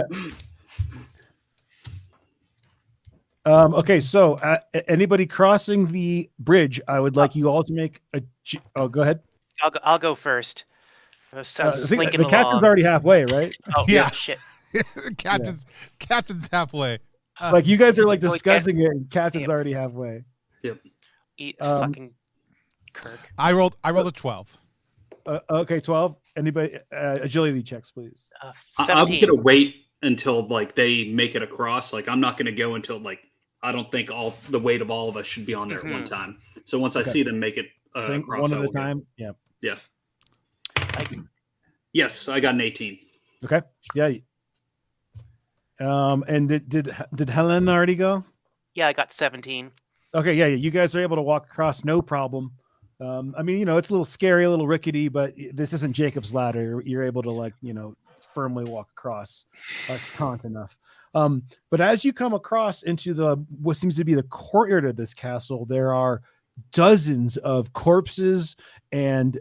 Okay, so anybody crossing the bridge, I would like you all to make a. Oh, go ahead. I'll go first. I'm slinking the captain's already halfway, right? Oh Yeah. Shit. Captain's halfway. Like you guys are like discussing it, and captain's already halfway. Yep. Eat fucking Kirk. I rolled a 12. Okay, 12. Anybody agility checks, please. I'm 17. gonna wait until like they make it across. Like I'm not gonna go until like I don't think all the weight of all of us should be on there at one time. So once I see them make it across, one at a time. Yeah. Yeah. Yes, I got an 18. Okay. Yeah. And did Helen already go? Yeah, I got 17. Okay, yeah, you guys are able to walk across no problem. I mean, it's a little scary, a little rickety, but this isn't Jacob's ladder. You're able to firmly walk across taut enough. But as you come across into what seems to be the courtyard of this castle, there are dozens of corpses and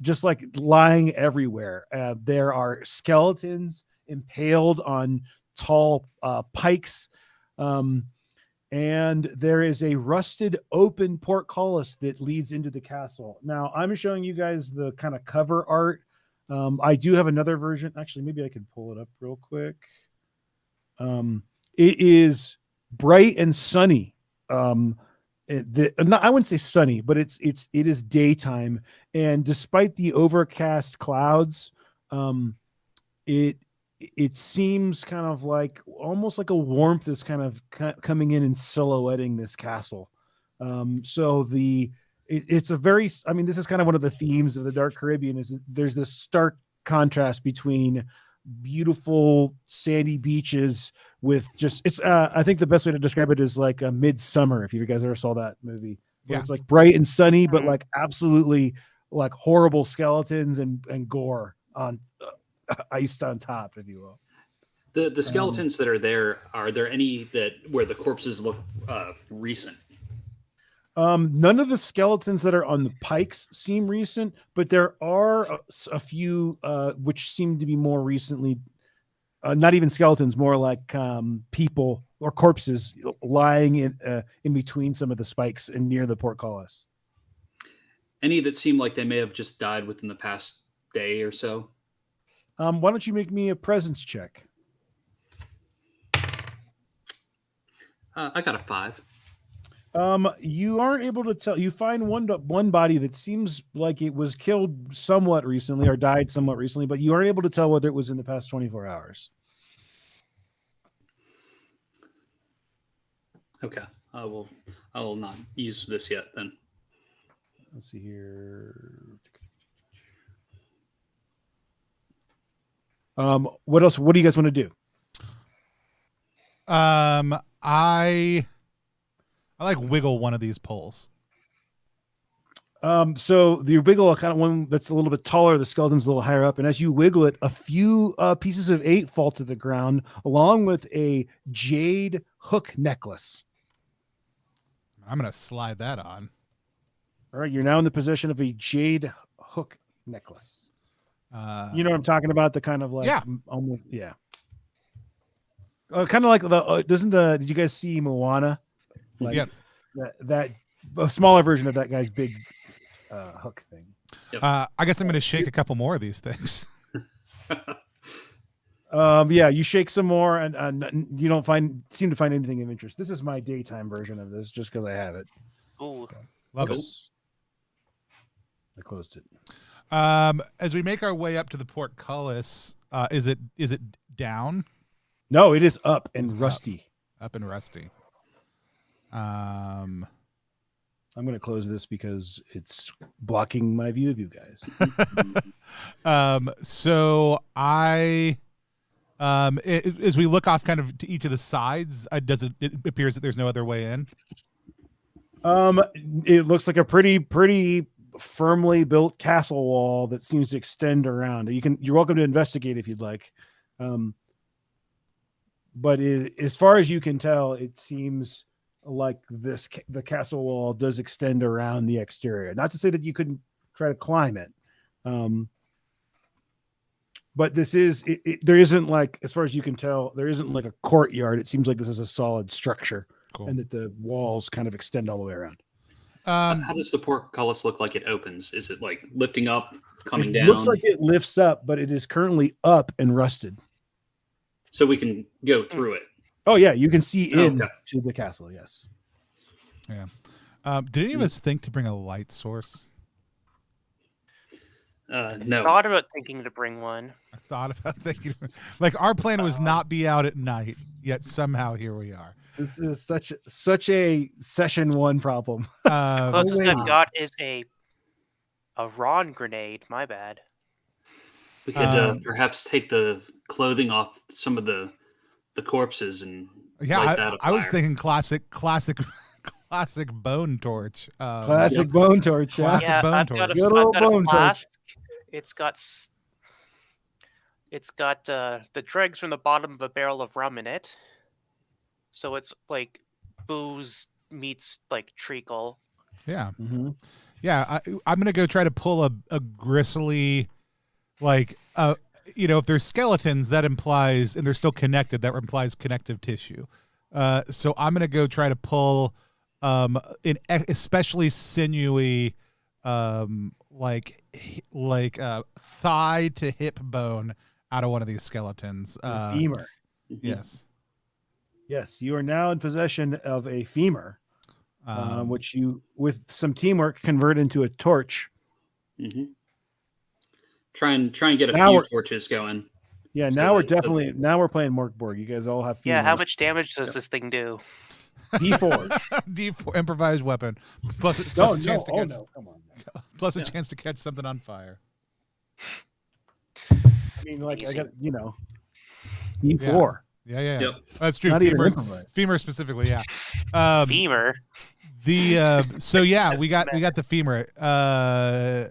just like lying everywhere. There are skeletons impaled on tall pikes. And there is a rusted open portcullis that leads into the castle. Now, I'm showing you guys the kind of cover art. I do have another version. Actually, maybe I can pull it up real quick. It is bright and sunny. I wouldn't say sunny, but it is daytime. And despite the overcast clouds, it seems kind of like almost like a warmth is kind of coming in and silhouetting this castle. So it's a very, this is kind of one of the themes of the Dark Caribbean is there's this stark contrast between beautiful sandy beaches with I think the best way to describe it is like a Midsummer. If you guys ever saw that movie, where it's like bright and sunny, but like absolutely like horrible skeletons and gore on iced on top, if you will. The skeletons that are there, are there any where the corpses look recent? None of the skeletons that are on the pikes seem recent, but there are a few which seem to be more recently, not even skeletons, more like people or corpses lying in between some of the spikes and near the portcullis. Any that seem like they may have just died within the past day or so? Why don't you make me a presence check? I got a 5. You aren't able to tell. You find one body that seems like it was killed somewhat recently or died somewhat recently, but you aren't able to tell whether it was in the past 24 hours. Okay. I will not use this yet then. Let's see here. What else? What do you guys want to do? I like wiggle one of these poles. So the wiggle kind of one that's a little bit taller, the skeleton's a little higher up, and as you wiggle it, a few pieces of 8 fall to the ground, along with a jade hook necklace. I'm gonna slide that on. All right, you're now in the possession of a jade hook necklace. You know what I'm talking about? The kind of like, Yeah. almost, yeah. Kind of like the did you guys see Moana? Like Yep. that a smaller version of that guy's big hook thing. I guess I'm gonna shake a couple more of these things. Yeah, you shake some more, and you don't seem to find anything of interest. This is my daytime version of this, just because I have it. Ooh. Love it. I closed it. As we make our way up to the portcullis, is it down? No, it is up and It's up. rusty. Up and rusty. I'm going to close this because it's blocking my view of you guys. So I, as we look off kind of to each of the sides, it appears that there's no other way in? It looks like a pretty firmly built castle wall that seems to extend around. You're welcome to investigate if you'd like. But as far as you can tell, it seems like the castle wall does extend around the exterior. Not to say that you couldn't try to climb it. But this is there isn't like, as far as you can tell, there isn't like a courtyard. It seems like this is a solid structure. Cool. And that the walls kind of extend all the way around. How does the portcullis look like it opens? Is it like lifting up, coming It down? looks like it lifts up, but it is currently up and rusted. So we can go through it. Oh yeah, you can see in Okay. to the castle. Yes. Yeah. Did any of us think to bring a light source? No. Thought about thinking to bring one. I thought about thinking, like our plan was not be out at night, yet somehow here we are. This is such a session 1 problem. Closest wait. I've got is a Ron grenade. My bad. We could perhaps take the clothing off some of the corpses and light that I was afire. thinking classic bone torch. Classic bone torch. Yeah. Classic Yeah, bone I've torch. got Good old a bone torch. flask. It's got the dregs from the bottom of a barrel of rum in it. So it's like booze meets like treacle. Yeah. Mhm. Yeah, I'm gonna go try to pull a gristly, like if there's skeletons, that implies, and they're still connected, that implies connective tissue. So I'm gonna go try to pull an especially sinewy, like thigh to hip bone out of one of these skeletons. The femur. Yes. Yes, you are now in possession of a femur, which you, with some teamwork, convert into a torch. Mm-hmm. Try and get a Now few we're- torches going. Yeah, So now we're that- now we're playing Mork Borg. You guys all have Yeah, how femurs. much damage does this thing do? D4. D4 improvised weapon plus a No, chance to oh catch, no, come on. Man. plus a chance to catch something on fire. I mean, like I Easy. got D4. Yeah. Yep. That's true. Not even Femurs, improvised. femur specifically, yeah. Femur. So yeah, we got the femur. Yeah,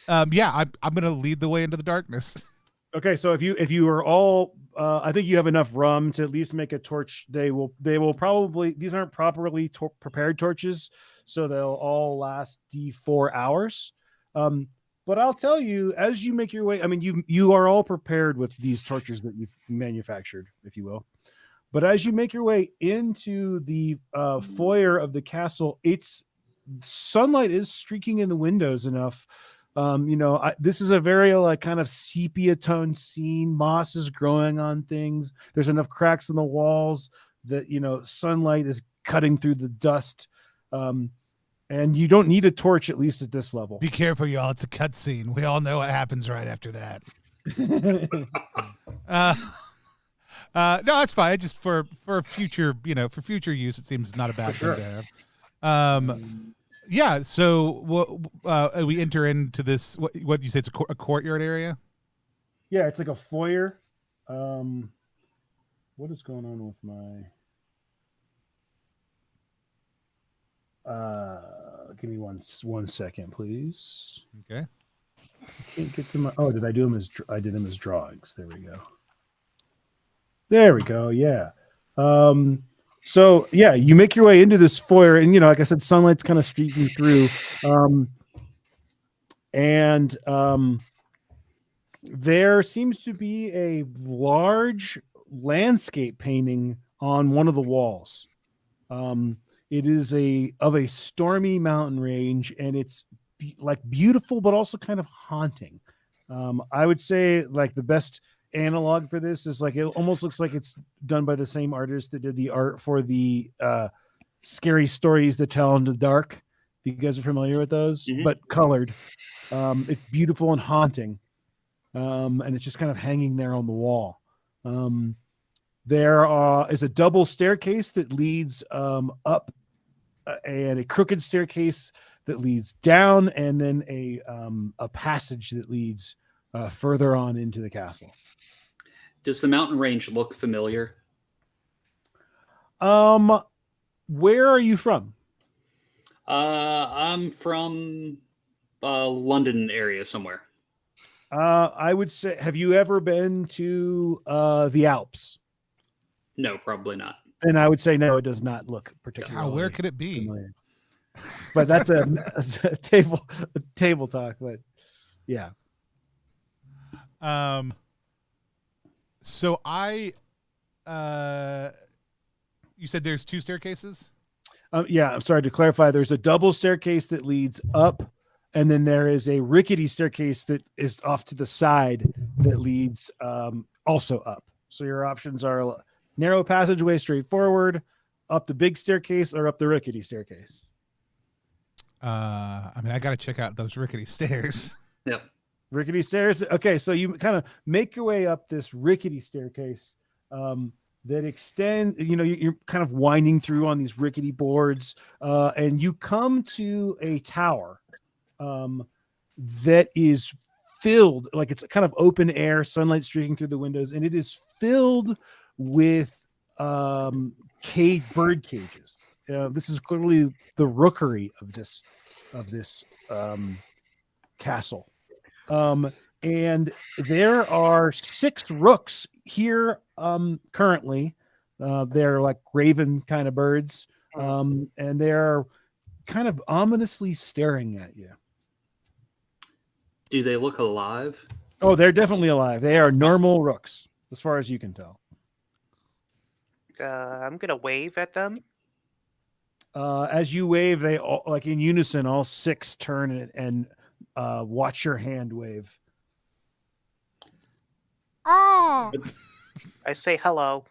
I'm gonna lead the way into the darkness. Okay, so if you are all, I think you have enough rum to at least make a torch. They will probably, these aren't properly prepared torches, so they'll all last D4 hours. But I'll tell you, as you make your way, I mean, you are all prepared with these torches that you've manufactured, if you will. But as you make your way into the foyer of the castle, sunlight is streaking in the windows enough. This is a very like kind of sepia tone scene. Moss is growing on things. There's enough cracks in the walls that sunlight is cutting through the dust. And you don't need a torch, at least at this level. Be careful, y'all. It's a cutscene. We all know what happens right after that. No, that's fine. Just for future, for future use, it seems not a bad thing to have. Yeah. So we enter into this. What you say? It's a courtyard area. Yeah, it's like a foyer. What is going on with my? Give me one second, please. Okay. I can't get to my. Oh, did I do them as? I did them as drawings. There we go. There we go. Yeah. So yeah, you make your way into this foyer, and like I said, sunlight's kind of streaking through. There seems to be a large landscape painting on one of the walls. It is of a stormy mountain range, and it's beautiful, but also kind of haunting. I would say like the best analog for this is it almost looks like it's done by the same artist that did the art for the scary stories to tell in the dark. You guys are familiar with those, but colored. It's beautiful and haunting. And it's just kind of hanging there on the wall. There is a double staircase that leads up, and a crooked staircase that leads down, and then a passage that leads further on into the castle. Does the mountain range look familiar? Where are you from? I'm from London area somewhere. I would say, have you ever been to the Alps? No, probably not. And I would say no, it does not look particularly. Where could it be? Familiar. But that's a table talk. But yeah. So you said there's two staircases? Yeah, I'm sorry to clarify. There's a double staircase that leads up, and then there is a rickety staircase that is off to the side that leads also up. So your options are narrow passageway straight forward, up the big staircase, or up the rickety staircase. I got to check out those rickety stairs. Yep. Rickety stairs. Okay, so you kind of make your way up this rickety staircase that extend. You're kind of winding through on these rickety boards, and you come to a tower that is filled, it's kind of open air, sunlight streaking through the windows, and it is filled with bird cages. This is clearly the rookery of this castle. And there are 6 rooks here currently. They're like raven kind of birds, and they're kind of ominously staring at you. Do they look alive? Oh, they're definitely alive. They are normal rooks, as far as you can tell. I'm gonna wave at them. As you wave, they all, like in unison, all 6 turn and watch your hand wave. Oh! I say hello.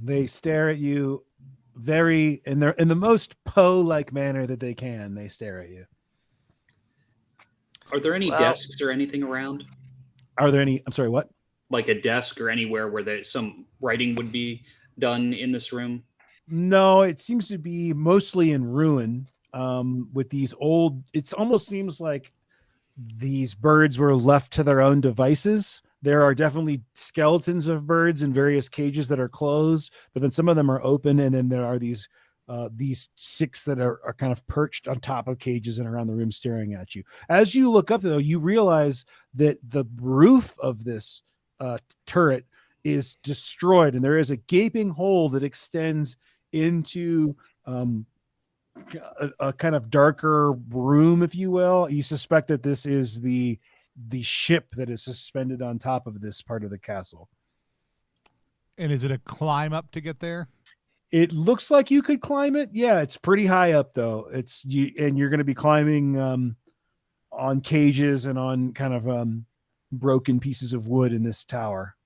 They stare at you in the most Poe-like manner that they can. They stare at you. Are there any desks or anything around? Are there any? I'm sorry, what? Like a desk or anywhere where some writing would be done in this room? No, it seems to be mostly in ruin. With these old, it almost seems like these birds were left to their own devices. There are definitely skeletons of birds in various cages that are closed, but then some of them are open, and then there are these 6 that are kind of perched on top of cages and around the room staring at you. As you look up, though, you realize that the roof of this turret is destroyed, and there is a gaping hole that extends into a kind of darker room, if you will. You suspect that this is the ship that is suspended on top of this part of the castle. And is it a climb up to get there? It looks like you could climb it. Yeah, it's pretty high up though. And you're going to be climbing on cages and on kind of broken pieces of wood in this tower.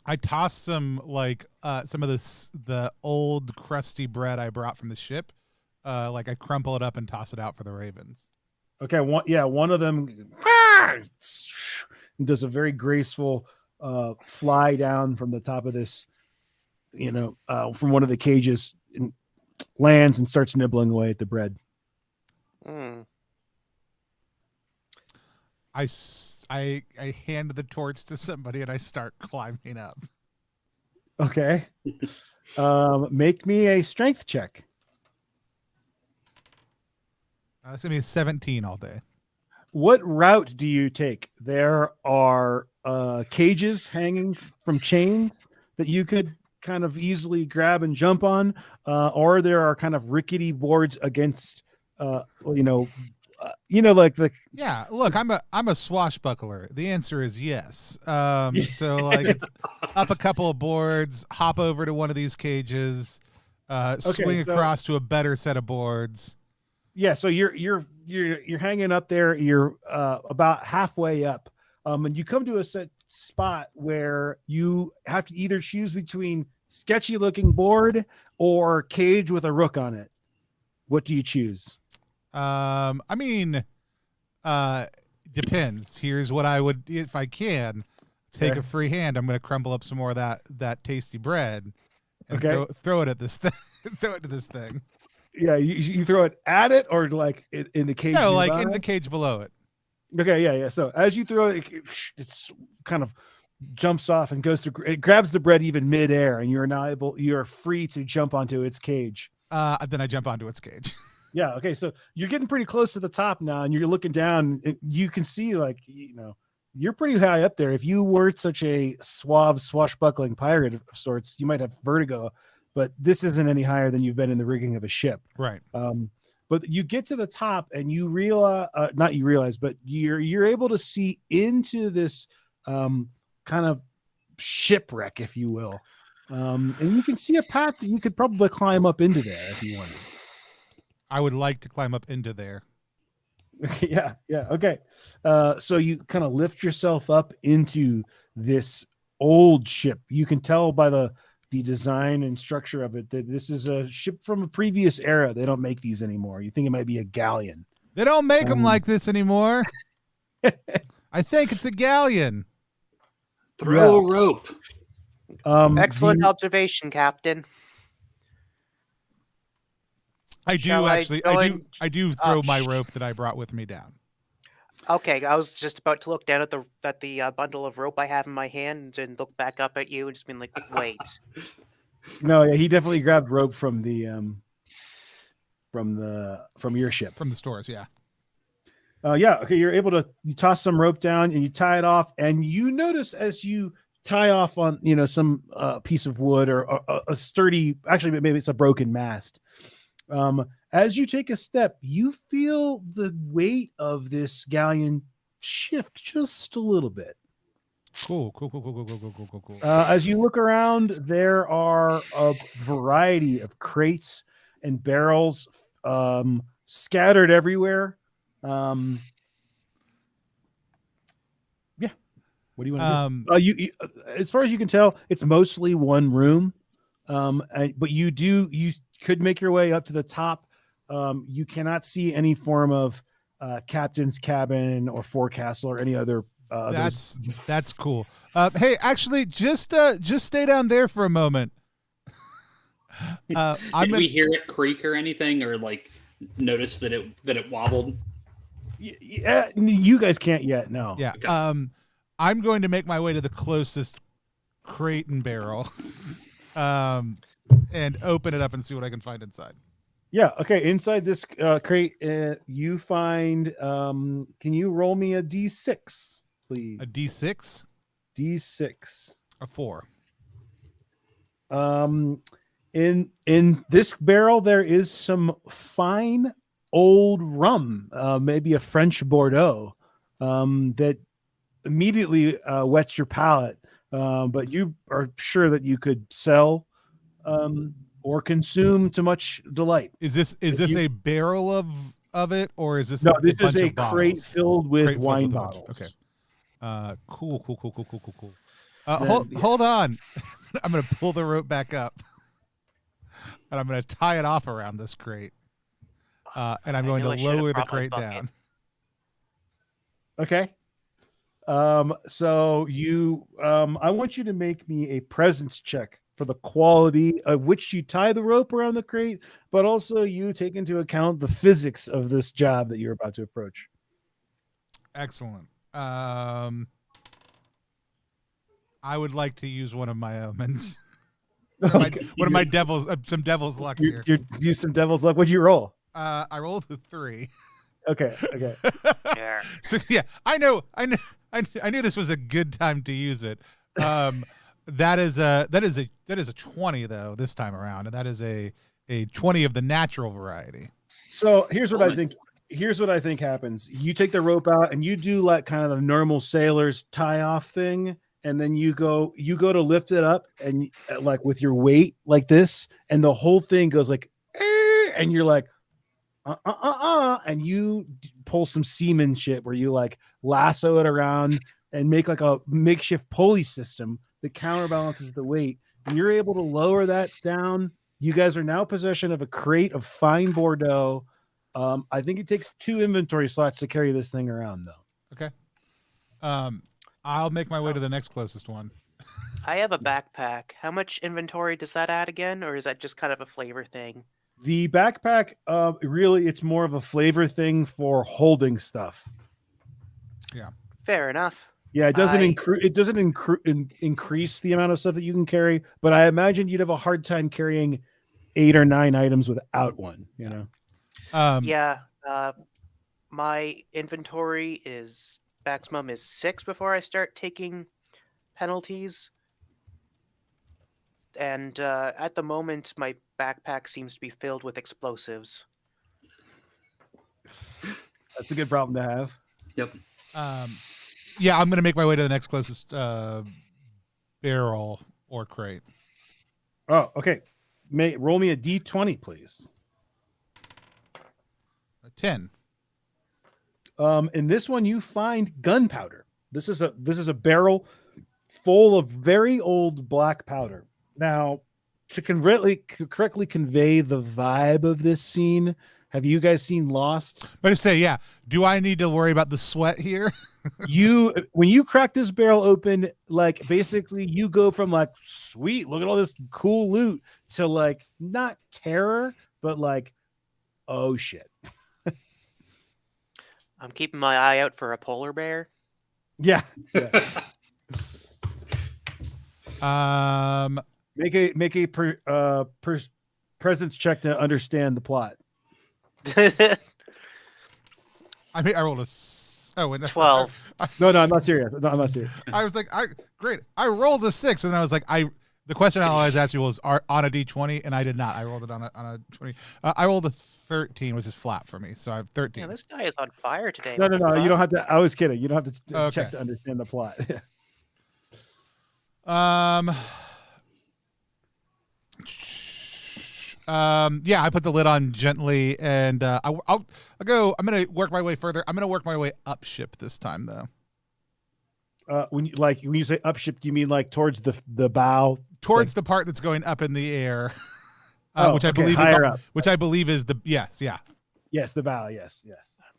I tossed some some of the old crusty bread I brought from the ship. Like I crumple it up and toss it out for the ravens. Okay, one of them does a very graceful fly down from the top of this, from one of the cages, and lands and starts nibbling away at the bread. Mm. I hand the torch to somebody and I start climbing up. Okay. Make me a strength check. It's gonna be 17 all day. What route do you take? There are cages hanging from chains that you could kind of easily grab and jump on, or there are kind of rickety boards against, like the. Yeah, look, I'm a swashbuckler. The answer is yes. So like it's up a couple of boards, hop over to one of these cages, swing across to a better set of boards. Yeah, so you're hanging up there. You're about halfway up, and you come to a set spot where you have to either choose between sketchy looking board or cage with a rook on it. What do you choose? I mean, depends. Here's what I would, if I can, take a free hand. I'm going to crumble up some more of that tasty bread and throw it at this thing. Throw it to this thing. Yeah, you throw it at it or like in the cage? No, like in the cage below it. Okay, yeah. So as you throw it, it's kind of jumps off and it grabs the bread even midair, and you're free to jump onto its cage. Then I jump onto its cage. Yeah. Okay. So you're getting pretty close to the top now, and you're looking down. You can see, you're pretty high up there. If you weren't such a suave, swashbuckling pirate of sorts, you might have vertigo. But this isn't any higher than you've been in the rigging of a ship. Right. But you get to the top and you realize, but you're able to see into this kind of shipwreck, if you will. And you can see a path that you could probably climb up into there if you wanted. I would like to climb up into there. Yeah. Okay. So you kind of lift yourself up into this old ship. You can tell by the design and structure of it that this is a ship from a previous era. They don't make these anymore. You think it might be a galleon. They don't make them like this anymore. I think it's a galleon. Throw a rope. Excellent observation, Captain. I do throw my rope that I brought with me down. Okay, I was just about to look down at the bundle of rope I have in my hand and look back up at you and just being like, wait. No, yeah, he definitely grabbed rope from the from your ship. From the stores, yeah. Yeah, okay, you toss some rope down and you tie it off, and you notice as you tie off on some piece of wood or a sturdy, actually maybe it's a broken mast. As you take a step, you feel the weight of this galleon shift just a little bit. Cool. As you look around, there are a variety of crates and barrels scattered everywhere. Yeah. What do you want to do? You, as far as you can tell, it's mostly one room. But you could make your way up to the top. You cannot see any form of captain's cabin or forecastle or any other. That's cool. Hey, actually, just stay down there for a moment. Did we hear it creak or anything, or like notice that it wobbled? Yeah, you guys can't yet. No. Yeah. Okay. I'm going to make my way to the closest crate and barrel, and open it up and see what I can find inside. Yeah. Okay. Inside this crate, you find. Can you roll me a D6, please? A D6. D6. A 4. In this barrel, there is some fine old rum, maybe a French Bordeaux, that immediately whets your palate. But you are sure that you could sell or consume to much delight. Is this a barrel of it, or is this this is a crate filled with wine bottles? Okay. Cool. Hold on. I'm going to pull the rope back up, and I'm going to tie it off around this crate, and I'm going to lower the crate down. Okay. So you, I want you to make me a presence check for the quality of which you tie the rope around the crate, but also you take into account the physics of this job that you're about to approach. Excellent. I would like to use one of my omens. One of my devils, some devil's luck here. You use some devil's luck. What'd you roll? I rolled a 3. Okay. Yeah. So yeah, I knew this was a good time to use it. That is a 20 though this time around, and that is a 20 of the natural variety. So here's what I think. Here's what I think happens. You take the rope out and you do like kind of the normal sailor's tie off thing, and then you go to lift it up and like with your weight like this, and the whole thing goes like, and you're like, and you pull some seaman shit where you like lasso it around and make like a makeshift pulley system that counterbalances the weight, and you're able to lower that down. You guys are now possession of a crate of fine Bordeaux. I think it takes 2 inventory slots to carry this thing around, though. Okay. I'll make my way to the next closest one. I have a backpack. How much inventory does that add again, or is that just kind of a flavor thing? The backpack, really, it's more of a flavor thing for holding stuff. Yeah. Fair enough. Yeah, it doesn't increase the amount of stuff that you can carry, but I imagine you'd have a hard time carrying 8 or 9 items without one. You know. Yeah. My inventory maximum is 6 before I start taking penalties. And at the moment, my backpack seems to be filled with explosives. That's a good problem to have. Yep. Yeah, I'm going to make my way to the next closest barrel or crate. Oh, okay. Roll me a D20, please. A 10. In this one, you find gunpowder. This is a barrel full of very old black powder. Now, to correctly convey the vibe of this scene, have you guys seen Lost? But I say, yeah. Do I need to worry about the sweat here? When you crack this barrel open, like basically you go from like, sweet, look at all this cool loot, to like not terror, but like, oh shit. I'm keeping my eye out for a polar bear. Yeah. Make a presence check to understand the plot. I mean, I rolled a. Oh, wait, that's 12. No, I'm not serious. No, I'm not serious. I was like, great. I rolled a 6, and I was like, the question I always ask you was on a D20, and I did not. I rolled it on a 20. I rolled a 13, which is flat for me, so I have 13. Yeah, this guy is on fire today. No. You don't have to. I was kidding. You don't have to check to understand the plot. Yeah, I put the lid on gently, and I'll go. I'm gonna work my way further. I'm gonna work my way up ship this time, though. When you say up ship, do you mean like towards the bow? Towards the part that's going up in the air, which I believe is the yes, the bow, yes.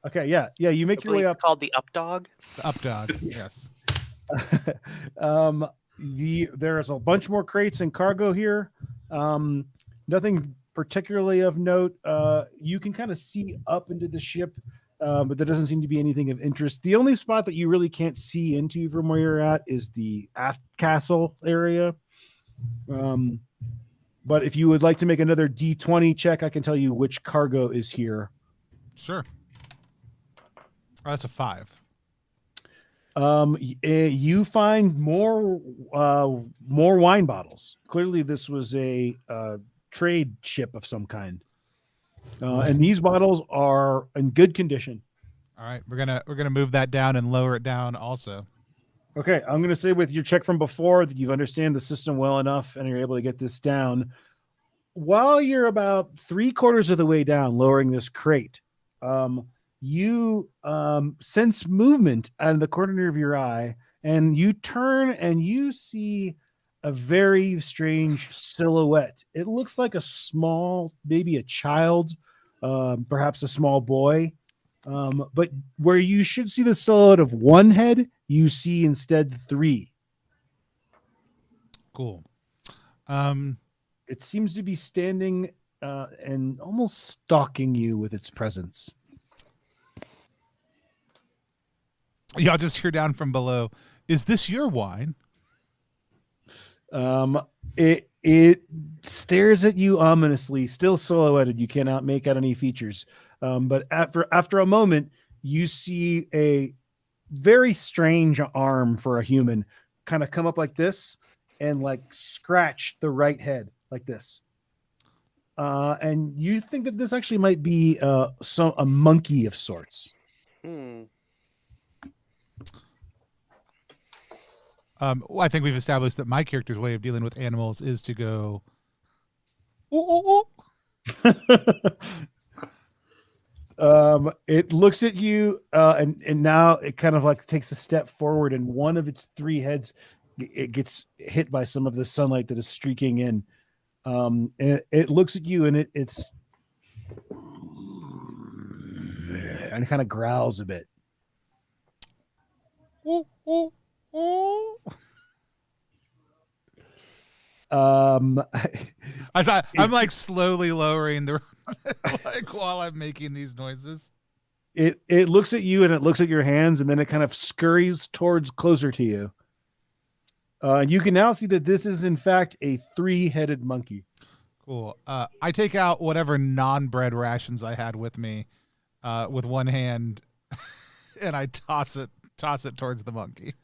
Okay, yeah. You make your way up. It's called the up dog. The up dog, yes. There's a bunch more crates and cargo here. Nothing particularly of note. You can kind of see up into the ship, but there doesn't seem to be anything of interest. The only spot that you really can't see into from where you're at is the aft castle area. But if you would like to make another D20 check, I can tell you which cargo is here. Sure. Oh, that's a 5. You find more wine bottles. Clearly, this was a trade ship of some kind, and these bottles are in good condition. All right, we're gonna move that down and lower it down also. Okay, I'm gonna say with your check from before that you understand the system well enough and you're able to get this down. While you're about 3/4 of the way down, lowering this crate, you sense movement out of the corner of your eye, and you turn and you see a very strange silhouette. It looks like a small, maybe a child, perhaps a small boy. But where you should see the silhouette of one head, you see instead 3. Cool. It seems to be standing and almost stalking you with its presence. Y'all just hear down from below. Is this your wine? It stares at you ominously, still silhouetted. You cannot make out any features. But after a moment, you see a very strange arm for a human kind of come up like this and like scratch the right head like this. And you think that this actually might be a monkey of sorts. Well, I think we've established that my character's way of dealing with animals is to go, ooh, ooh, ooh. It looks at you, and now it kind of like takes a step forward, and one of its 3 heads it gets hit by some of the sunlight that is streaking in. And it looks at you, and it kind of growls a bit. Ooh, ooh, ooh. I'm like slowly lowering the like while I'm making these noises. It looks at you and it looks at your hands, and then it kind of scurries towards closer to you. And you can now see that this is in fact a 3-headed monkey. Cool. I take out whatever non-bread rations I had with me with one hand, and I toss it towards the monkey.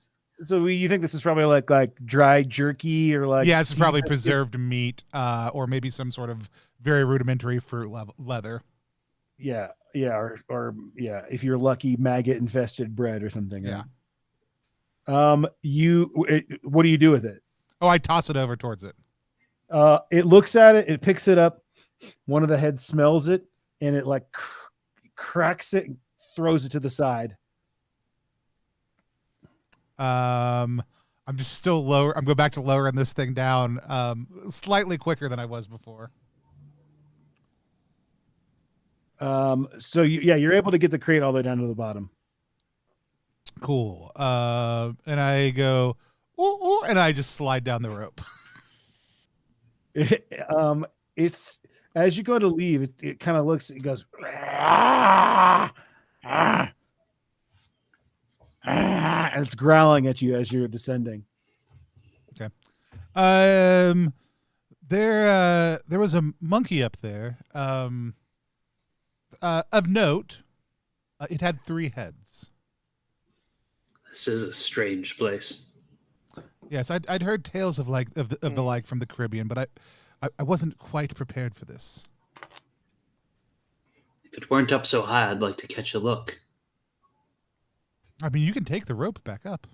So you think this is probably like dry jerky or like? Yeah, it's probably preserved meat, or maybe some sort of very rudimentary fruit leather. Yeah, or yeah, if you're lucky, maggot-infested bread or something. Yeah. What do you do with it? Oh, I toss it over towards it. It looks at it. It picks it up. One of the heads smells it, and it like cracks it, and throws it to the side. I'm just still lower. I'm going back to lowering this thing down slightly quicker than I was before. So you're able to get the crate all the way down to the bottom. Cool. And I go, ooh, ooh, and I just slide down the rope. It's as you go to leave, it kind of looks. It goes, and it's growling at you as you're descending. Okay. There was a monkey up there. Of note, it had 3 heads. This is a strange place. Yes, I'd heard tales of the like from the Caribbean, but I wasn't quite prepared for this. If it weren't up so high, I'd like to catch a look. I mean, you can take the rope back up.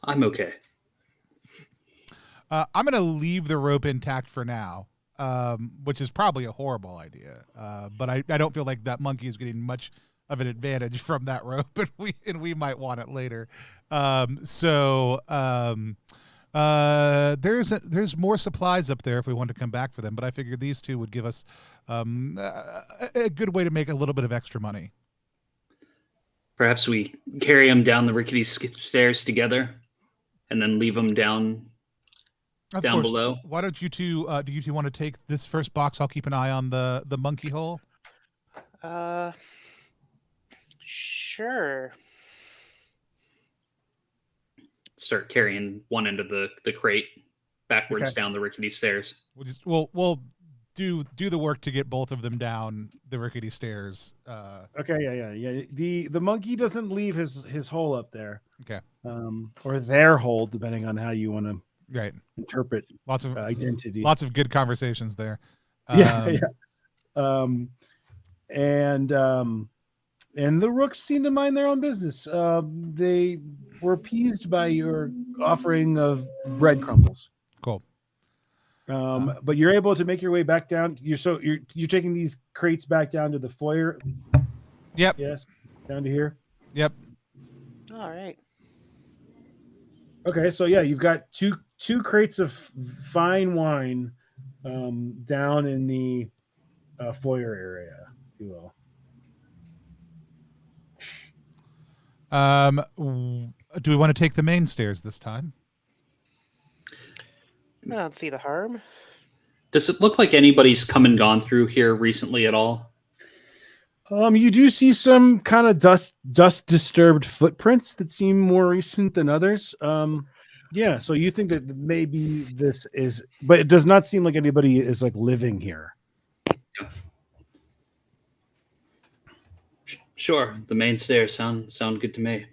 I'm okay. I'm going to leave the rope intact for now, which is probably a horrible idea. But I don't feel like that monkey is getting much of an advantage from that rope, and we might want it later. There's more supplies up there if we want to come back for them, but I figured these 2 would give us a good way to make a little bit of extra money. Perhaps we carry them down the rickety stairs together, and then leave them down below. Why don't you 2? Do you 2 want to take this first box? I'll keep an eye on the monkey hole. Sure. Start carrying one end of the crate backwards down the rickety stairs. We'll do the work to get both of them down the rickety stairs. Okay, yeah. The monkey doesn't leave his hole up there. Okay. Or their hole, depending on how you want to interpret lots of identity. Lots of good conversations there. Yeah. And the rooks seem to mind their own business. They were appeased by your offering of bread crumbles. Cool. But you're able to make your way back down. You're taking these crates back down to the foyer. Yep. Yes. Down to here. Yep. All right. Okay, so yeah, you've got two crates of fine wine down in the foyer area, if you will. Do we want to take the main stairs this time? I don't see the harm. Does it look like anybody's come and gone through here recently at all? You do see some kind of dust disturbed footprints that seem more recent than others. Yeah, so you think that maybe this is, but it does not seem like anybody is like living here. Sure, the main stairs sound good to me.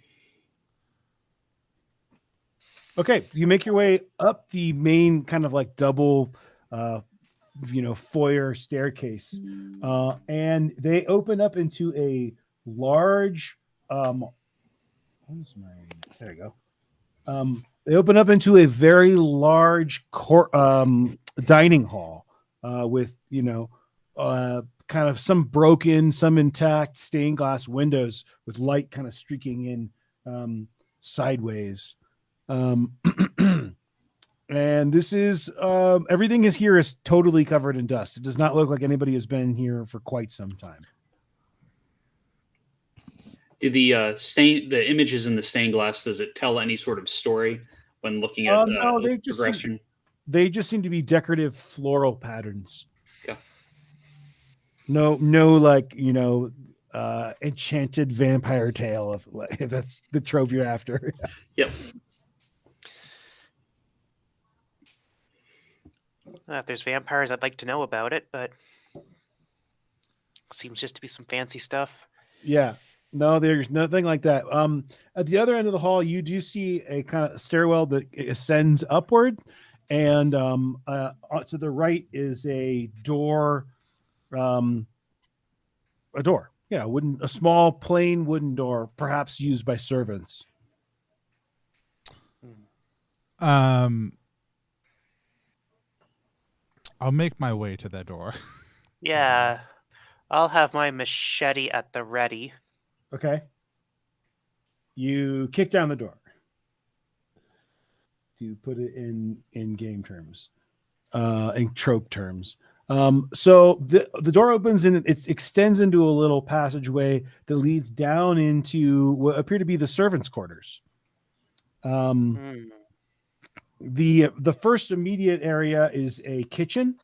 Okay, you make your way up the main kind of like double, foyer staircase, and they open up into a large. There you go. They open up into a very large dining hall with kind of some broken, some intact stained glass windows with light kind of streaking in sideways. And this is everything is here is totally covered in dust. It does not look like anybody has been here for quite some time. Do the images in the stained glass, does it tell any sort of story when looking at no, they just progression? They just seem to be decorative floral patterns. Okay. No, like enchanted vampire tale if that's the trope you're after. Yep. If there's vampires, I'd like to know about it, but seems just to be some fancy stuff. Yeah. No, there's nothing like that. At the other end of the hall, you do see a kind of stairwell that ascends upward, and to the right is a door. A door, yeah, a small plain wooden door, perhaps used by servants. I'll make my way to that door. Yeah, I'll have my machete at the ready. Okay. You kick down the door. To put it in game terms, in trope terms. So the door opens and it extends into a little passageway that leads down into what appear to be the servants' quarters. The first immediate area is a kitchen.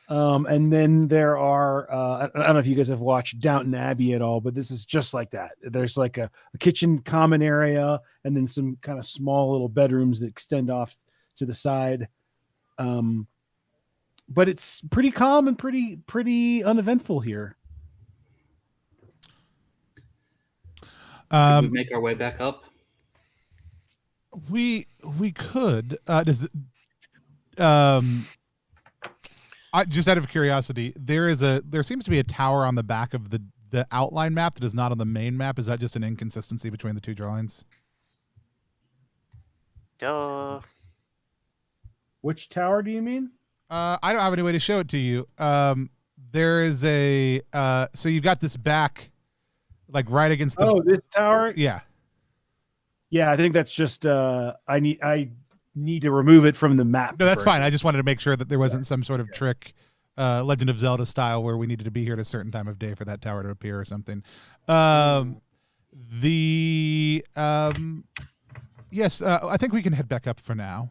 And then there are, I don't know if you guys have watched Downton Abbey at all, but this is just like that. There's like a kitchen common area and then some kind of small little bedrooms that extend off to the side. But it's pretty calm and pretty uneventful here. Should we make our way back up? We could. I just out of curiosity, there seems to be a tower on the back of the outline map that is not on the main map. Is that just an inconsistency between the two drawings? Duh. Which tower do you mean? I don't have any way to show it to you. There is a so you've got this back, like right against the. This tower. Yeah. Yeah, I think that's just I need to remove it from the map. No, that's fine. I just wanted to make sure that there wasn't some sort of trick, Legend of Zelda style, where we needed to be here at a certain time of day for that tower to appear or something. Yes, I think we can head back up for now.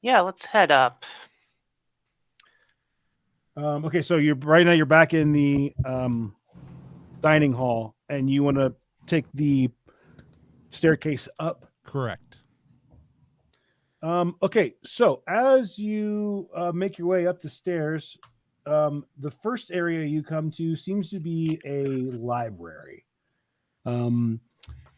Yeah, let's head up. Okay, so right now you're back in the dining hall, and you want to take the staircase up. Correct. Okay, so as you make your way up the stairs, the first area you come to seems to be a library.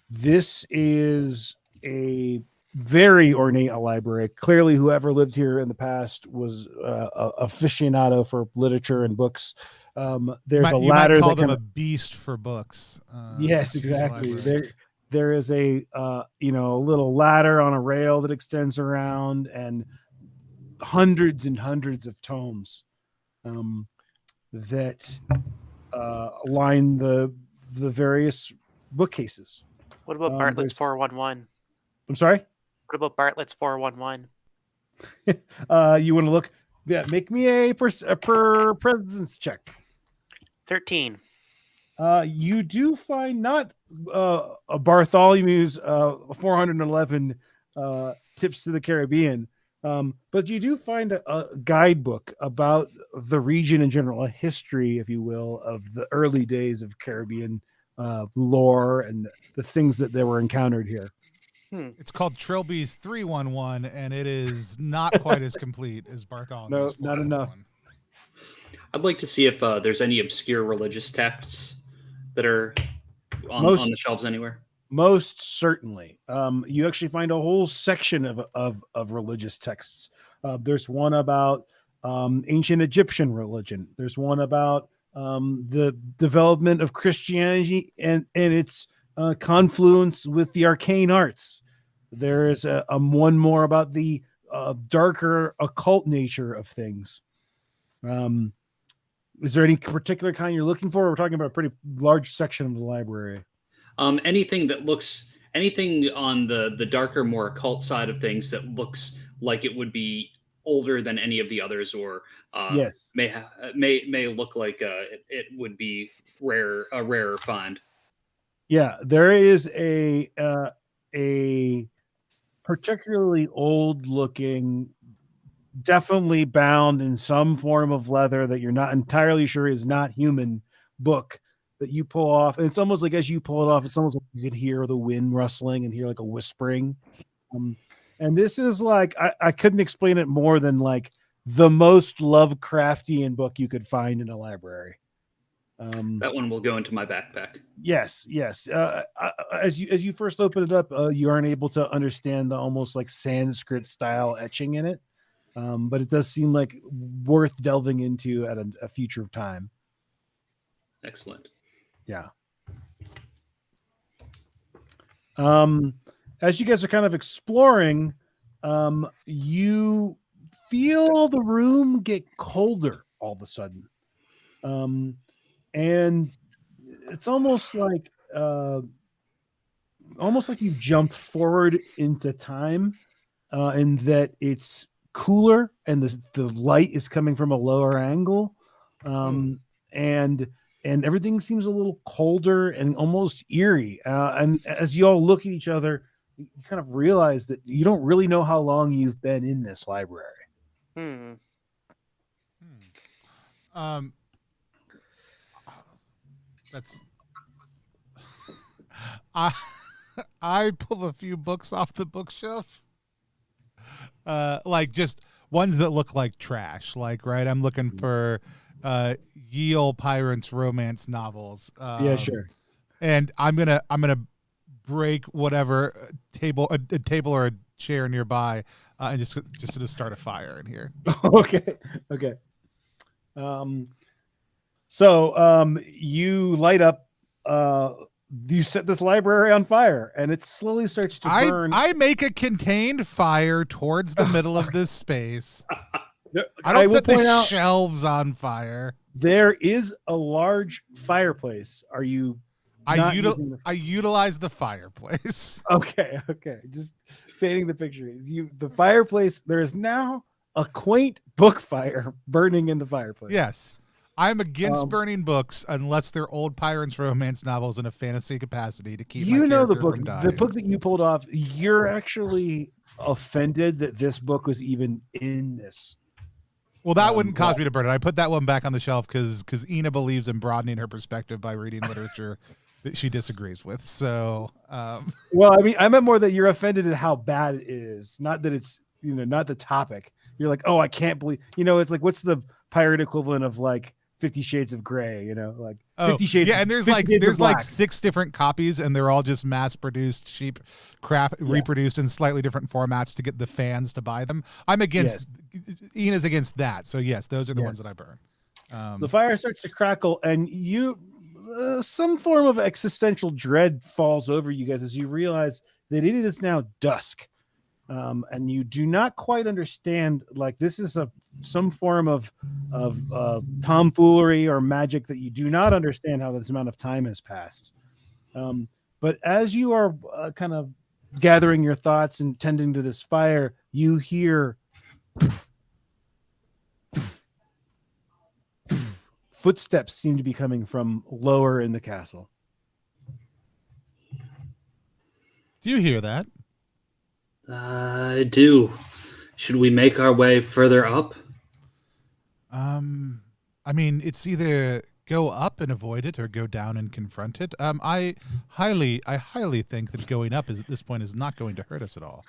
This is a very ornate library. Clearly, whoever lived here in the past was a aficionado for literature and books. There's a ladder. You might call them a beast for books. Yes, exactly. There is a little ladder on a rail that extends around, and hundreds and hundreds of tomes that line the the various bookcases. What about Bartlett's 411? I'm sorry. What about Bartlett's 411? You want to look? Yeah, make me a per presence check. 13. You do find not a Bartholomew's 411 tips to the Caribbean, but you do find a guidebook about the region in general, a history, if you will, of the early days of Caribbean lore and the things that they were encountered here. It's called Trilby's 311, and it is not quite as complete as Bartholomew's. No, not enough. I'd like to see if there's any obscure religious texts that are on the shelves anywhere. Most certainly. You actually find a whole section of religious texts. There's one about ancient Egyptian religion. There's one about the development of Christianity and its confluence with the arcane arts. There is one more about the darker occult nature of things. Is there any particular kind you're looking for? We're talking about a pretty large section of the library. Anything on the darker, more occult side of things that looks like it would be older than any of the others, or yes, may look like it would be a rarer find. Yeah, there is a particularly old looking, definitely bound in some form of leather that you're not entirely sure is not human book that you pull off. And it's almost like as you pull it off, it's almost like you could hear the wind rustling and hear like a whispering. And this is like, I couldn't explain it more than like the most Lovecraftian book you could find in a library. That one will go into my backpack. Yes. As you first open it up, you aren't able to understand the almost like Sanskrit style etching in it, but it does seem like worth delving into at a future time. Excellent. Yeah. As you guys are kind of exploring, you feel the room get colder all of a sudden. And it's almost like you've jumped forward into time, in that it's cooler and the light is coming from a lower angle, and everything seems a little colder and almost eerie. And as you all look at each other, you kind of realize that you don't really know how long you've been in this library. That's I pull a few books off the bookshelf, like just ones that look like trash. Like, right, I'm looking for ye olde pirates romance novels. Yeah, sure. And I'm gonna break whatever table or a chair nearby, and just to start a fire in here. Okay. So you light up, you set this library on fire and it slowly starts to burn. I make a contained fire towards the middle of this space. I don't set the shelves on fire. There is a large fireplace. Are you? I utilize the fireplace. Okay. Just painting the picture. The fireplace. There is now a quaint book fire burning in the fireplace. Yes. I'm against burning books unless they're old pirates romance novels in a fantasy capacity to keep the book. The book that you pulled off, you're actually offended that this book was even in this. Well, that wouldn't cause me to burn it. I put that one back on the shelf because Ina believes in broadening her perspective by reading literature that she disagrees with. So, well, I mean, I meant more that you're offended at how bad it is, not that it's, not the topic. You're like, oh, I can't believe, it's like, what's the pirate equivalent of like 50 Shades of Grey, like 50 Shades. Yeah, and there's like 6 different copies, and they're all just mass-produced, cheap crap, reproduced in slightly different formats to get the fans to buy them. I'm against. Ina's against that. So yes, those are the ones that I burn. The fire starts to crackle, and some form of existential dread falls over you guys as you realize that it is now dusk. and you do not quite understand. Like this is some form of tomfoolery or magic that you do not understand how this amount of time has passed. But as you are kind of gathering your thoughts and tending to this fire, you hear footsteps seem to be coming from lower in the castle. Do you hear that? I do. Should we make our way further up? I mean, it's either go up and avoid it or go down and confront it. I highly think that going up is at this point is not going to hurt us at all.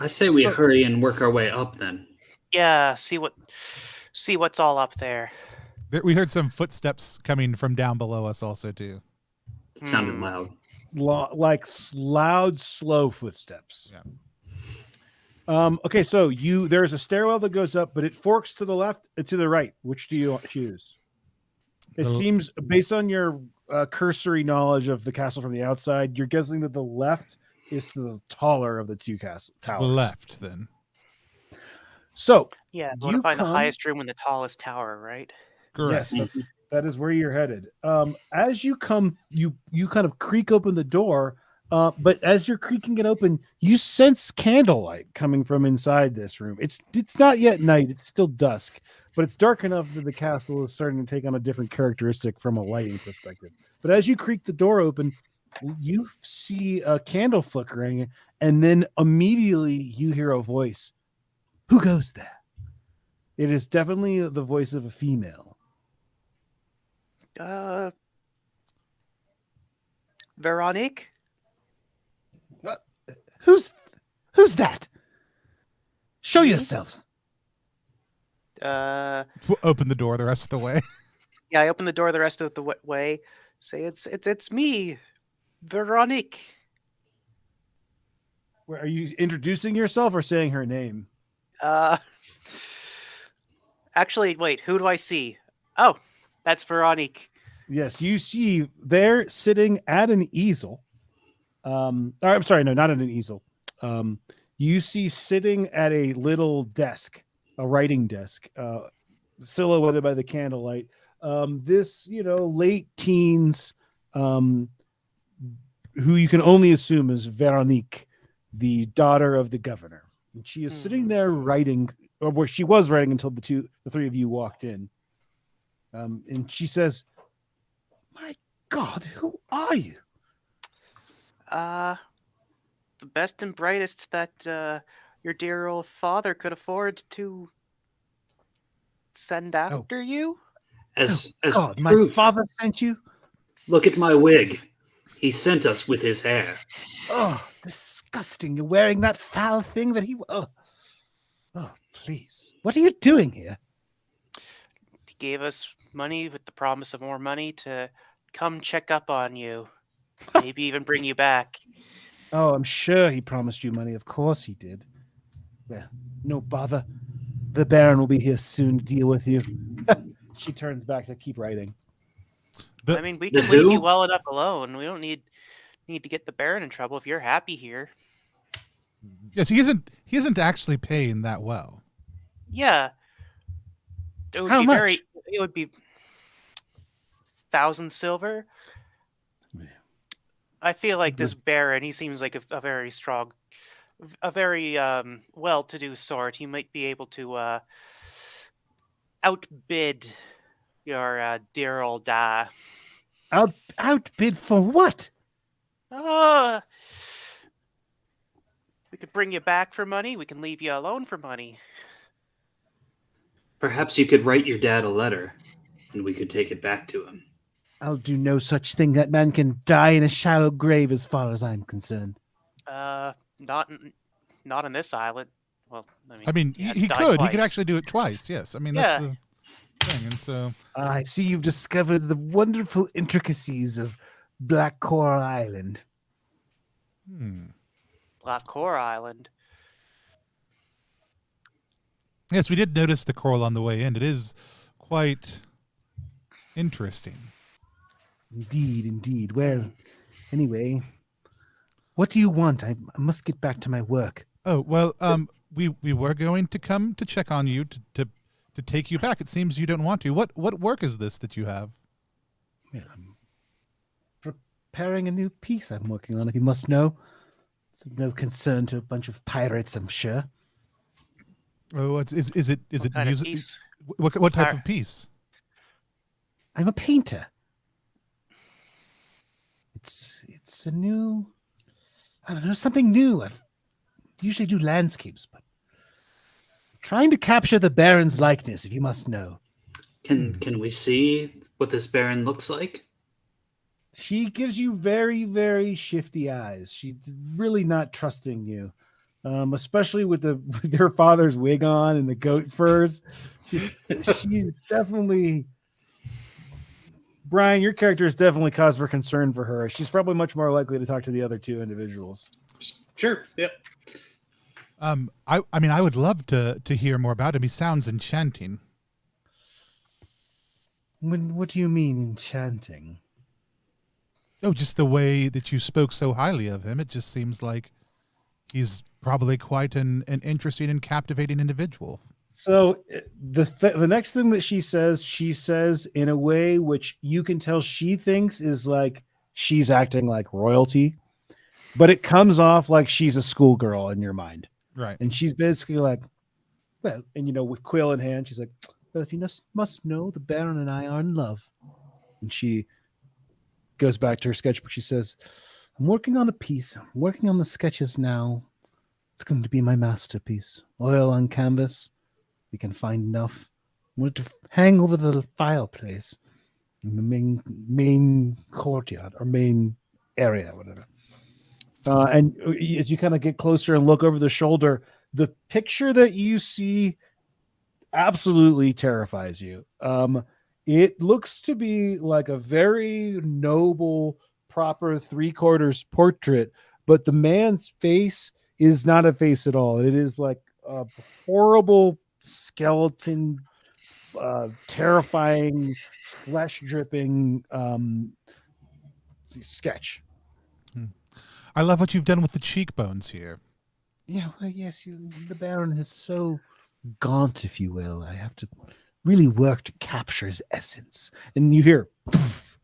I say we hurry and work our way up then. Yeah, see what's all up there. We heard some footsteps coming from down below us also too. It sounded loud. Like loud, slow footsteps. Yeah. Okay, so there's a stairwell that goes up, but it forks to the left and to the right. Which do you choose? It seems, based on your cursory knowledge of the castle from the outside, you're guessing that the left is the taller of the two towers. The left, then. So yeah, you want to find the highest room in the tallest tower, right? Correct. Yes, that is where you're headed. As you come, you kind of creak open the door. But as you're creaking it open, you sense candlelight coming from inside this room. It's not yet night; it's still dusk, but it's dark enough that the castle is starting to take on a different characteristic from a lighting perspective. But as you creak the door open, you see a candle flickering, and then immediately you hear a voice. Who goes there? It is definitely the voice of a female. Veronique? Who's that? Show yourselves. Open the door the rest of the way. Yeah, I open the door the rest of the way. Say it's me, Veronique. Are you introducing yourself or saying her name? Actually, wait. Who do I see? Oh, that's Veronique. Yes, you see there sitting at an easel. I'm sorry, no, not at an easel. You see sitting at a little desk, a writing desk, silhouetted by the candlelight. This, late teens, who you can only assume is Veronique, the daughter of the governor. And she is sitting there writing, or where she was writing until the three of you walked in. And she says, "My God, who are you?" The best and brightest that your dear old father could afford to send after you. As God, my proof, father sent you? look at my wig. He sent us with his hair. Oh, disgusting. You're wearing that foul thing that he... Oh, please. What are you doing here? He gave us money with the promise of more money to come check up on you. Maybe even bring you back. Oh, I'm sure he promised you money. Of course he did. Well, no bother. The Baron will be here soon to deal with you. She turns back to keep writing. I mean, we can leave you well enough alone. We don't need to get the Baron in trouble if you're happy here. Yes, he isn't actually paying that well. Yeah. It would How be much? It would be 1,000 silver. I feel like this Baron, he seems like a very strong, a very well-to-do sort. He might be able to outbid your dear old Outbid for what? We could bring you back for money. We can leave you alone for money. Perhaps you could write your dad a letter, and we could take it back to him. I'll do no such thing. That man can die in a shallow grave as far as I'm concerned. Not on this island. Well, he could. He could actually do it twice. Yes. I mean, that's the thing. And so I see you've discovered the wonderful intricacies of Black Coral Island. Black Coral Island. yes, we did notice the coral on the way in. It is quite interesting. Indeed. Well, anyway, What do you want? I must get back to my work. Oh, well, we were going to come to check on you to take you back. It seems you don't want to. What work is this that you have? Well, I'm preparing a new piece I'm working on, if you must know. It's of no concern to a bunch of pirates, I'm sure. Oh, is it What kind of music? piece? What type of piece? I'm a painter. It's a new, I don't know, something new. I usually do landscapes, but I'm trying to capture the Baron's likeness, if you must know. Can we see what this Baron looks like? She gives you very, very shifty eyes. She's really not trusting you, especially with her father's wig on and the goat furs. She's definitely. Brian, your character is definitely cause for concern for her. She's probably much more likely to talk to the other two individuals. Sure. Yep. I mean, I would love to hear more about him. He sounds enchanting. What do you mean enchanting? Oh, just the way that you spoke so highly of him. It just seems like he's probably quite an interesting and captivating individual. So the next thing that she says in a way which you can tell she thinks is like she's acting like royalty, but it comes off like she's a schoolgirl in your mind. Right. And she's basically like, well, and with quill in hand, she's like, well, if you must know, the Baron and I are in love. And she goes back to her sketchbook. She says, I'm working on a piece. I'm working on the sketches now. It's going to be my masterpiece. Oil on canvas. We can find enough. I want it to hang over the fireplace in the main courtyard or main area, whatever. And as you kind of get closer and look over the shoulder, the picture that you see absolutely terrifies you. It looks to be like a very noble, proper 3/4 portrait, but the man's face is not a face at all. It is like a horrible skeleton, terrifying, flesh dripping sketch. I love what you've done with the cheekbones here. Yeah, well, yes, the Baron is so gaunt, if you will. I have to really work to capture his essence. And you hear, poof,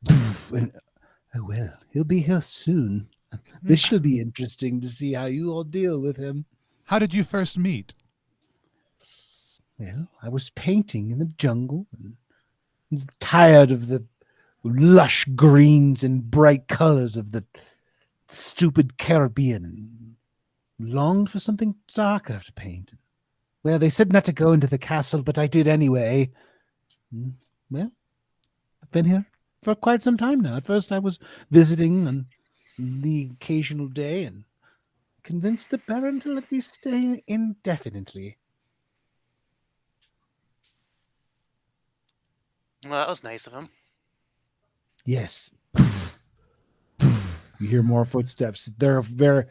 poof, and oh well, he'll be here soon. This should be interesting to see how you all deal with him. How did you first meet? Well, I was painting in the jungle and tired of the lush greens and bright colors of the stupid Caribbean and longed for something darker to paint. Well, they said not to go into the castle, but I did anyway. Well, I've been here for quite some time now. At first I was visiting on the occasional day and convinced the Baron to let me stay indefinitely. Well, that was nice of him. Yes. You hear more footsteps. Their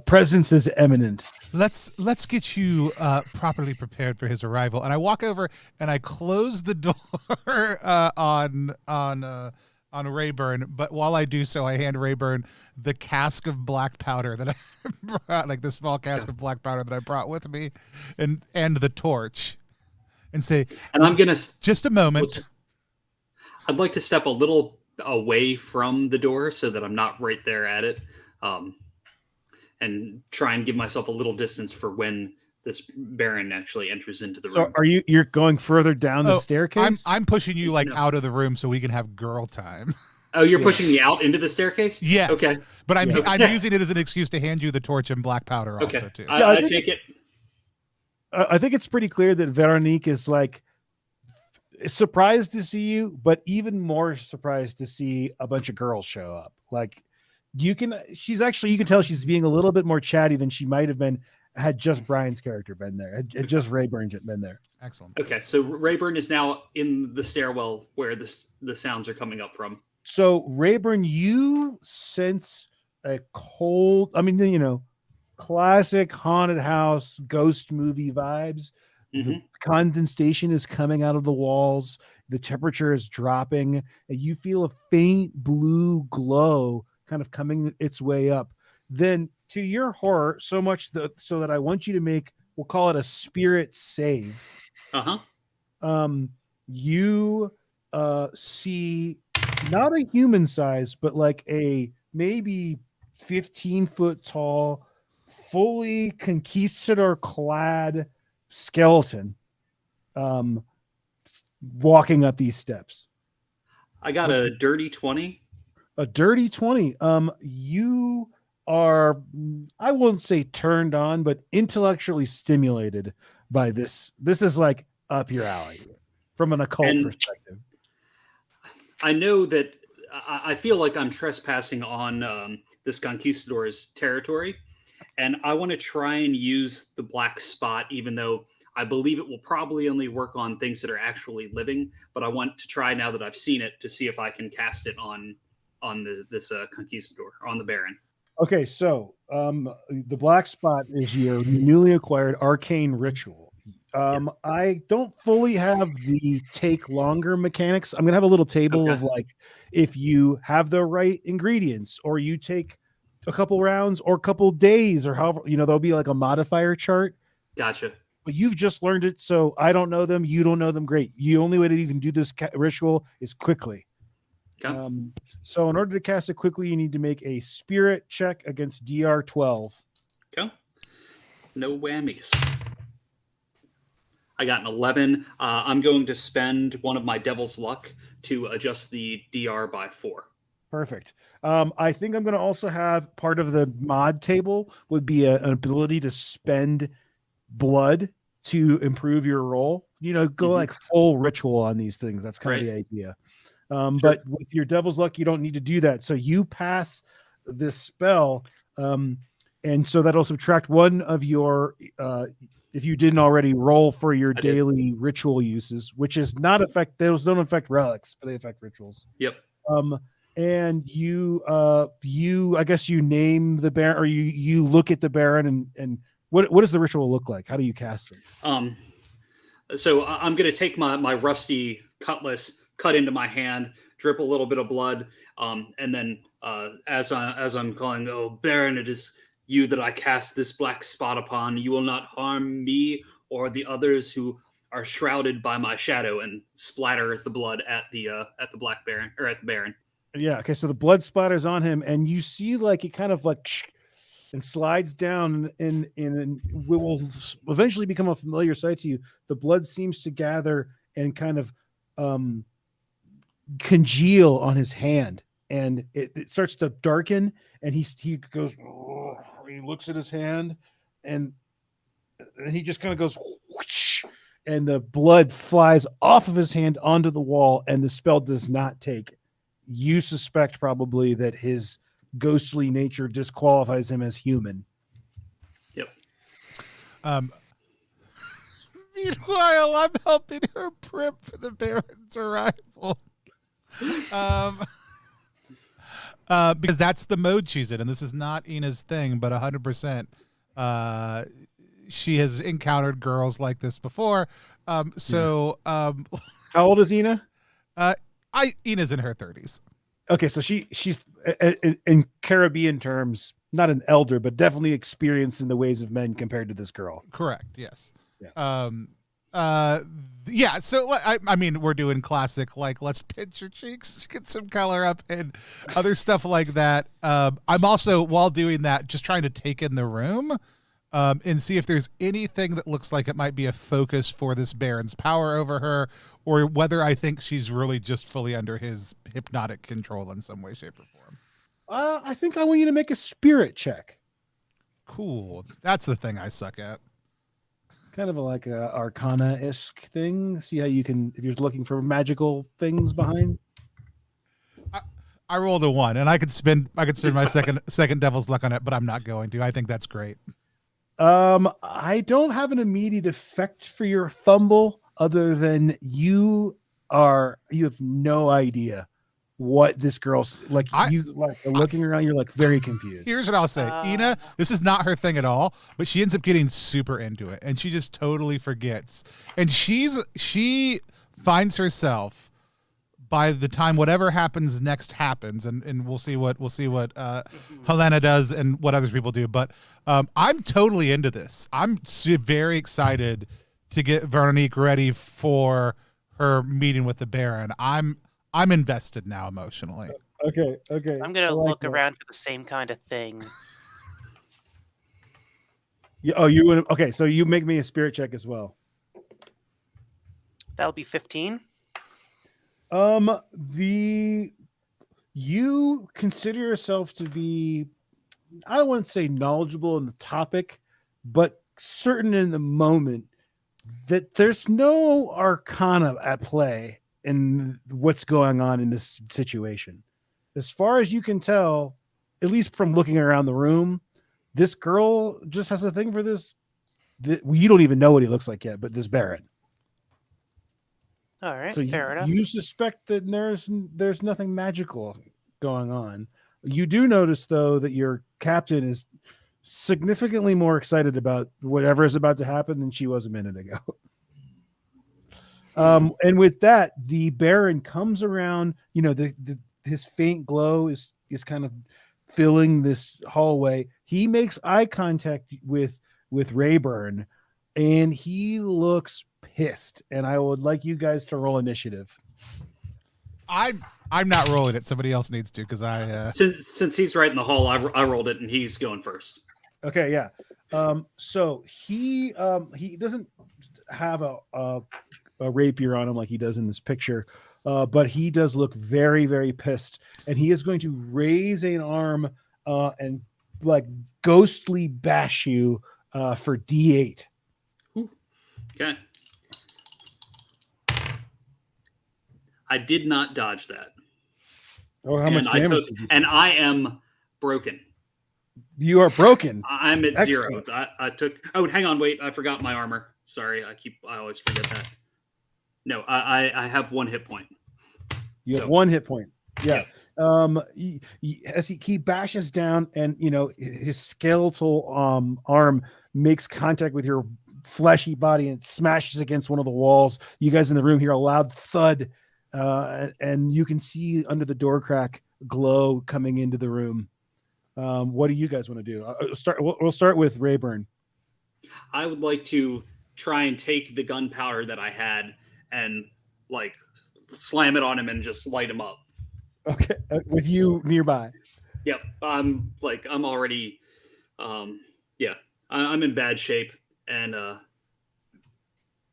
presence is imminent. Let's get you properly prepared for his arrival. And I walk over and I close the door on Rayburn. But while I do so, I hand Rayburn the cask of black powder that I brought, like the small cask of black powder that I brought with me, and the torch, and say, and I'm gonna just a moment. I'd like to step a little away from the door so that I'm not right there at it, and try and give myself a little distance for when this Baron actually enters into the room. So you're going further down the staircase? I'm pushing you out of the room so we can have girl time. Oh, you're pushing me out into the staircase? Yes. Okay. But I'm using it as an excuse to hand you the torch and black powder also too. I take it. I think it's pretty clear that Veronique is like surprised to see you, but even more surprised to see a bunch of girls show up. Like you can tell she's being a little bit more chatty than she might have been had just Brian's character been there, had just Rayburn been there. Excellent. Okay, so Rayburn is now in the stairwell where the sounds are coming up from. So Rayburn, you sense a cold, classic haunted house ghost movie vibes. Mm-hmm. The condensation is coming out of the walls. The temperature is dropping. And you feel a faint blue glow kind of coming its way up. Then, to your horror, so that I want you to make, we'll call it a spirit save. You see not a human size, but like a maybe 15-foot tall, fully conquistador clad skeleton walking up these steps. I got a dirty 20. A dirty 20. You are, I won't say turned on, but intellectually stimulated by this. This is like up your alley from an occult perspective. I know that I feel like I'm trespassing on this conquistador's territory, and I want to try and use the black spot, even though I believe it will probably only work on things that are actually living. But I want to try, now that I've seen it, to see if I can cast it on this conquistador, on the Baron. Okay, so the black spot is your newly acquired arcane ritual. I don't fully have the take longer mechanics. I'm gonna have a little table of like, if you have the right ingredients, or you take a couple rounds or a couple days, or however, there'll be like a modifier chart. Gotcha. But you've just learned it, so I don't know them. You don't know them. Great. The only way that you can do this ritual is quickly. Okay. So in order to cast it quickly, you need to make a spirit check against DR 12. Okay. No whammies. I got an 11. I'm going to spend one of my Devil's Luck to adjust the DR by 4. Perfect. I think I'm going to also have part of the mod table would be an ability to spend blood to improve your roll. Go like full ritual on these things. That's kind of the idea. Sure. But with your Devil's Luck, you don't need to do that. So you pass this spell, and so that'll subtract one of your, if you didn't already, roll for your daily ritual uses, which is not those don't affect relics, but they affect rituals. Yep. And you, I guess you name the Baron, or you look at the Baron, and what does the ritual look like? How do you cast it? So I'm going to take my rusty cutlass, cut into my hand, drip a little bit of blood, and then as I'm calling, "Oh, Baron, it is you that I cast this black spot upon. You will not harm me or the others who are shrouded by my shadow," and splatter the blood at the Black Baron, or at the Baron. Yeah. Okay. So the blood splatters on him, and you see like it kind of like and slides down, and will eventually become a familiar sight to you. The blood seems to gather and kind of congeal on his hand, and it starts to darken, and he goes, he looks at his hand, and he just kind of goes, whoosh, and the blood flies off of his hand onto the wall, and the spell does not take. You suspect probably that his ghostly nature disqualifies him as human. Yep. Meanwhile, I'm helping her prep for the Baron's arrival. Because that's the mode she's in, and this is not Ina's thing, but 100%. She has encountered girls like this before. How old is Ina? Ina's in her 30s. Okay, so she's in Caribbean terms, not an elder, but definitely experienced in the ways of men compared to this girl. Correct. Yes. Yeah. Yeah. So I mean, we're doing classic, like, let's pinch your cheeks, get some color up, and other stuff like that. I'm also, while doing that, just trying to take in the room, and see if there's anything that looks like it might be a focus for this Baron's power over her, or whether I think she's really just fully under his hypnotic control in some way, shape, or form. I think I want you to make a spirit check. Cool. That's the thing I suck at. Kind of like a Arcana-esque thing. See how you can, if you're looking for magical things behind. I rolled a 1, and I could spend my second Devil's Luck on it, but I'm not going to. I think that's great. I don't have an immediate effect for your fumble, other than you have no idea what this girl's like. Looking around, you're like very confused. Here's what I'll say. Ina, this is not her thing at all, but she ends up getting super into it, and she just totally forgets. And she finds herself by the time whatever happens next happens, and we'll see what Helena does and what other people do. But I'm totally into this. I'm very excited to get Veronique ready for her meeting with the Baron. I'm invested now emotionally. Okay. I'm gonna look around for the same kind of thing. Yeah. Oh, you would. Okay, so you make me a spirit check as well. That'll be 15. You consider yourself to be, I don't want to say knowledgeable in the topic, but certain in the moment that there's no arcana at play in what's going on in this situation. As far as you can tell, at least from looking around the room, this girl just has a thing for this. You don't even know what he looks like yet, but this Baron. All right, So fair enough. you suspect that there's nothing magical going on. You do notice, though, that your captain is significantly more excited about whatever is about to happen than she was a minute ago. And with that, the Baron comes around. You know, his faint glow is kind of filling this hallway. He makes eye contact with Rayburn, and he looks pissed. And I would like you guys to roll initiative. I'm not rolling it. Somebody else needs to, because I since he's right in the hall, I rolled it and he's going first. Okay, yeah. So he doesn't have a rapier on him like he does in this picture, but he does look very, very pissed, and he is going to raise an arm and like ghostly bash you for D8. Okay. I did not dodge that. Oh, how much damage? And I am broken. You are broken. I'm at Excellent. 0. I took. Oh, hang on, wait. I forgot my armor. Sorry, I always forget that. No, I have 1 hit point. You have 1 hit point. Yeah. As he bashes down, and his skeletal arm makes contact with your fleshy body and it smashes against one of the walls. You guys in the room hear a loud thud, and you can see under the door crack glow coming into the room. What do you guys want to do? We'll start with Rayburn. I would like to try and take the gunpowder that I had and like slam it on him and just light him up. Okay, with you nearby. Yep, I'm already, I'm in bad shape, and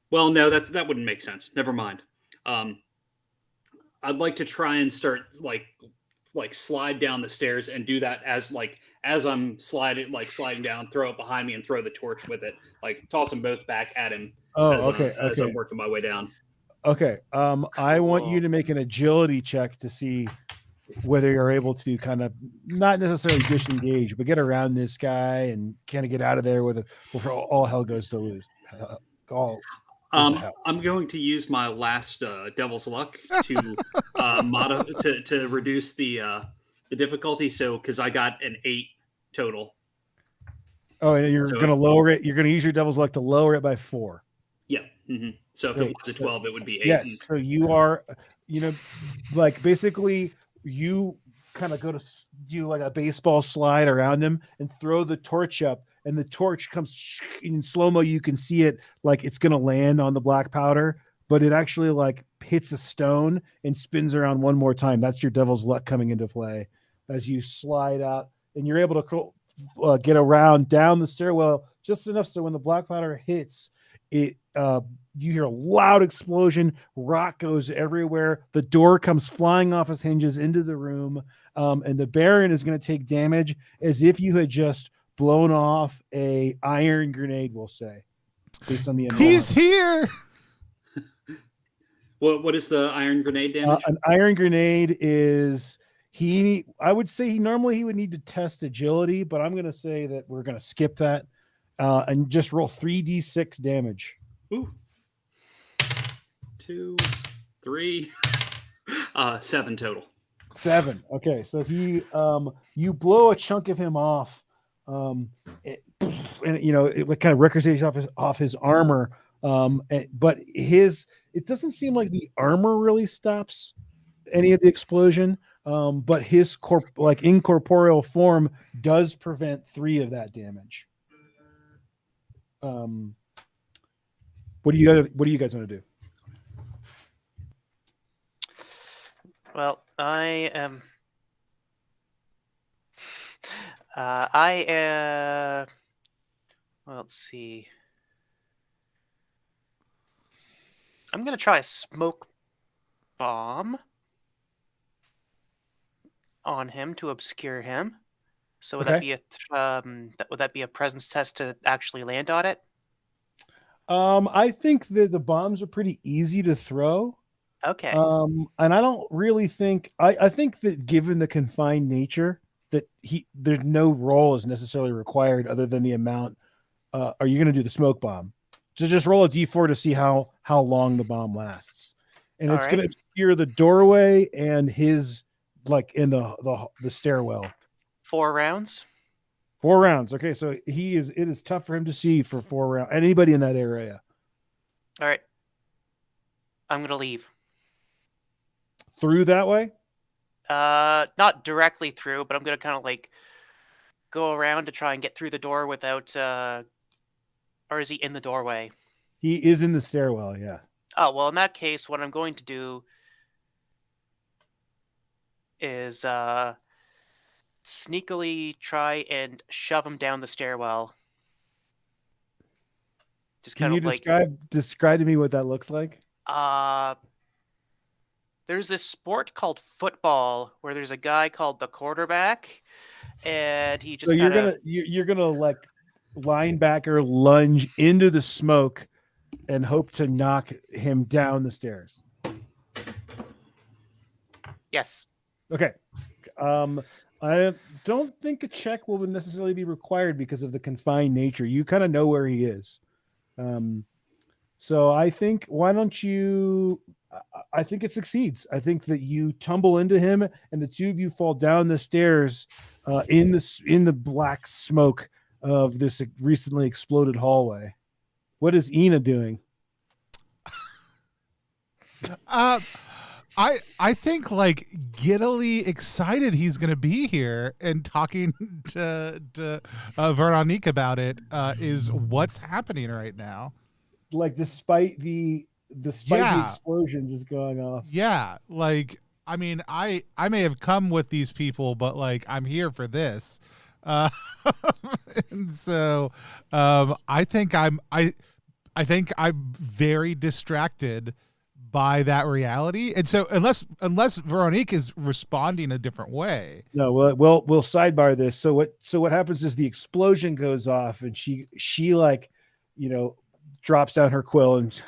well, no, that wouldn't make sense. Never mind. I'd like to try and start like slide down the stairs and do that as I'm sliding down, throw it behind me and throw the torch with it, like toss them both back at him. As I'm working my way down. Okay. I want you to make an agility check to see whether you're able to kind of not necessarily disengage, but get around this guy and kind of get out of there before all hell goes to lose. I'm going to use my last Devil's Luck to reduce the difficulty. So because I got an 8 total. Oh, and you're going to lower it. You're going to use your Devil's Luck to lower it by 4. Yeah. Mm-hmm. So if it was a 12, it would be 8. Yes. So you are, basically you kind of go to do like a baseball slide around him and throw the torch up, and the torch comes in slow-mo. You can see it like it's going to land on the black powder, but it actually like hits a stone and spins around one more time. That's your Devil's Luck coming into play as you slide out, and you're able to get around down the stairwell just enough so when the black powder hits it, you hear a loud explosion, rock goes everywhere, the door comes flying off its hinges into the room, and the Baron is going to take damage as if you had just blown off a iron grenade, we'll say, based on the he's here. What is the iron grenade damage? An iron grenade is I would say he would need to test agility, but I'm going to say that we're going to skip that and just roll 3d6 damage. Ooh. 2, 3, 7 total. 7. Okay, so you blow a chunk of him off, and it kind of ricochets off his armor, but it doesn't seem like the armor really stops, any of the explosion, but his incorporeal form does prevent 3 of that damage. What do you guys want to do? Well, I am. Well, let's see. I'm gonna try a smoke bomb on him to obscure him. So would that be would that be a presence test to actually land on it? I think that the bombs are pretty easy to throw. Okay. And I don't really think I think that given the confined nature that there's no roll is necessarily required other than the amount. Are you going to do the smoke bomb? So just roll a d4 to see how long the bomb lasts, and it's going to obscure the doorway and his in the stairwell. 4 rounds. 4 rounds. Okay, so it is tough for him to see for 4 rounds. Anybody in that area. All right. I'm going to leave. Through that way? Not directly through, but I'm going to kind of go around to try and get through the door without or is he in the doorway? He is in the stairwell, yeah. Oh, well, in that case, what I'm going to do is sneakily try and shove him down the stairwell. Just Can you describe to me what that looks like? There's this sport called football where there's a guy called the quarterback, and he just you're gonna linebacker lunge into the smoke and hope to knock him down the stairs. Yes. Okay. I don't think a check will necessarily be required because of the confined nature. You kind of know where he is. So I think I think it succeeds. I think that you tumble into him and the 2 of you fall down the stairs in the black smoke of this recently exploded hallway. What is Ina doing? I think giddily excited he's going to be here and talking to Veronique about it is what's happening right now. Despite the explosion just going off. Yeah. I mean, I may have come with these people, but I'm here for this. And so I think I'm very distracted by that reality, and so unless Veronique is responding a different way. No, we'll sidebar this. So what happens is the explosion goes off, and she drops down her quill and,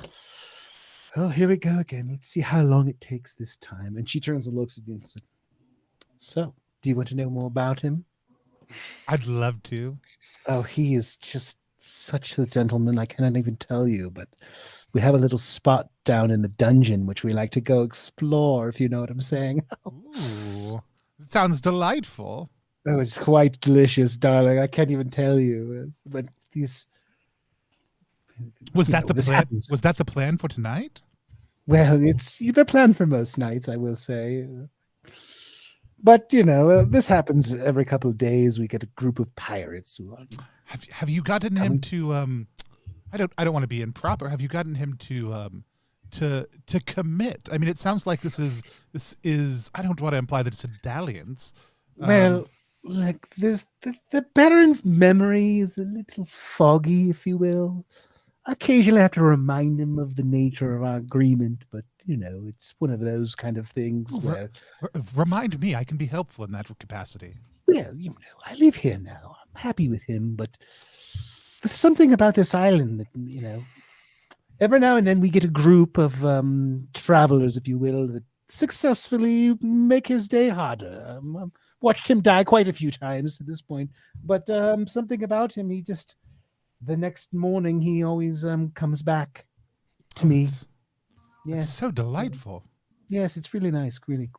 oh, here we go again. Let's see how long it takes this time. And she turns and looks at you and says, so, do you want to know more about him? I'd love to. Oh, he is just such a gentleman. I cannot even tell you, but we have a little spot down in the dungeon which we like to go explore, if you know what I'm saying. Ooh, it sounds delightful. Oh, it's quite delicious, darling. I can't even tell you. But these... Was that the plan? Was that the plan for tonight? Well, it's the plan for most nights, I will say. But this happens every couple of days. We get a group of pirates who are. Have you gotten him to? I don't want to be improper. Have you gotten him to commit? I mean, it sounds like this is. I don't want to imply that it's a dalliance. Well, there's the Baron's memory is a little foggy, if you will. Occasionally I have to remind him of the nature of our agreement, but it's one of those kind of things where... Remind me, I can be helpful in that capacity. Well, I live here now. I'm happy with him, but there's something about this island that, every now and then we get a group of travelers, if you will, that successfully make his day harder. I've watched him die quite a few times at this point, but something about him, he just... The next morning, he always comes back to me. It's so delightful. Yes, it's really nice, really.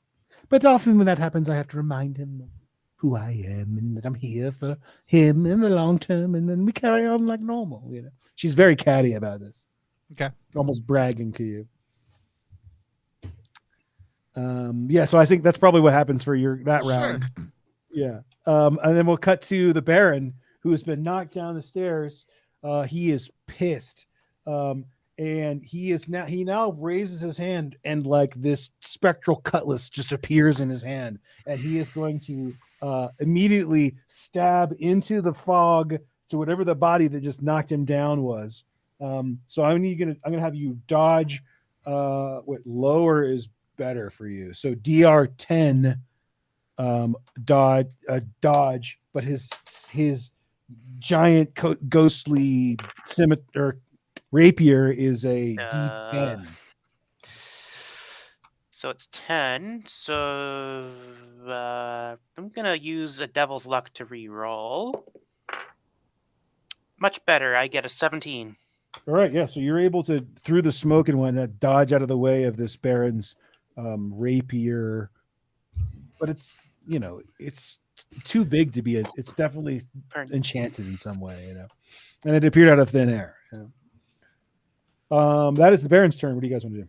But often when that happens, I have to remind him who I am and that I'm here for him in the long term, and then we carry on like normal. She's very catty about this. Okay, almost bragging to you. So I think that's probably what happens for that Sure. round. Yeah. And then we'll cut to the Baron, who has been knocked down the stairs. He is pissed. And he now raises his hand, and like this spectral cutlass just appears in his hand, and he is going to immediately stab into the fog to whatever the body that just knocked him down was. So I'm gonna have you dodge. Lower is better for you. So DR 10 dodge, but his giant ghostly scimitar rapier is a D10. So it's 10. So I'm gonna use a devil's luck to re-roll. Much better. I get a 17. All right, yeah. So you're able to, through the smoke and whatnot, dodge out of the way of this Baron's rapier, but it's too big to be it's definitely enchanted in some way, and it appeared out of thin air. That is the Baron's turn. What do you guys want to do?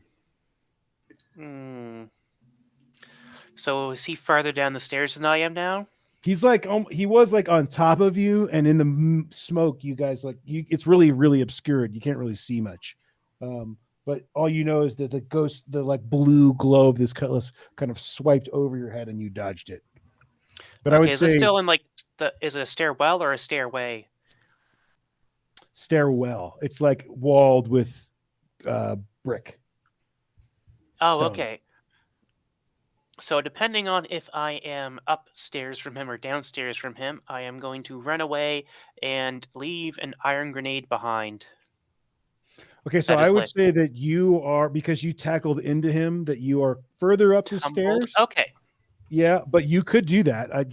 So is he farther down the stairs than I am now? He's like he was like on top of you, and in the smoke, you guys it's really, really obscured. You can't really see much, but all you know is that the like blue glow of this cutlass kind of swiped over your head, and you dodged it. But I would say, is it still in like is it a stairwell or a stairway? Stairwell. It's like walled with brick. Oh, stone. Okay. So depending on if I am upstairs from him or downstairs from him, I am going to run away and leave an iron grenade behind. Okay, so I would say that you are, because you tackled into him, that you are further up the stairs. Okay. Yeah, but you could do that. I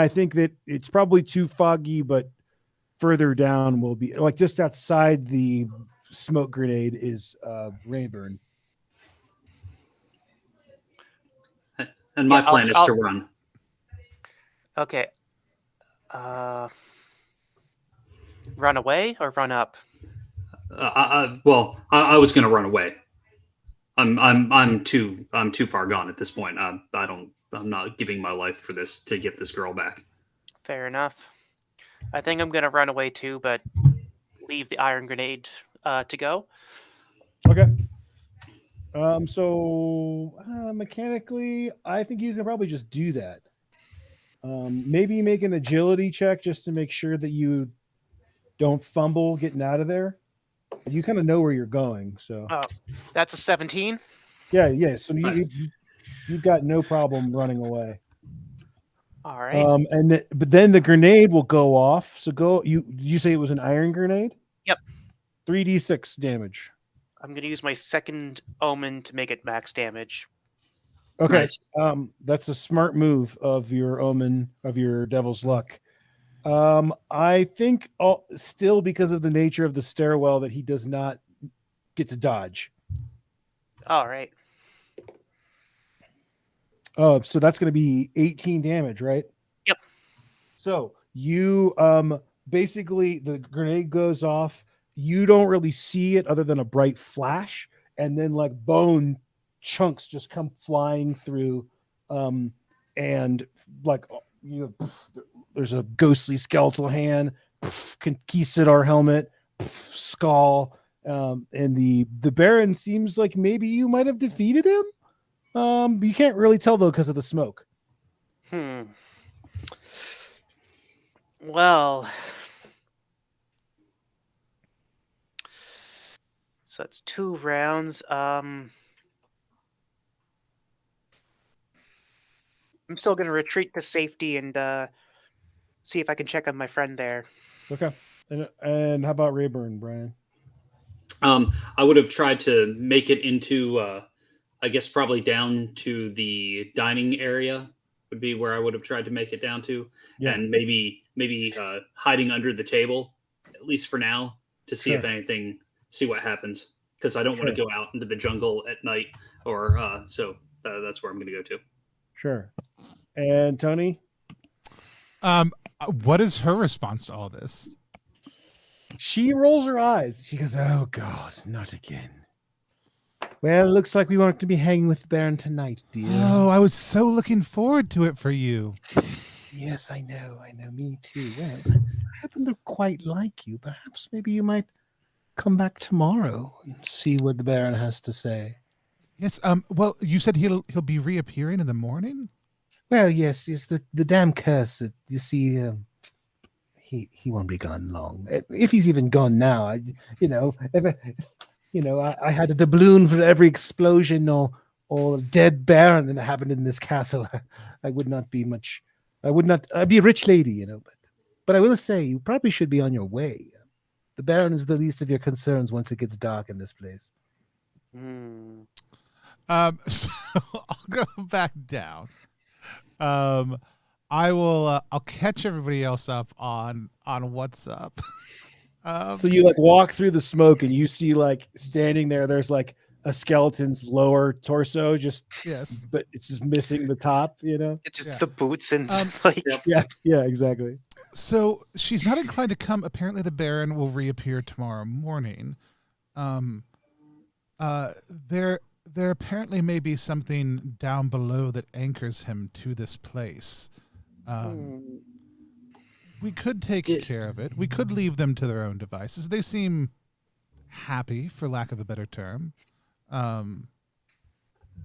think that it's probably too foggy, but further down will be like just outside the smoke grenade is Rayburn. And my plan is to run. Okay. Run away or run up? I was going to run away. I'm too far gone at this point. I'm not giving my life for this to get this girl back. Fair enough. I think I'm going to run away too, but leave the iron grenade to go. Okay. So mechanically, I think you can probably just do that. Maybe make an agility check just to make sure that you don't fumble getting out of there. You kind of know where you're going, so. Oh, that's a 17. Yeah. So you've got no problem running away. All right. But then the grenade will go off. So did you say it was an iron grenade? Yep. 3d6 damage. I'm going to use my second omen to make it max damage. Okay. Nice. That's a smart move of your omen, of your devil's luck. I think still because of the nature of the stairwell that he does not get to dodge. All right. So that's going to be 18 damage, right? Yep. So you basically the grenade goes off. You don't really see it other than a bright flash, and then like bone chunks just come flying through, and like there's a ghostly skeletal hand, conquistador helmet, skull, and the Baron seems like maybe you might have defeated him. You can't really tell though because of the smoke. Well, so that's 2 rounds. I'm still going to retreat to safety and see if I can check on my friend there. Okay. And how about Rayburn, Brian? I would have tried to make it into, I guess, probably down to the dining area would be where I would have tried to make it down to. Yeah. And maybe hiding under the table, at least for now, to see if anything, see what happens. Because I don't want to go out into the jungle at night, or so that's where I'm going to go to. Sure. And Tony? What is her response to all this? She rolls her eyes. She goes, "Oh God, not again." Well, it looks like we weren't going to be hanging with the Baron tonight, dear. Oh, I was so looking forward to it for you. Yes, I know, me too. Well, I happen to quite like you. Perhaps maybe you might come back tomorrow and see what the Baron has to say. Yes. Well, you said he'll be reappearing in the morning. Well, yes, the damn curse. You see, he won't be gone long. If he's even gone now, I had a doubloon for every explosion or dead Baron that happened in this castle. I would not be much. I'd be a rich lady, But I will say, you probably should be on your way. The Baron is the least of your concerns once it gets dark in this place. So I'll go back down. I'll catch everybody else up on what's up. So you walk through the smoke and you see standing there's a skeleton's lower torso, yes, but it's just missing the top, It's just the boots and yeah, exactly. So she's not inclined to come. Apparently the Baron will reappear tomorrow morning. There apparently may be something down below that anchors him to this place. We could take care of it. We could leave them to their own devices. They seem happy, for lack of a better term.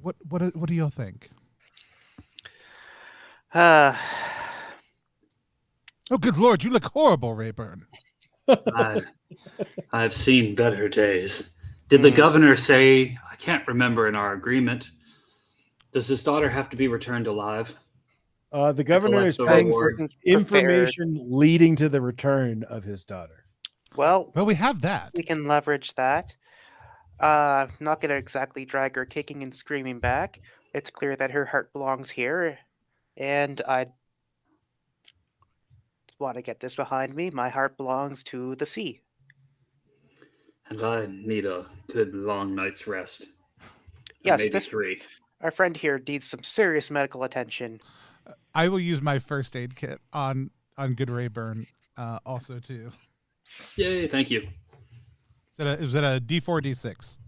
What do y'all think? Oh, good Lord, you look horrible, Rayburn. I've seen better days. Did the governor say, I can't remember in our agreement, does his daughter have to be returned alive? The governor is paying for information leading to the return of his daughter. Well, we have that. We can leverage that. Not going to exactly drag her kicking and screaming back. It's clear that her heart belongs here. And I want to get this behind me. My heart belongs to the sea. And I need a good long night's rest. Yes, maybe 3. Our friend here needs some serious medical attention. I will use my first aid kit on good Rayburn also too. Yay, thank you. Is that a D4, D6?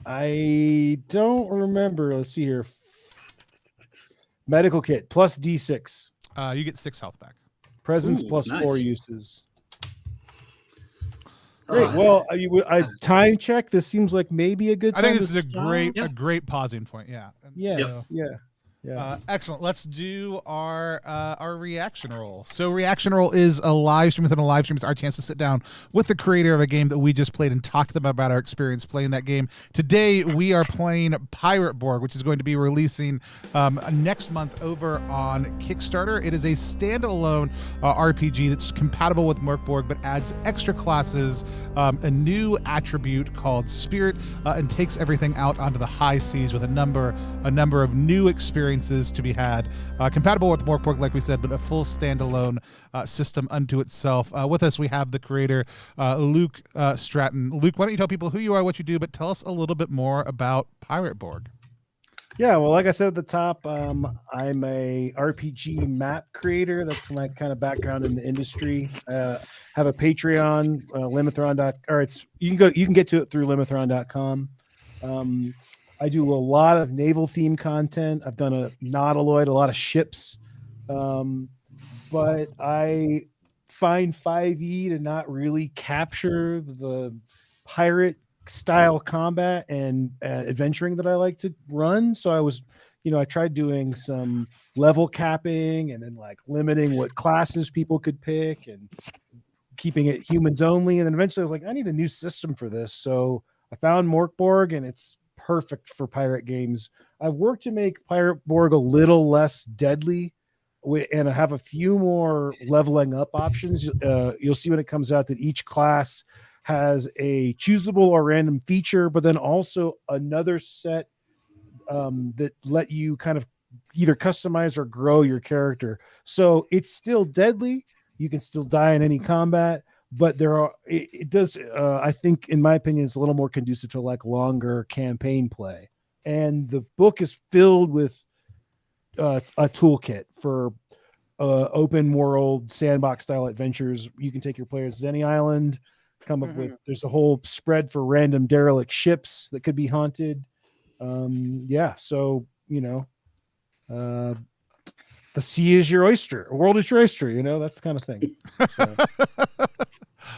I don't remember. Let's see here. Medical kit plus D6. You get 6 health back. Presence plus nice. 4 uses. Great. Well, time check. This seems like maybe a good time. I think this is a great pausing point. Yeah. Yes. Yeah. Excellent. Let's do our reaction roll. So reaction roll is a live stream within a live stream. It's our chance to sit down with the creator of a game that we just played and talk to them about our experience playing that game. Today we are playing Pirate Borg, which is going to be releasing next month over on Kickstarter. It is a standalone RPG that's compatible with Mork Borg, but adds extra classes, a new attribute called Spirit, and takes everything out onto the high seas with a number of new experiences to be had, compatible with Mork Borg, like we said, but a full standalone system unto itself. With us, we have the creator, Luke Stratton. Luke, why don't you tell people who you are, what you do, but tell us a little bit more about Pirate Borg. Yeah, well, like I said at the top, I'm a RPG map creator. That's my kind of background in the industry. Have a Patreon, Limithron. You can get to it through Limithron.com. I do a lot of naval themed content. I've done a Nautiloid, a lot of ships, but I find 5e to not really capture the pirate style combat and adventuring that I like to run. So I tried doing some level capping and then limiting what classes people could pick and keeping it humans only. And then eventually I was like, I need a new system for this. So I found Mork Borg, and it's perfect for pirate games. I've worked to make Pirate Borg a little less deadly, and I have a few more leveling up options. You'll see when it comes out that each class has a choosable or random feature, but then also another set that let you kind of either customize or grow your character. So it's still deadly. You can still die in any combat, but it does, I think, in my opinion, it's a little more conducive to longer campaign play. And the book is filled with a toolkit for open world sandbox style adventures. You can take your players to any island, come up with, there's a whole spread for random derelict ships that could be haunted. Yeah, so the sea is your oyster, the world is your oyster. That's the kind of thing. So,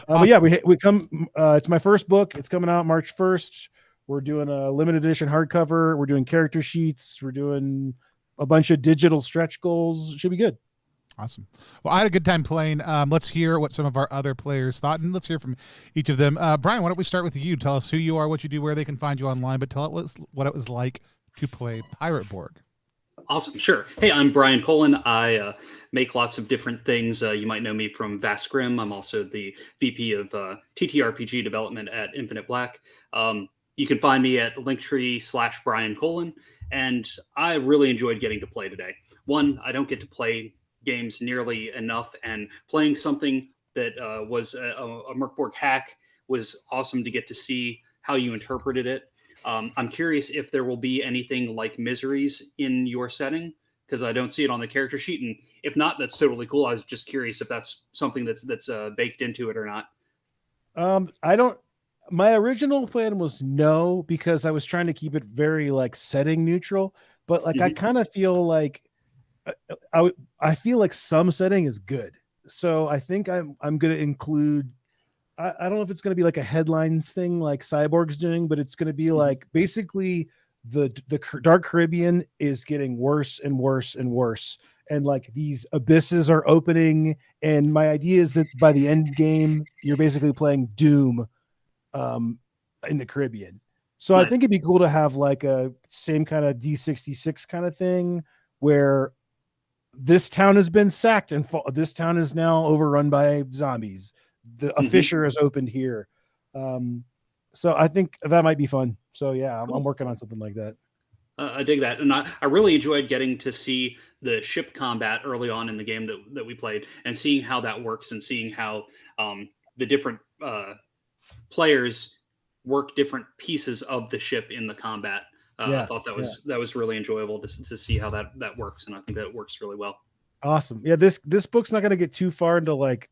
but yeah, we come. It's my first book. It's coming out March 1st. We're doing a limited edition hardcover. We're doing character sheets. We're doing a bunch of digital stretch goals. It should be good. Awesome. Well, I had a good time playing. Let's hear what some of our other players thought, and let's hear from each of them. Brian, why don't we start with you? Tell us who you are, what you do, where they can find you online, but tell us what it was like to play Pirate Borg. Awesome. Sure. Hey, I'm Brian Colin. I make lots of different things. You might know me from Vast Grim. I'm also the VP of ttrpg development at Infinite Black. You can find me at linktree/Brian Colin, and I really enjoyed getting to play today. One, I don't get to play games nearly enough, and playing something that was a Mork Borg hack was awesome to get to see how you interpreted it. I'm curious if there will be anything like miseries in your setting, because I don't see it on the character sheet, and if not, that's totally cool. I was just curious if that's something that's baked into it or not. I don't. My original plan was no, because I was trying to keep it very like setting neutral, but like I kind of feel like I feel like some setting is good, so I think I'm going to include. I don't know if it's going to be like a headlines thing like Cyborg's doing, but it's going to be like basically the Dark Caribbean is getting worse and worse and worse, and like these abysses are opening. And my idea is that by the end game, you're basically playing Doom in the Caribbean. So nice. I think it'd be cool to have like a same kind of D66 kind of thing where this town has been sacked and this town is now overrun by zombies. A fissure is opened here. So I think that might be fun. So yeah, I'm working on something like that. I dig that. And I really enjoyed getting to see the ship combat early on in the game that we played, and seeing how that works, and seeing how the different players work different pieces of the ship in the combat. I thought that was really enjoyable to see how that works. And I think that it works really well. Awesome. Yeah. This book's not going to get too far into like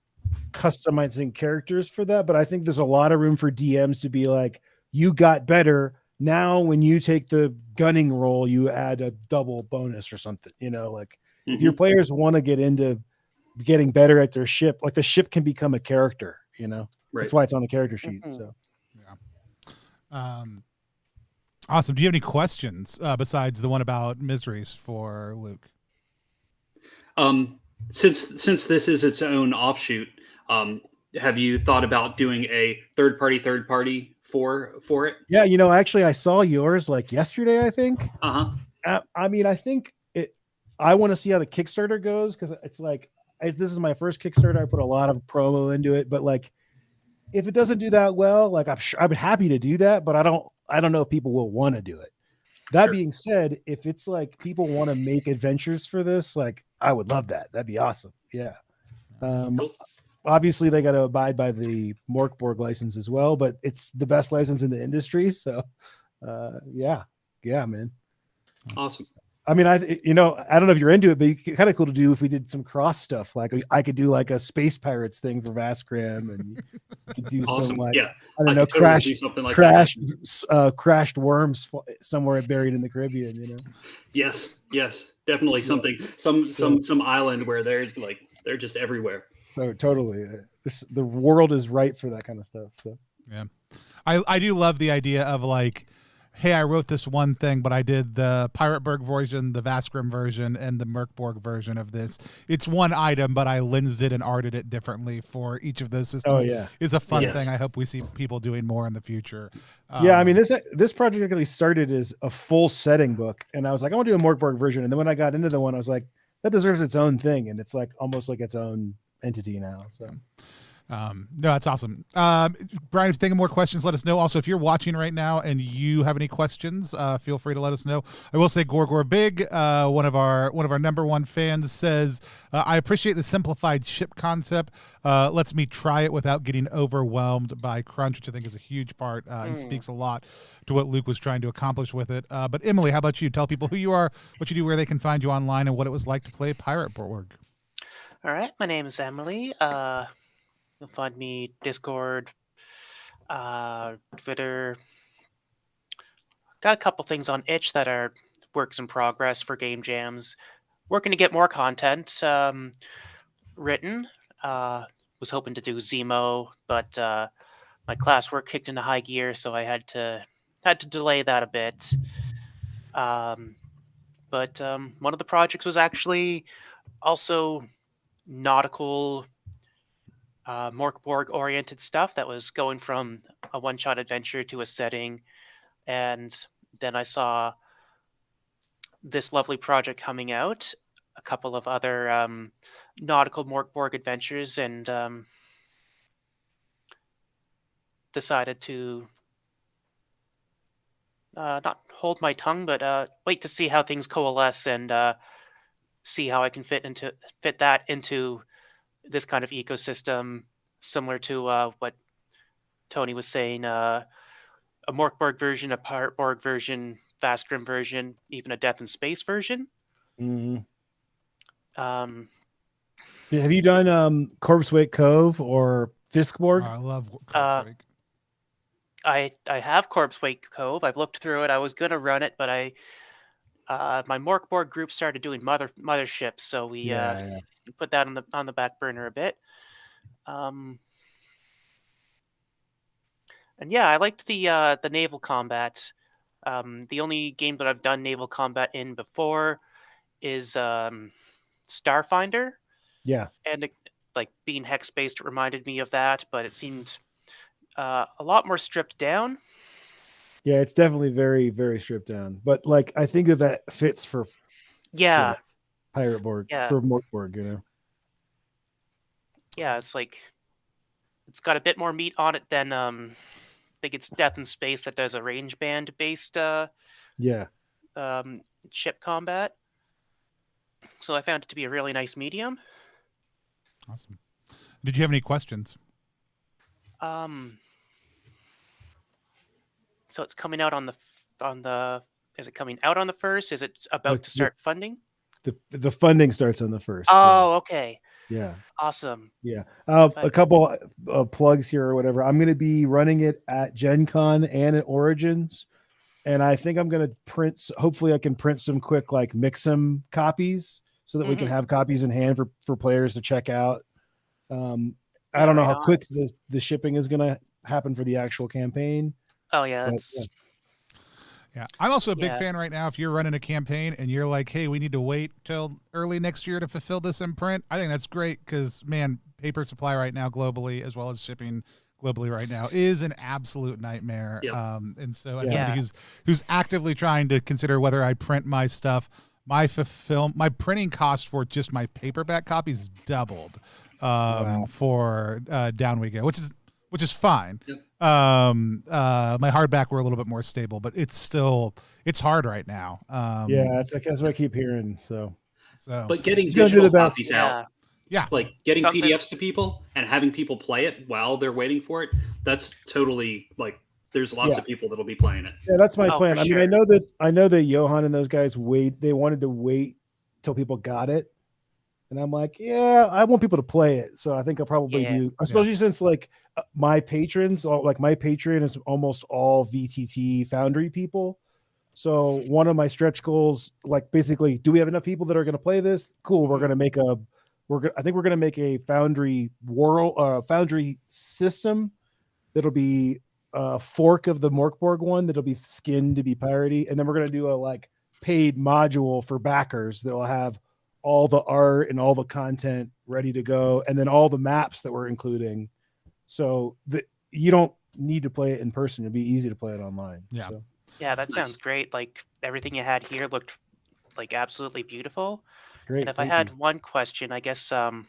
customizing characters for that, but I think there's a lot of room for DMs to be like, you got better. Now, when you take the gunning role, you add a double bonus or something, like if your players want to get into getting better at their ship, like the ship can become a character, right. That's why it's on the character sheet. So, yeah. Awesome. Do you have any questions besides the one about miseries for Luke? Since this is its own offshoot, have you thought about doing a third party for it? Yeah, actually I saw yours like yesterday, I think. I mean, I think I want to see how the Kickstarter goes, because it's like this is my first Kickstarter. I put a lot of promo into it, but like if it doesn't do that well, like I'm happy to do that, but I don't know if people will want to do it. That being said, if it's like people want to make adventures for this, like I would love that. That'd be awesome. Yeah. Obviously they got to abide by the Mork Borg license as well, but it's the best license in the industry. So yeah, man. Awesome. I mean, I don't know if you're into it, but it's kind of cool to do if we did some cross stuff. Like I could do like a Space Pirates thing for Vastgrim, and you could do some like, I don't know, crashed worms somewhere buried in the Caribbean, Yes, definitely something, some island where they're just everywhere. So totally, the world is ripe for that kind of stuff. So yeah, I do love the idea of like, hey, I wrote this one thing, but I did the Pirate Borg version, the Vastgrim version, and the Mork Borg version of this. It's one item, but I lensed it and arted it differently for each of those systems. Oh, yeah. Is a fun thing. I hope we see people doing more in the future. Yeah, I mean, this project actually started as a full setting book, and I was like, I want to do a Mork Borg version. And then when I got into the one, I was like, that deserves its own thing, and it's like almost like its own entity now. So. No, that's awesome. Brian, if you think of more questions, let us know. Also, if you're watching right now and you have any questions, feel free to let us know. I will say Gorgor Big, one of our #1 fans, says, I appreciate the simplified ship concept. Lets me try it without getting overwhelmed by crunch, which I think is a huge part and speaks a lot to what Luke was trying to accomplish with it. But Emily, how about you? Tell people who you are, what you do, where they can find you online, and what it was like to play Pirate Borg. All right, my name is Emily. You'll find me Discord, Twitter, got a couple things on itch that are works in progress for game jams. Working to get more content written. Was hoping to do Zemo, but my classwork kicked into high gear, so I had to delay that a bit. But one of the projects was actually also nautical, Mork Borg oriented stuff that was going from a one-shot adventure to a setting, and then I saw this lovely project coming out, a couple of other nautical Mork Borg adventures, and decided to not hold my tongue, but wait to see how things coalesce and see how I can fit that into this kind of ecosystem, similar to what Tony was saying, a Mork Borg version, a Pirate Borg version, Fast Grim version, even a Death in Space version. Mhm. Um, Have you done Corpse Wake Cove or Fiskborg? I love Uh, Corpse Wake. I have Corpse Wake Cove. I've looked through it. I was gonna run it, but my Mork Borg group started doing motherships, so we Yeah. put that on the back burner a bit. And yeah, I liked the naval combat. The only game that I've done naval combat in before is Starfinder, Yeah. and like being hex based reminded me of that, but it seemed a lot more stripped down. Yeah, it's definitely very, very stripped down. But like I think that fits for Yeah, Pirate Borg, Yeah. for Mork Borg, you know. yeah, it's like it's got a bit more meat on it than I think it's Death in Space that does a range band based Yeah. ship combat. So I found it to be a really nice medium. Awesome. Did you have any questions? So it's coming out on the. Is it coming out on the 1st? Is it about to start funding? The funding starts on the 1st. Oh, okay. Yeah. Awesome. Yeah. A couple of plugs here or whatever. I'm going to be running it at Gen Con and at Origins. And I think I'm going to print, hopefully I can print some quick, like mix some copies so that we can have copies in hand for players to check out. I don't know how quick the shipping is going to happen for the actual campaign. Oh yeah, that's Yeah, I'm also a big fan right now. If you're running a campaign and you're like, hey, we need to wait till early next year to fulfill this in print, I think that's great because, man, paper supply right now globally, as well as shipping globally right now, is an absolute nightmare. Yep. And so as somebody who's actively trying to consider whether I print my stuff, my printing cost for just my paperback copies doubled for Down We Go, which is fine. Yep. My hardback were a little bit more stable, but it's hard right now. That's what I keep hearing. But getting digital copies out, like getting Something. PDFs to people and having people play it while they're waiting for it, that's totally like there's lots of people that'll be playing it. Yeah, that's my plan. I sure. mean, I know that Johan and those guys they wanted to wait till people got it. And I'm like, yeah, I want people to play it. So I think I'll probably do, especially since like my patrons, like my Patreon is almost all VTT Foundry people. So one of my stretch goals, like basically, do we have enough people that are going to play this? Cool. We're going to make I think we're going to make a Foundry Foundry system. That'll be a fork of the Mork Borg one. That'll be skinned to be piratey. And then we're going to do a like paid module for backers that will have all the art and all the content ready to go, and then all the maps that we're including, so that you don't need to play it in person. It'd be easy to play it online. Yeah, that sounds great. Like everything you had here looked like absolutely beautiful. Great. And if I had one question, I guess, well,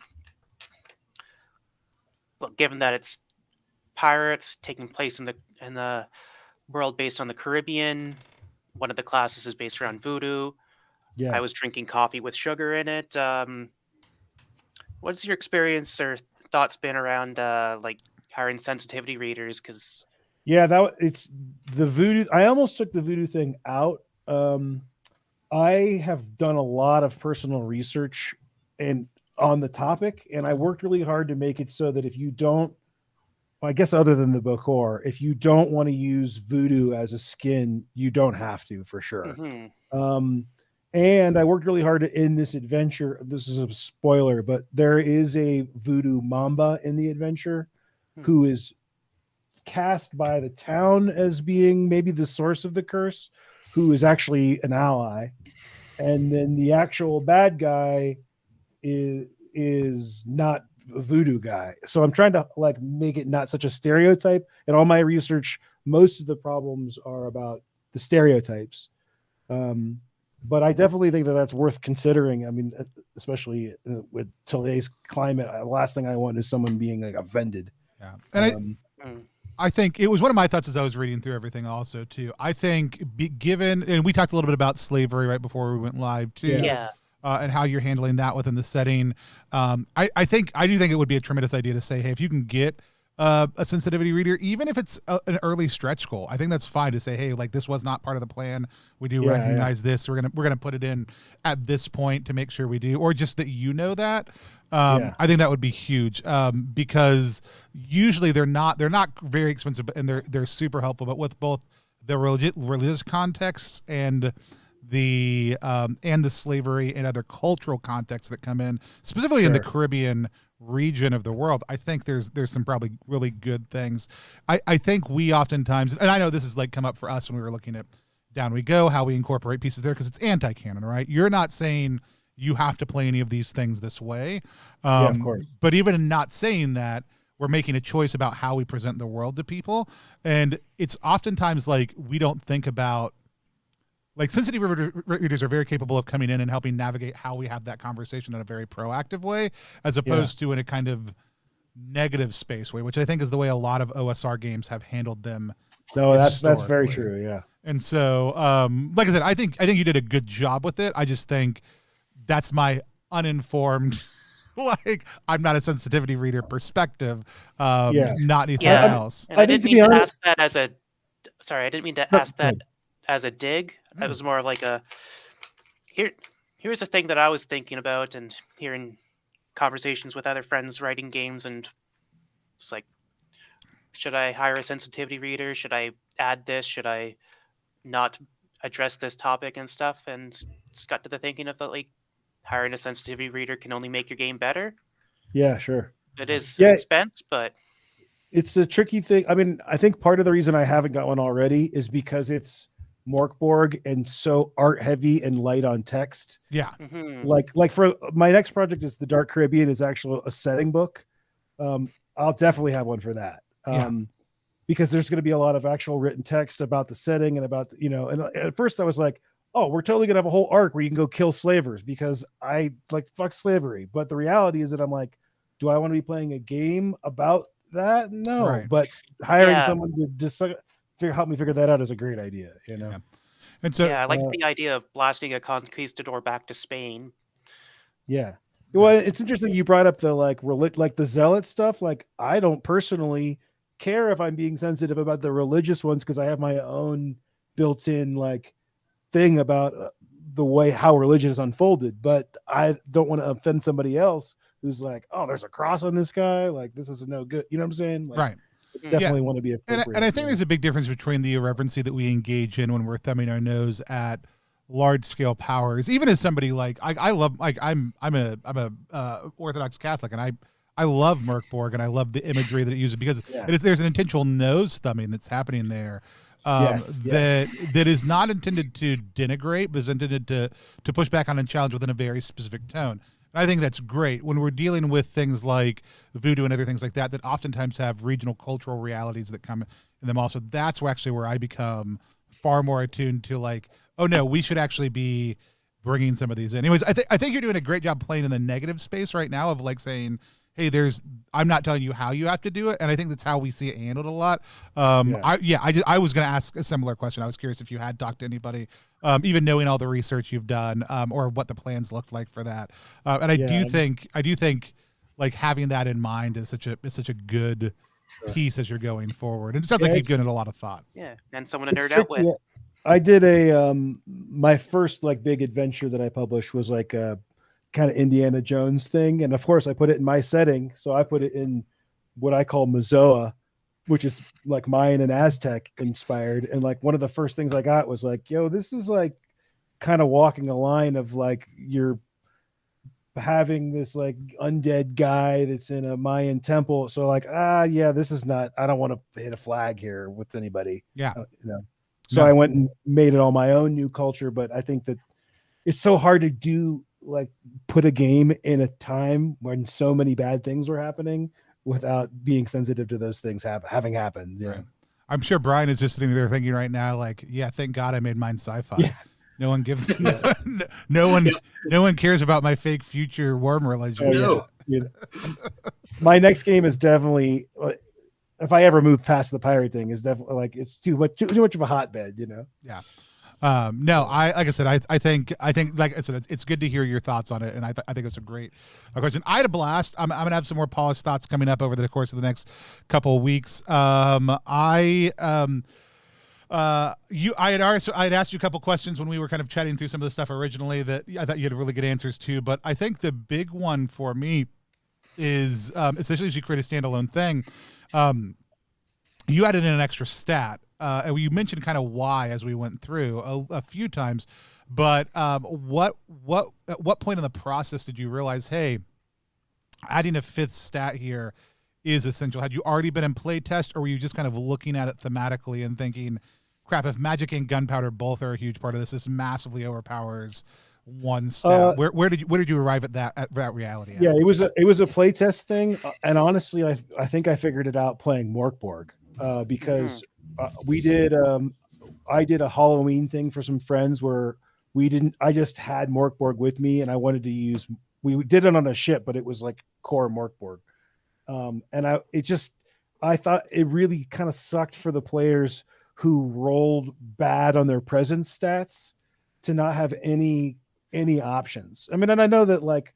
given that it's pirates taking place in the world based on the Caribbean, one of the classes is based around voodoo. Yeah. I was drinking coffee with sugar in it. What's your experience or thoughts been around like hiring sensitivity readers? Because it's the voodoo. I almost took the voodoo thing out. I have done a lot of personal research and on the topic, and I worked really hard to make it so that if you don't I guess other than the Bokor, if you don't want to use voodoo as a skin, you don't have to, for sure. And I worked really hard to end this adventure. This is a spoiler, but there is a voodoo mamba in the adventure who is cast by the town as being maybe the source of the curse, who is actually an ally. And then the actual bad guy is not a voodoo guy. So I'm trying to like make it not such a stereotype. And all my research, most of the problems are about the stereotypes. But I definitely think that that's worth considering. I mean, especially with today's climate, the last thing I want is someone being like offended. Yeah. And I think it was one of my thoughts as I was reading through everything also too. I think given, and we talked a little bit about slavery right before we went live too. Yeah. And how you're handling that within the setting. I do think it would be a tremendous idea to say, hey, if you can get a sensitivity reader, even if it's an early stretch goal, I think that's fine to say, hey, like this was not part of the plan. We do recognize this. We're gonna put it in at this point to make sure we do, or just that that. I think that would be huge because usually they're not very expensive, and they're super helpful. But with both the religious contexts and the slavery and other cultural contexts that come in, specifically in the Caribbean region of the world, I think there's some probably really good things. I think we oftentimes, and I know this has like come up for us when we were looking at Down We Go, how we incorporate pieces there, because it's anti-canon, right? You're not saying you have to play any of these things this way. Of course. But even in not saying that, we're making a choice about how we present the world to people. And it's oftentimes like we don't think about, like sensitive readers are very capable of coming in and helping navigate how we have that conversation in a very proactive way, as opposed to in a kind of negative space way, which I think is the way a lot of OSR games have handled them. No, that's very true. Yeah. And so, like I said, I think you did a good job with it. I just think that's my uninformed, like I'm not a sensitivity reader perspective, not anything else. And I didn't mean to ask that as a, sorry, I didn't mean to ask that as a dig. That was more like a, here's the thing that I was thinking about and hearing conversations with other friends writing games, and it's like, should I hire a sensitivity reader? Should I add this? Should I not address this topic and stuff? And it's got to the thinking of that, like, hiring a sensitivity reader can only make your game better. Yeah, sure. It is an expense, but it's a tricky thing. I mean, I think part of the reason I haven't got one already is because it's Mork Borg and so art heavy and light on text. Yeah. Like for my next project is the Dark Caribbean, is actually a setting book. I'll definitely have one for that. Because there's going to be a lot of actual written text about the setting and about, and at first I was like, oh, we're totally going to have a whole arc where you can go kill slavers because I like fuck slavery. But the reality is that I'm like, do I want to be playing a game about that? No. Right. But hiring someone to just help me figure that out is a great idea, Yeah. And so, I like the idea of blasting a conquistador back to Spain. Yeah. Well, it's interesting you brought up the like the zealot stuff. Like, I don't personally care if I'm being sensitive about the religious ones because I have my own built-in like thing about the way how religion is unfolded, but I don't want to offend somebody else who's like, oh, there's a cross on this guy, like this is no good, you know what I'm saying? Like, right. Definitely want to be appropriate. And I think there's a big difference between the irreverency that we engage in when we're thumbing our nose at large scale powers. Even as somebody like I love, like I'm a Orthodox Catholic, and I love Mork Borg, and I love the imagery that it uses because there's an intentional nose thumbing that's happening there. That is not intended to denigrate, but is intended to push back on and challenge within a very specific tone. And I think that's great when we're dealing with things like voodoo and other things like that oftentimes have regional cultural realities that come in them also. That's actually where I become far more attuned to like, oh no, we should actually be bringing some of these in. Anyways, I think you're doing a great job playing in the negative space right now of like saying, hey, I'm not telling you how you have to do it. And I think that's how we see it handled a lot. I was going to ask a similar question. I was curious if you had talked to anybody, even knowing all the research you've done, or what the plans looked like for that. And I do think like having that in mind is such a good piece as you're going forward. And it sounds like you've given it a lot of thought. Yeah. And someone to nerd out with. I did my first like big adventure that I published was like a kind of Indiana Jones thing, and of course I put it in my setting, so I put it in what I call Mazoa, which is like Mayan and Aztec inspired. And like one of the first things I got was like, yo, this is like kind of walking a line of like you're having this like undead guy that's in a Mayan temple. So like, yeah, this is not, I don't want to hit a flag here with anybody. Yeah. So I went and made it all my own new culture. But I think that it's so hard to do, like put a game in a time when so many bad things were happening without being sensitive to those things having happened. Yeah. Right. I'm sure Brian is just sitting there thinking right now, like, yeah, thank God I made mine sci-fi. Yeah. No one gives no one cares about my fake future worm religion. No. Yeah. My next game is definitely, if I ever move past the pirate thing, is definitely like it's too much of a hotbed, you know. Yeah. No, like I said, I think like I said, it's good to hear your thoughts on it, and I think it's a great question. I had a blast. I'm gonna have some more polished thoughts coming up over the course of the next couple of weeks. I had asked you a couple questions when we were kind of chatting through some of the stuff originally that I thought you had really good answers to, but I think the big one for me is essentially as you create a standalone thing, you added in an extra stat. And you mentioned kind of why as we went through a few times, but at what point in the process did you realize, hey, adding a fifth stat here is essential? Had you already been in playtest, or were you just kind of looking at it thematically and thinking, crap, if magic and gunpowder both are a huge part of this massively overpowers one stat? Where did you arrive at that reality at? Yeah, it was a playtest thing, and honestly, I think I figured it out playing Mork Borg, because I did a Halloween thing for some friends where I just had Mork Borg with me, and I wanted to use, we did it on a ship, but it was like core Mork Borg. And I thought it really kind of sucked for the players who rolled bad on their presence stats to not have any options. I mean, and I know that like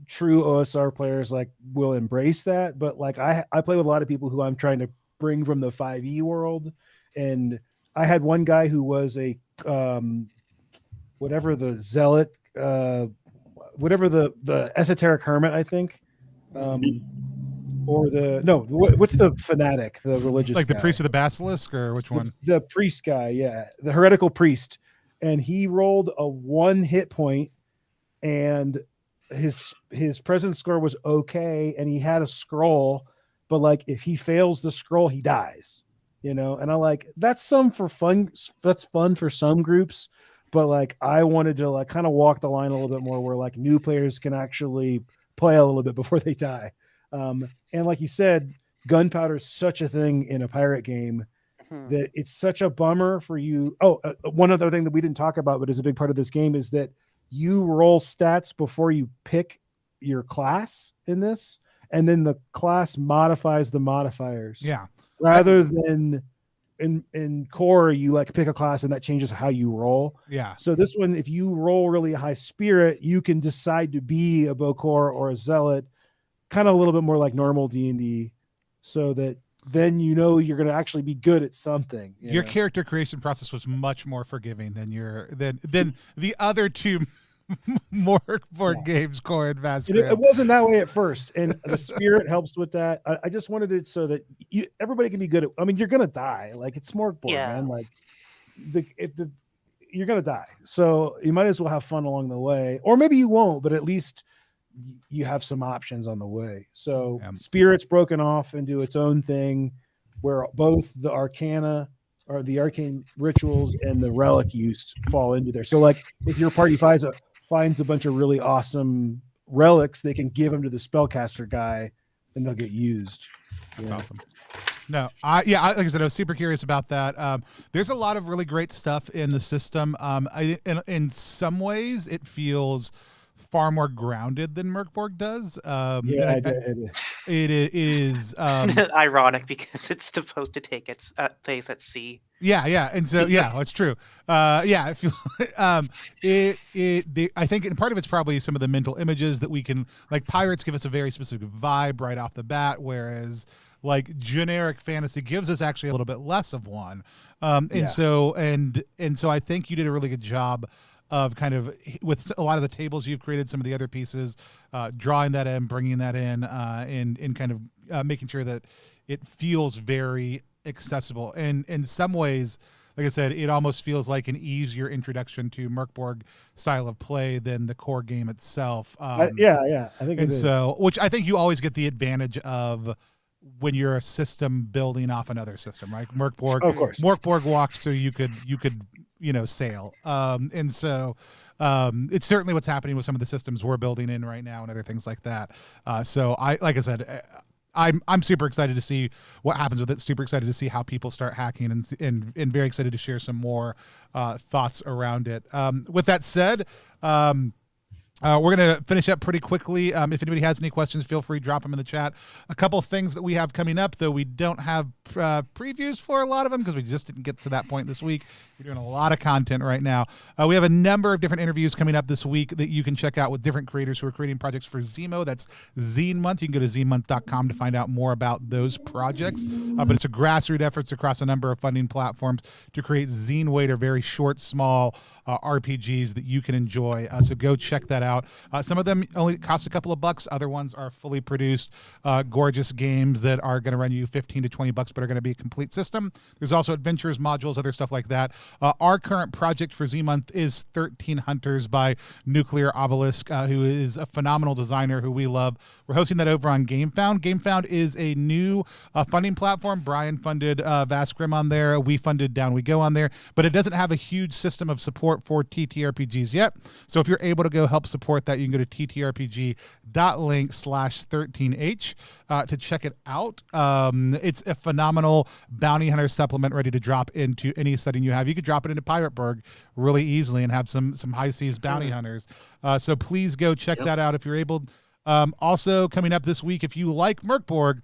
true OSR players like will embrace that, but like I play with a lot of people who I'm trying to bring from the 5e world. And I had one guy who was a whatever the zealot, whatever the esoteric hermit, I think, or what's the fanatic, the religious, like the guy? priest of the basilisk, or which one? The priest guy, yeah, the heretical priest, and he rolled a 1 hit point, and his presence score was okay, and he had a scroll, but like if he fails the scroll, he dies. You know, and I like that's fun for some groups, but like I wanted to like kind of walk the line a little bit more where like new players can actually play a little bit before they die. And like you said, gunpowder is such a thing in a pirate game that it's such a bummer for you. One other thing that we didn't talk about, but is a big part of this game, is that you roll stats before you pick your class in this, and then the class modifies the modifiers. Yeah. Rather than in core, you like pick a class and that changes how you roll. Yeah. So this one, if you roll really high spirit, you can decide to be a Bokor or a zealot, kind of a little bit more like normal D&D, so that then you know you're going to actually be good at something. Your character creation process was much more forgiving than than the other two Mork Borg games, core and Vast. It wasn't that way at first, and the spirit helps with that. I just wanted it so that everybody can be good at. I mean, you're gonna die. Like it's Mork Borg, man. Like you're gonna die, so you might as well have fun along the way, or maybe you won't, but at least you have some options on the way. So spirit's broken off into its own thing, where both the arcana or the arcane rituals and the relic use fall into there. So like if your party finds a bunch of really awesome relics, they can give them to the spellcaster guy and they'll get used. That's awesome. No, like I said, I was super curious about that. There's a lot of really great stuff in the system. In some ways it feels far more grounded than Mork Borg does. It is ironic because it's supposed to take its place at sea. Yeah, and so that's true. I feel I think, and part of it's probably some of the mental images that we can, like pirates give us a very specific vibe right off the bat, whereas like generic fantasy gives us actually a little bit less of one. So I think you did a really good job of kind of, with a lot of the tables you've created, some of the other pieces, drawing that in, bringing that in, and kind of making sure that it feels very accessible. And in some ways, like I said, it almost feels like an easier introduction to Mork Borg style of play than the core game itself. Yeah, I think it And is. so, which I think you always get the advantage of when you're a system building off another system, right? Mork Borg, Of course. Mork Borg walked so you could sail. And so it's certainly what's happening with some of the systems we're building in right now and other things like that. So like I said, I'm super excited to see what happens with it. Super excited to see how people start hacking, and very excited to share some more thoughts around it. With that said, we're going to finish up pretty quickly. If anybody has any questions, feel free to drop them in the chat. A couple of things that we have coming up, though we don't have previews for a lot of them because we just didn't get to that point this week. We're doing a lot of content right now. We have a number of different interviews coming up this week that you can check out with different creators who are creating projects for Zemo. That's Zine Month. You can go to zinemonth.com to find out more about those projects. But it's a grassroots efforts across a number of funding platforms to create zine-weight or very short, small RPGs that you can enjoy. So go check that out. Some of them only cost a couple of bucks. Other ones are fully produced, gorgeous games that are going to run you $15 to $20, but are going to be a complete system. There's also adventures, modules, other stuff like that. Our current project for Z Month is 13 Hunters by Nuclear Obelisk, who is a phenomenal designer who we love. We're hosting that over on GameFound. GameFound is a new funding platform. Brian funded Vast Grim on there. We funded Down We Go on there, but it doesn't have a huge system of support for TTRPGs yet. So if you're able to go help support that, you can go to ttrpg.link/13h to check it out. It's a phenomenal bounty hunter supplement ready to drop into any setting you have. You could drop it into Pirate Borg really easily and have some high seas bounty hunters. So please go check that out if you're able. Also coming up this week, if you like Mork Borg,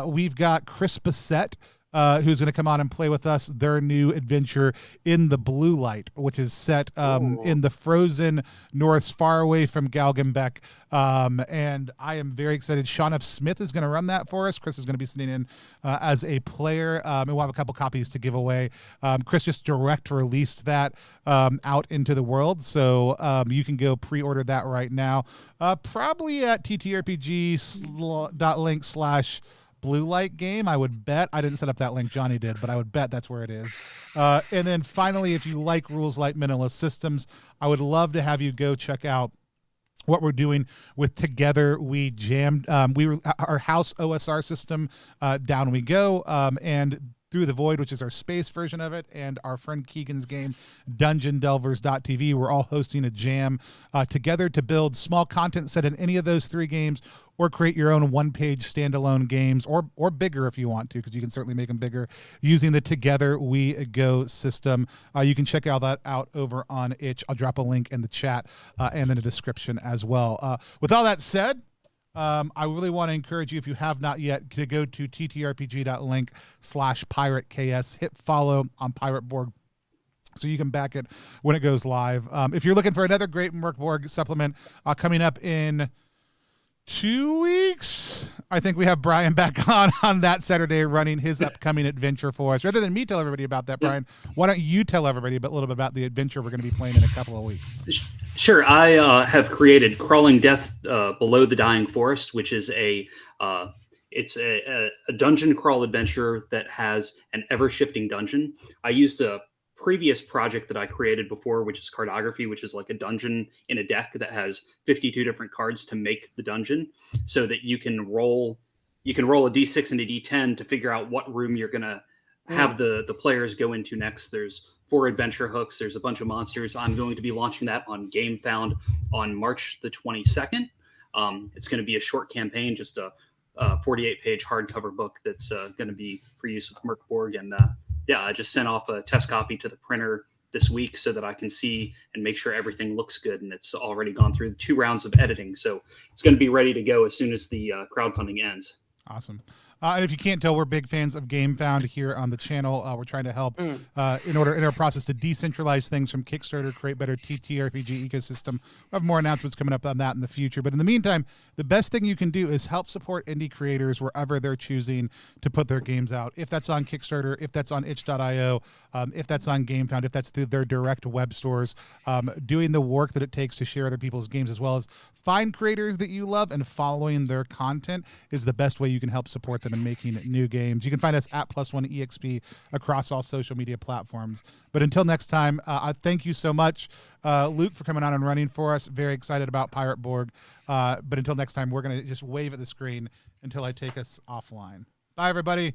we've got Chris Bissett, who's going to come on and play with us their new adventure In the Blue Light, which is set in the frozen north, far away from Galgenbeck. And I am very excited. Sean F. Smith is going to run that for us. Chris is going to be sitting in as a player, and we'll have a couple copies to give away. Chris just direct released that out into the world, so you can go pre-order that right now, probably at ttrpg.link/ Blue Light game, I would bet. I didn't set up that link, Johnny did, but I would bet that's where it is. And then finally, if you like Rules Light Minimalist Systems, I would love to have you go check out what we're doing with Together We Jammed. Our house OSR system, Down We Go, and Through the Void, which is our space version of it, and our friend Keegan's game, DungeonDelvers.tv. We're all hosting a jam together to build small content set in any of those three games, or create your own one-page standalone games, or bigger if you want to, because you can certainly make them bigger using the Together We Go system. You can check all that out over on itch. I'll drop a link in the chat and in the description as well. With all that said, I really want to encourage you, if you have not yet, to go to ttrpg.link/pirateKS. Hit follow on Pirate Borg so you can back it when it goes live. If you're looking for another great Mork Borg supplement coming up in 2 weeks, I think we have Brian back on that Saturday running his upcoming adventure for us. Rather than me tell everybody about that, Brian, why don't you tell everybody a little bit about the adventure we're going to be playing in a couple of weeks? Sure. I have created Crawling Death Below the Dying Forest, which is a dungeon crawl adventure that has an ever-shifting dungeon. I used a previous project that I created before, which is Cartography, which is like a dungeon in a deck that has 52 different cards to make the dungeon, so that you can roll a d6 and a d10 to figure out what room you're going to have the players go into next. There's 4 adventure hooks. There's a bunch of monsters. I'm going to be launching that on GameFound on March the 22nd. It's going to be a short campaign, just a 48-page hardcover book that's going to be for use with Mork Borg. And I just sent off a test copy to the printer this week so that I can see and make sure everything looks good. And it's already gone through the 2 rounds of editing. So it's going to be ready to go as soon as the crowdfunding ends. Awesome. And if you can't tell, we're big fans of GameFound here on the channel. We're trying to help in our process to decentralize things from Kickstarter, create better TTRPG ecosystem. We'll have more announcements coming up on that in the future. But in the meantime, the best thing you can do is help support indie creators wherever they're choosing to put their games out. If that's on Kickstarter, if that's on itch.io, if that's on GameFound, if that's through their direct web stores, doing the work that it takes to share other people's games, as well as find creators that you love and following their content, is the best way you can help support them content and making new games. You can find us at +1EXP across all social media platforms. But until next time, I thank you so much, Luke, for coming on and running for us. Very excited about Pirate Borg. But until next time, we're going to just wave at the screen until I take us offline. Bye, everybody.